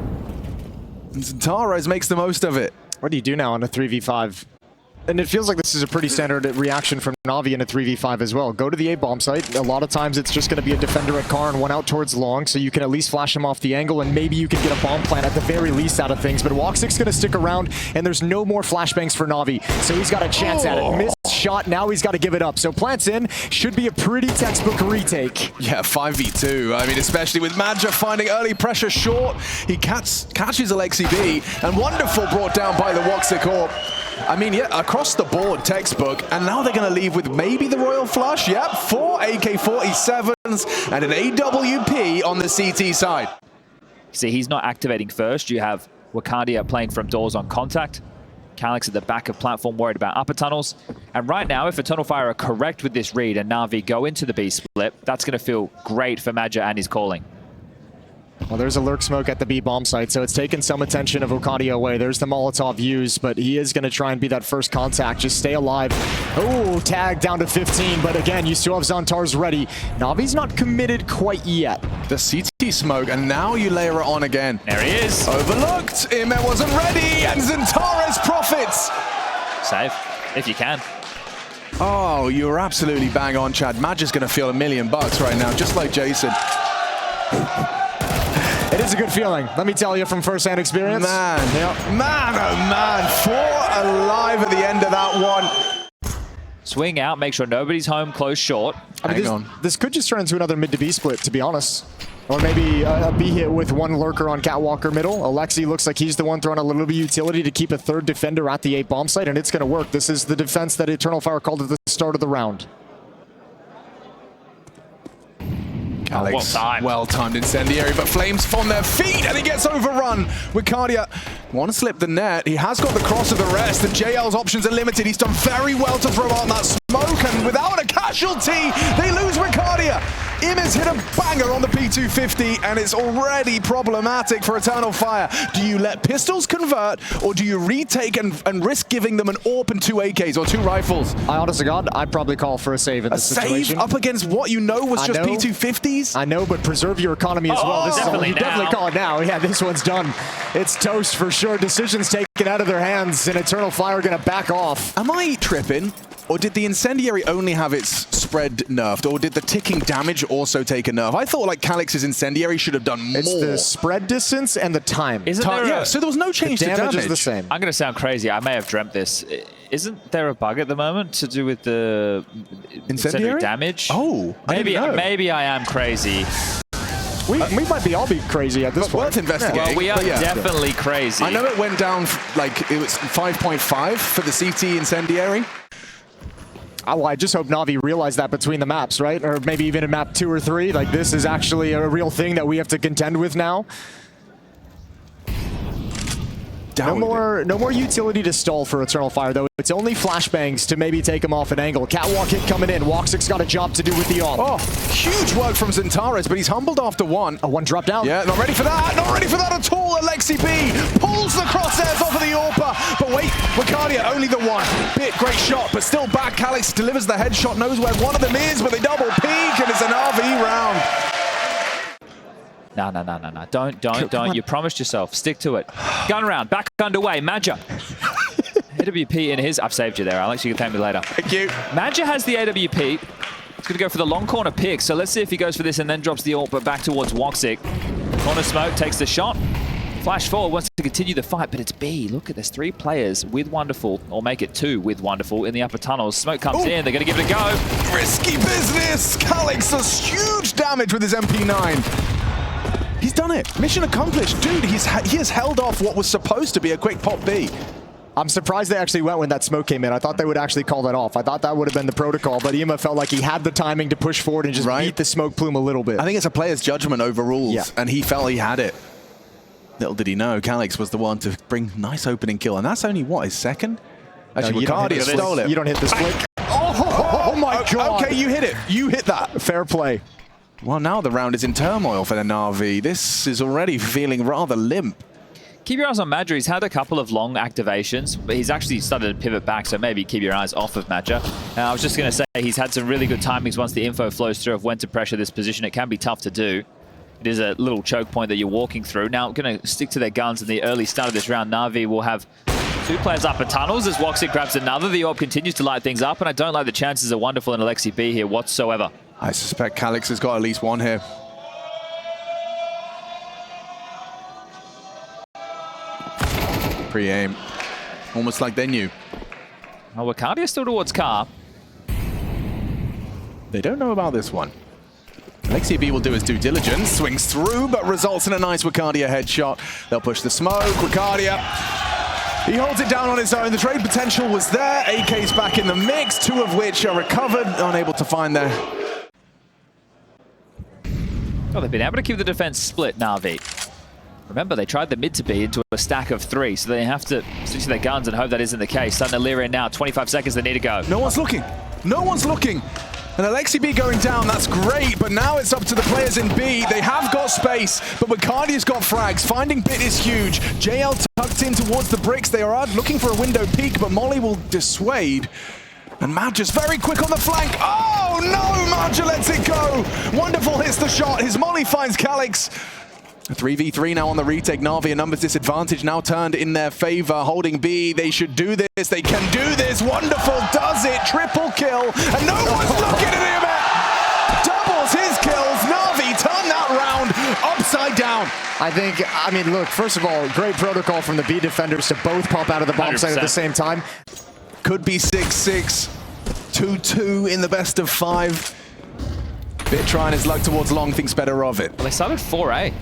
And Zentares makes the most of it. What do you do now on a 3v5? And it feels like this is a pretty standard reaction from Navi in a 3v5 as well. Go to the A bomb site. A lot of times it's just going to be a defender at car and one out towards long, so you can at least flash him off the angle, and maybe you can get a bomb plant at the very least out of things. But Woxic's going to stick around, and there's no more flashbangs for Navi, so he's got a chance at it. Missed shot, now he's got to give it up. So plants in, should be a pretty textbook retake. Yeah, 5v2. I mean, especially with Madja finding early pressure short. He catches Alexi B, and Wonderful brought down by the Woxic Orb. I mean, yeah, across the board, textbook, and now they're going to leave with maybe the Royal Flush. Yep, 4 AK-47s and an AWP on the CT side. See, he's not activating first. You have Wakadia playing from doors on contact. Calix at the back of platform worried about upper tunnels. And right now, if Eternal Fire are correct with this read and Navi go into the B split, that's going to feel great for Madja and his calling. Well, there's a lurk smoke at the B bomb site, so it's taken some attention of Wakadia away. There's the Molotov used, but he is going to try and be that first contact. Just stay alive. Oh, tag down to 15, but again, you still have Zantars ready. Navi's not committed quite yet. The CT smoke, and now you layer it on again. There he is. Overlooked. Imed wasn't ready, and Zentares profits. Save, if you can. Oh, you're absolutely bang on, Chad. Madja's going to feel $1 million right now, just like Jason. It is a good feeling, let me tell you from first-hand experience. Man, oh man, 4 alive at the end of that one. Swing out, make sure nobody's home, close short. Hang on. This could just turn into another mid to B split, to be honest. Or maybe a B hit with one lurker on Catwalker middle. Alexi looks like he's the one throwing a little bit of utility to keep a third defender at the A bomb site, and it's going to work. This is the defense that Eternal Fire called at the start of the round. Calix, well-timed incendiary, but Flames from their feet, and he gets overrun. Wakadia want to slip the net. He has got the cross of the rest, and JL's options are limited. He's done very well to throw out that smoke, and without a casualty, they lose Wakadia. Imed's hit a banger on the P250, and it's already problematic for Eternal Fire. Do you let pistols convert, or do you retake and risk giving them an AWP and 2 AKs or 2 rifles? I honest to God, I'd probably call for a save in this situation. Save up against what you know was just P250s? I know, but preserve your economy as well. This definitely is definitely call it now. Yeah, this one's done. It's toast for sure. Decisions taken out of their hands, and Eternal Fire going to back off. Am I tripping? Or did the incendiary only have its spread nerfed? Or did the ticking damage also take a nerf? I thought like Calix's incendiary should have done more. It's the spread distance and the time. Yeah, so there was no change to damage. Damage is the same. I'm going to sound crazy. I may have dreamt this. Isn't there a bug at the moment to do with the incendiary damage? Oh, maybe I am crazy. We might be all be crazy at this point. Worth investigating. Well, we are definitely crazy. I know it went down, like, it was 5.5 for the CT Incendiary. Oh, well, I just hope Navi realized that between the maps, right? Or maybe even in map 2 or 3. Like, this is actually a real thing that we have to contend with now. No more utility to stall for Eternal Fire, though. It's only flashbangs to maybe take him off an angle. Catwalk hit coming in. Woxic's got a job to do with the AWP. Oh, huge work from Xantares, but he's humbled after one. Oh, one drop down. Yeah, not ready for that. Not ready for that at all. Alexi B pulls the crosshairs off of the AWPer. But wait, Wicardia, only the one. Bit, great shot, but still back. Calix delivers the headshot, knows where one of them is, but they double peek, and it's an RV round. No. Don't. You promised yourself. Stick to it. Gun round. Back underway. Madja. AWP in his... I've saved you there, Alex. You can thank me later. Thank you. Madja has the AWP. He's going to go for the long corner pick. So let's see if he goes for this and then drops the ult, but back towards Woxic. Corner smoke takes the shot. Flash forward wants to continue the fight, but it's B. Look at this. 3 players with Wonderful, or make it 2 with Wonderful in the upper tunnels. Smoke comes in. They're going to give it a go. Risky business. Calix does huge damage with his MP9. He's done it. Mission accomplished. Dude, he has held off what was supposed to be a quick pop B. I'm surprised they actually went when that smoke came in. I thought they would actually call that off. I thought that would have been the protocol, but Ima felt like he had the timing to push forward and just beat the smoke plume a little bit. I think it's a player's judgment over rules, and he felt he had it. Little did he know, Calix was the one to bring nice opening kill, and that's only, what, his second? Actually, Wicardia stole it. You don't hit this flick. Oh my God. Okay, you hit it. You hit that. Fair play. Well, now the round is in turmoil for the NAVI. This is already feeling rather limp. Keep your eyes on Madja. He's had a couple of long activations, but he's actually started to pivot back, so maybe keep your eyes off of Madja. I was just going to say he's had some really good timings once the info flows through of when to pressure this position. It can be tough to do. It is a little choke point that you're walking through. Now, going to stick to their guns in the early start of this round. NAVI will have 2 players up in tunnels as Woxic grabs another. The AWP continues to light things up, and I don't like the chances of Wonderful and Alexi B here whatsoever. I suspect Calix has got at least one here. Pre-aim. Almost like they knew. Oh, Wicardia still towards car. They don't know about this one. Alexi B will do his due diligence, swings through, but results in a nice Wicardia headshot. They'll push the smoke. Wicardia, he holds it down on his own. The trade potential was there. AK's back in the mix, 2 of which are recovered, unable to find their... Oh, they've been able to keep the defense split, NAVI. Remember, they tried the mid to be into a stack of 3, so they have to stick to their guns and hope that isn't the case. Starting to leer in now. 25 seconds, they need to go. No one's looking. No one's looking. And Alexi B going down, that's great, but now it's up to the players in B. They have got space, but Wicardia's got frags. Finding Bit is huge. JL tucked in towards the bricks. They are out looking for a window peek, but Molly will dissuade. And Madja's very quick on the flank. Oh no, Madja lets it go. Wonderful hits the shot. His Molly finds Calix. A 3v3 now on the retake. NAVI, a numbers disadvantage now turned in their favor. Holding B, they should do this. They can do this. Wonderful does it. Triple kill. And no one's looking at him. Doubles his kills. NAVI turn that round upside down. I mean, look, first of all, great protocol from the B defenders to both pop out of the bomb 100%. Site at the same time. Could be 6-6. 2-2 in the best of 5. Bit trying his luck towards long, thinks better of it. Well, they started 4A.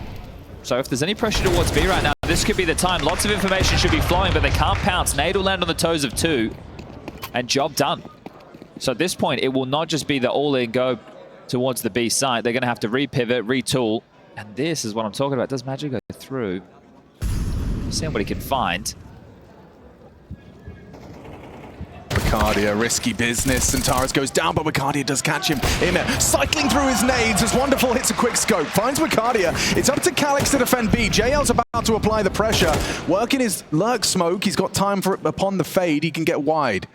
So if there's any pressure towards B right now, this could be the time. Lots of information should be flowing, but they can't pounce. Nade will land on the toes of 2, and job done. So at this point, it will not just be the all-in go towards the B site. They're going to have to repivot, retool, and this is what I'm talking about. Does Madja go through? Seeing what he can find. Wicardia, risky business. Xantares goes down, but Wicardia does catch him. Immer cycling through his nades as Wonderful hits a quick scope. Finds Wicardia. It's up to Calix to defend B. JL's about to apply the pressure. Working his lurk smoke. He's got time for it upon the fade. He can get wide.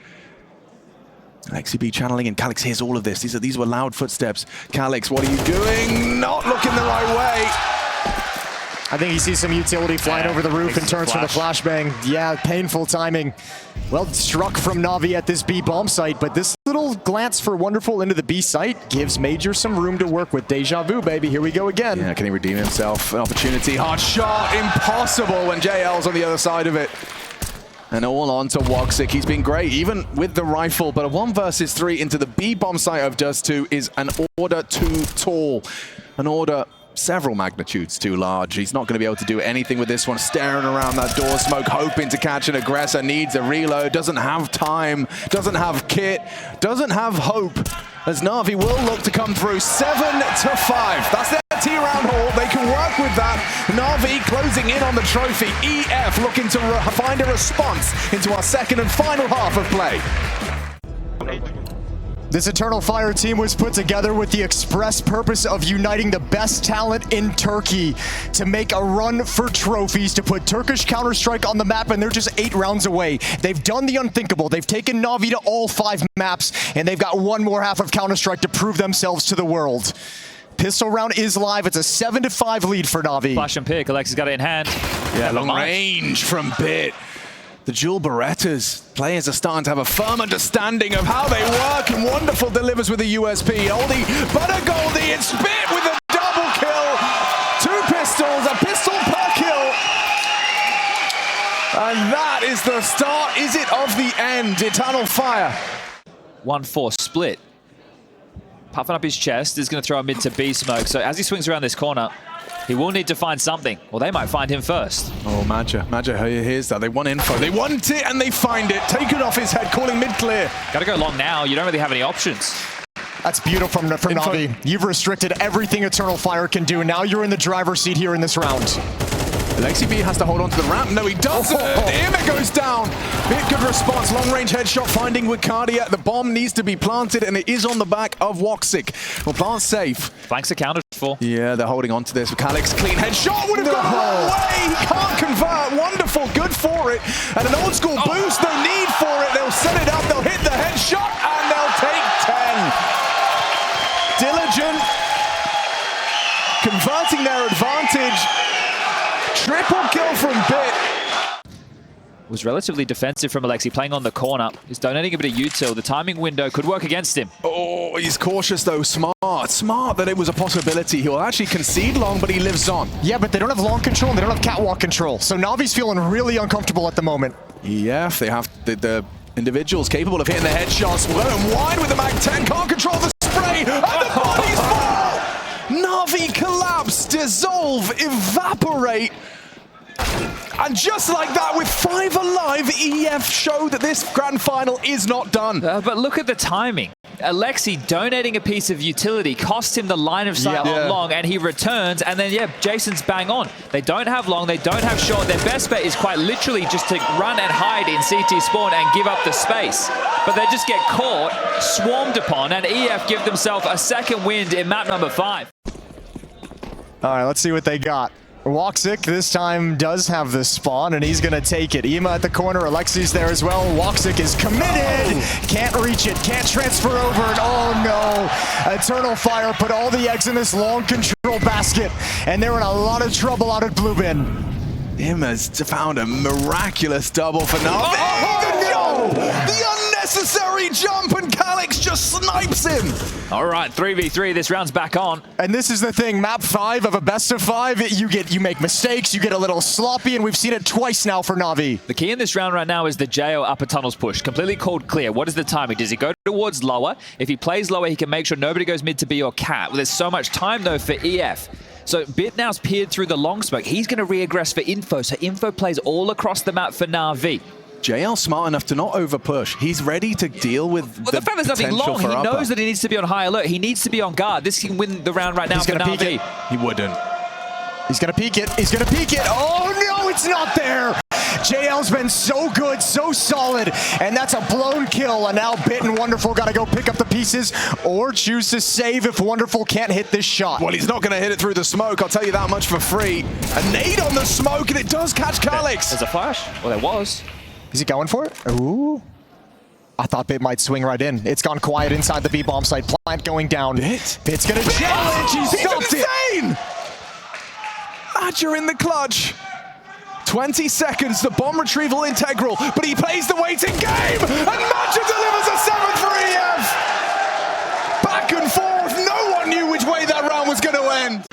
Alexi B channeling, and Calix hears all of this. These were loud footsteps. Calix, what are you doing? Not looking the right way. I think he sees some utility flying over the roof and turns from the flashbang. Yeah, painful timing. Well struck from NAVI at this B bomb site, but this little glance for Wonderful into the B site gives Major some room to work with. Deja vu, baby. Here we go again. Yeah, can he redeem himself? An opportunity. Hard shot. Impossible when JL's on the other side of it. And all on to Woxic. He's been great, even with the rifle, but a 1 versus 3 into the B bomb site of Dust 2 is an order too tall. An order several magnitudes too large. He's not going to be able to do anything with this one. Staring around that door smoke, hoping to catch an aggressor. Needs a reload. Doesn't have time. Doesn't have kit. Doesn't have hope. As NAVI will look to come through 7-5. That's their T-round haul. They can work with that. NAVI closing in on the trophy. EF looking to find a response into our second and final half of play. This Eternal Fire team was put together with the express purpose of uniting the best talent in Turkey to make a run for trophies, to put Turkish Counter-Strike on the map, and they're just 8 rounds away. They've done the unthinkable. They've taken NAVI to all 5 maps, and they've got one more half of Counter-Strike to prove themselves to the world. Pistol round is live. It's a 7-5 lead for NAVI. Flash and pick. Alexi's got it in hand. Yeah, long range from Bit. The dual Berettas players are starting to have a firm understanding of how they work, and Wonderful delivers with a USP. Oldie, but a Goldie, it's Bit with a double kill. 2 pistols, a pistol per kill. And that is the start, is it, of the end? Eternal Fire. 1-4 split. Puffing up his chest, is going to throw a mid to B smoke. So as he swings around this corner, he will need to find something, or they might find him first. Oh, Maja hears that. They want info. They want it, and they find it. Take it off his head, calling mid-clear. Got to go long now. You don't really have any options. That's beautiful from NAVI. You've restricted everything Eternal Fire can do. Now you're in the driver's seat here in this round. Alexi B has to hold on to the ramp. No, he doesn't. It goes down. Good response. Long-range headshot finding Wicardia. The bomb needs to be planted, and it is on the back of Woxic. Well, plant safe. Flanks accounted for. Yeah, they're holding on to this. Calix, clean headshot. Would have gone the wrong way. He can't convert. Wonderful. Good for it. And an old-school boost. No need for it. They'll set it up. They'll hit the headshot, and they'll take 10. Diligent. Converting their advantage. Triple kill from Bit. Was relatively defensive from Alexi, playing on the corner. He's donating a bit of util. The timing window could work against him. Oh, he's cautious though. Smart that it was a possibility. He'll actually concede long, but he lives on. Yeah, but they don't have long control and they don't have catwalk control. So NAVI's feeling really uncomfortable at the moment. Yeah, if they have the individuals capable of hitting the headshots. Let him wide with the Mag-10. Can't control the spray. And the bodies fall. NAVI collapse, dissolve, evaporate. And just like that, with 5 alive, EF show that this grand final is not done. But look at the timing. Alexi donating a piece of utility cost him the line of sight on long, and he returns, and then, yeah, Jason's bang on. They don't have long, they don't have short. Their best bet is quite literally just to run and hide in CT spawn and give up the space. But they just get caught, swarmed upon, and EF give themselves a second wind in map number 5. All right, let's see what they got. Woxic this time does have the spawn, and he's going to take it. Ema at the corner, Alexi's there as well. Woxic is committed. Can't reach it, can't transfer over it. Oh no. Eternal Fire put all the eggs in this long control basket, and they're in a lot of trouble out at Blue Bin. Ema's found a miraculous double for now. Oh, the unnecessary jump, and Calix just snipes him. All right, 3v3, this round's back on. And this is the thing, map 5 of a best of 5, you make mistakes, you get a little sloppy, and we've seen it twice now for NAVI. The key in this round right now is the JO upper tunnels push, completely called clear. What is the timing? Does he go towards lower? If he plays lower, he can make sure nobody goes mid to B or cat. Well, there's so much time though for EF. So Bit now's peered through the long smoke. He's going to re-aggress for Info, so Info plays all across the map for NAVI. JL smart enough to not over-push. He's ready to deal with the fact there's nothing long. He knows that he needs to be on high alert. He needs to be on guard. This can win the round right now for NAVI. He wouldn't. He's going to peek it. He's going to peek it. Oh, no, it's not there. JL's been so good, so solid, and that's a blown kill. And now Bit and Wonderful got to go pick up the pieces or choose to save if Wonderful can't hit this shot. Well, he's not going to hit it through the smoke. I'll tell you that much for free. A nade on the smoke, and it does catch Calix. There's a flash. Well, there was. Is he going for it? Ooh. I thought Bit might swing right in. It's gone quiet inside the B-bomb site. Plant going down. Bit's going to challenge. He stopped it. Badger in the clutch. 20 seconds, the bomb retrieval integral, but he plays the waiting game, and Badger delivers a 7 for EF. Back and forth, no one knew which way that round was going to end.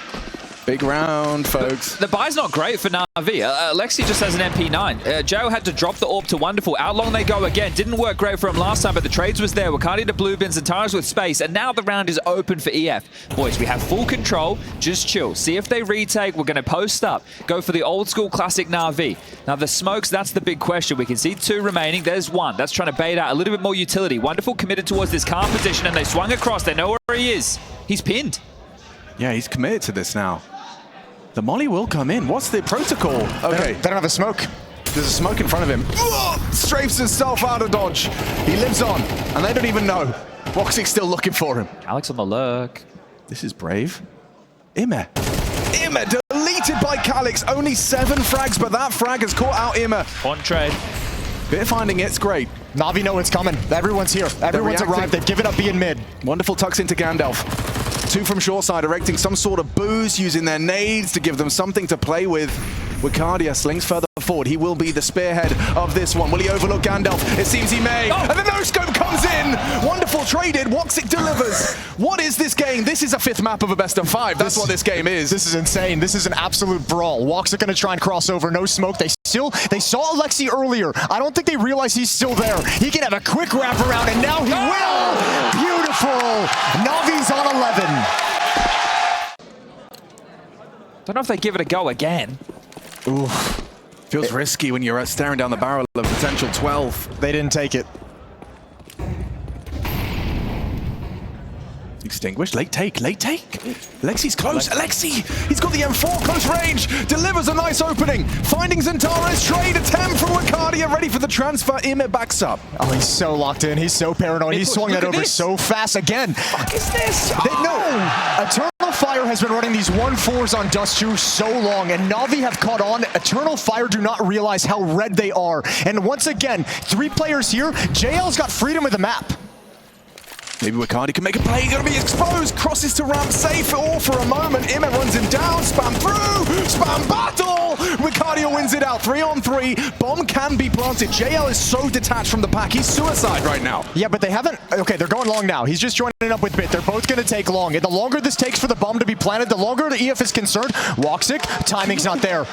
Big round, folks. The buy's not great for Navi. Alexi just has an MP9. Joe had to drop the AWP to Wonderful. Out long they go again. Didn't work great for him last time, but the trades was there. Wakadi to blue bins and Tars with space, and now the round is open for EF. Boys, we have full control. Just chill. See if they retake. We're going to post up. Go for the old school classic Navi. Now the smokes, that's the big question. We can see 2 remaining. There's 1. That's trying to bait out a little bit more utility. Wonderful committed towards this calm position, and they swung across. They know where he is. He's pinned. Yeah, he's committed to this now. The molly will come in. What's the protocol? Okay. They don't have a smoke. There's a smoke in front of him. Strafes himself out of dodge. He lives on, and they don't even know. Woxic's still looking for him. Alex on the lurk. This is brave. Ime deleted by Calix. Only 7 frags, but that frag has caught out Ime. On trade. Bit finding it's great. Navi know it's coming. Everyone's here. Everyone's arrived. They've given up being mid. Wonderful tucks into Gandalf. 2 from short side, erecting some sort of boost, using their nades to give them something to play with. Wicardia slings further forward. He will be the spearhead of this one. Will he overlook Gandalf? It seems he may. Oh. And the no-scope comes in. Wonderful traded. Woxic delivers. What is this game? This is a 5th map of a best of 5. That's what this game is. This is insane. This is an absolute brawl. Woxic going to try and cross over. No smoke. They saw Alexi earlier. I don't think they realize he's still there. He can have a quick wraparound, and now he will. Beautiful. Navi's on 11. Don't know if they give it a go again. Ooh. Feels risky when you're staring down the barrel of potential 12. They didn't take it. Extinguished, late take. Alexi's close, Alexi! He's got the M4, close range, delivers a nice opening. Finding Zentares, trade attempt from Wicardia, ready for the transfer. Ime backs up. Oh, he's so locked in, he's so paranoid. He swung that over so fast again. What is this? Eternal Fire has been running these 1-4s on Dust 2 so long, and Navi have caught on. Eternal Fire do not realize how red they are. And once again, 3 players here. JL's got freedom of the map. Maybe Wicardia can make a play, gonna be exposed, crosses to ramp, safe all for a moment. Ime runs him down, spam through, spam battle! Wicardia wins it out, 3 on 3. Bomb can be planted. JL is so detached from the pack, he's suicide right now. Yeah, but they haven't, okay, they're going long now. He's just joining up with Bit. They're both gonna take long. And the longer this takes for the bomb to be planted, the longer the EF is concerned. Woxic, timing's not there.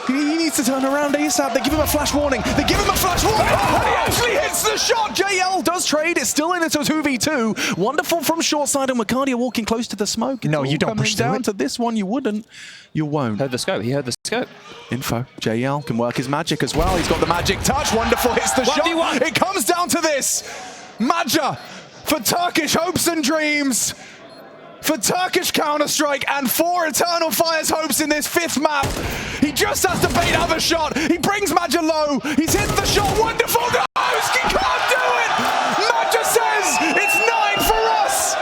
He needs to turn around ASAP. They give him a flash warning. They give him a flash warning. And he actually hits the shot. JL does trade. It's still in. It's a 2v2. Wonderful from short side, and Wicardia walking close to the smoke. No, you don't push down to this one. You wouldn't. You won't. Heard the scope. He heard the scope. Info. JL can work his magic as well. He's got the magic touch. Wonderful. Hits the shot. It comes down to this. Maja for Turkish hopes and dreams. For Turkish Counter-Strike and for Eternal Fire's hopes in this 5th map. He just has to bait out the shot. He brings Maja low. He's hit the shot. Wonderful. No, he can't do it. Maja says it's 9 for us.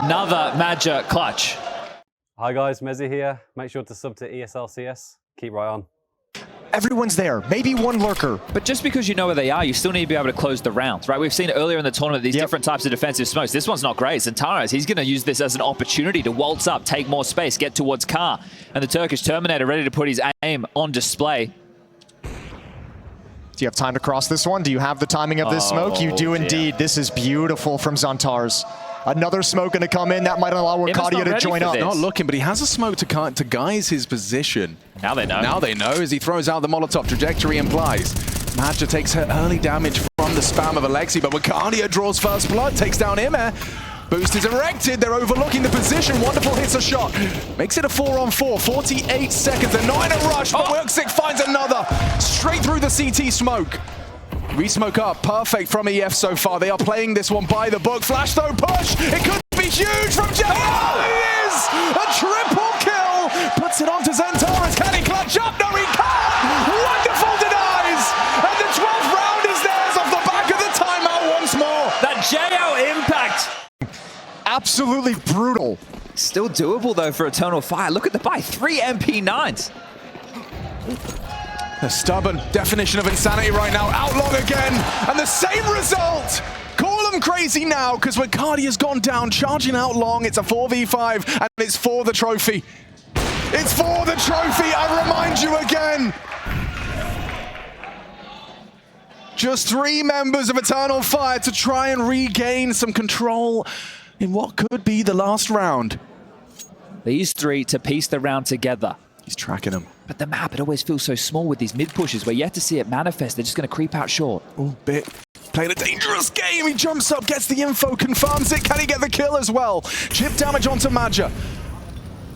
Another Maja clutch. Hi guys, Mezzy here. Make sure to sub to ESL CS. Keep right on. Everyone's there. Maybe one lurker. But just because you know where they are, you still need to be able to close the rounds, right? We've seen earlier in the tournament these different types of defensive smokes. This one's not great. Zentares, he's going to use this as an opportunity to waltz up, take more space, get towards Car. And the Turkish Terminator ready to put his aim on display. Do you have time to cross this one? Do you have the timing of this smoke? You do indeed. This is beautiful from Zentares. Another smoke going to come in. That might allow Wicardia to join up. Not looking, but he has a smoke to guise his position. Now they know. Now they know as he throws out the Molotov. Trajectory implies. Maja takes her early damage from the spam of Alexi, but Wicardia draws first blood, takes down Ime. Boost is erected. They're overlooking the position. Wonderful hits a shot. Makes it a 4 on 4. 48 seconds. They're not in a rush, but Woxic finds another. Straight through the CT smoke. Re-smoke up, perfect from EF so far. They are playing this one by the book. Flash though, push! It could be huge from JL! It is! A triple kill! Puts it onto Zentares. Can he clutch up? No, he can't! Wonderful denies! And the 12th round is theirs off the back of the timeout once more. That JL impact! Absolutely brutal. Still doable though for Eternal Fire. Look at the buy, 3 MP9s. The stubborn definition of insanity right now. Outlong again, and the same result. Call them crazy now, because Wicardia's gone down, charging Outlong. It's a 4v5, and it's for the trophy. It's for the trophy, I remind you again. Just 3 members of Eternal Fire to try and regain some control in what could be the last round. these three to piece the round together. He's tracking him. But the map, it always feels so small with these mid pushes where you have to see it manifest. They're just going to creep out short. Oh, Bit playing a dangerous game. He jumps up, gets the info, confirms it. Can he get the kill as well? Chip damage onto Madja.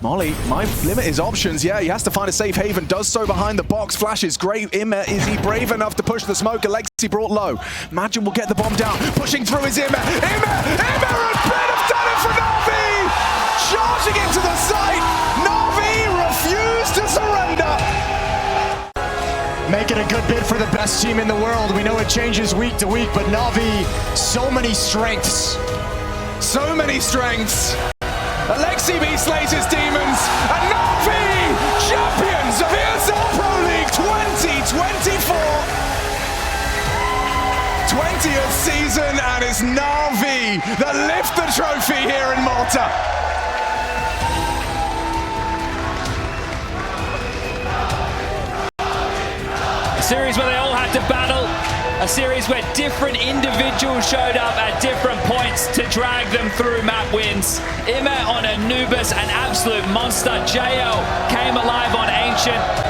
Molly might limit his options. Yeah, he has to find a safe haven. Does so behind the box. Flash is great. Immer, is he brave enough to push the smoke? Alexi brought low. Madja will get the bomb down. Pushing through his Immer. Immer and Bit have done it for NAVI! Charging into the site. NAVI refused to surrender. Making a good bid for the best team in the world. We know it changes week to week, but NAVI, so many strengths. So many strengths. Alexi B slays his demons, and NAVI, champions of ESL Pro League 2024. 20th season, and it's NAVI that lift the trophy here in Malta. A series where they all had to battle. A series where different individuals showed up at different points to drag them through map wins. Immer on Anubis, an absolute monster. JL came alive on Ancient.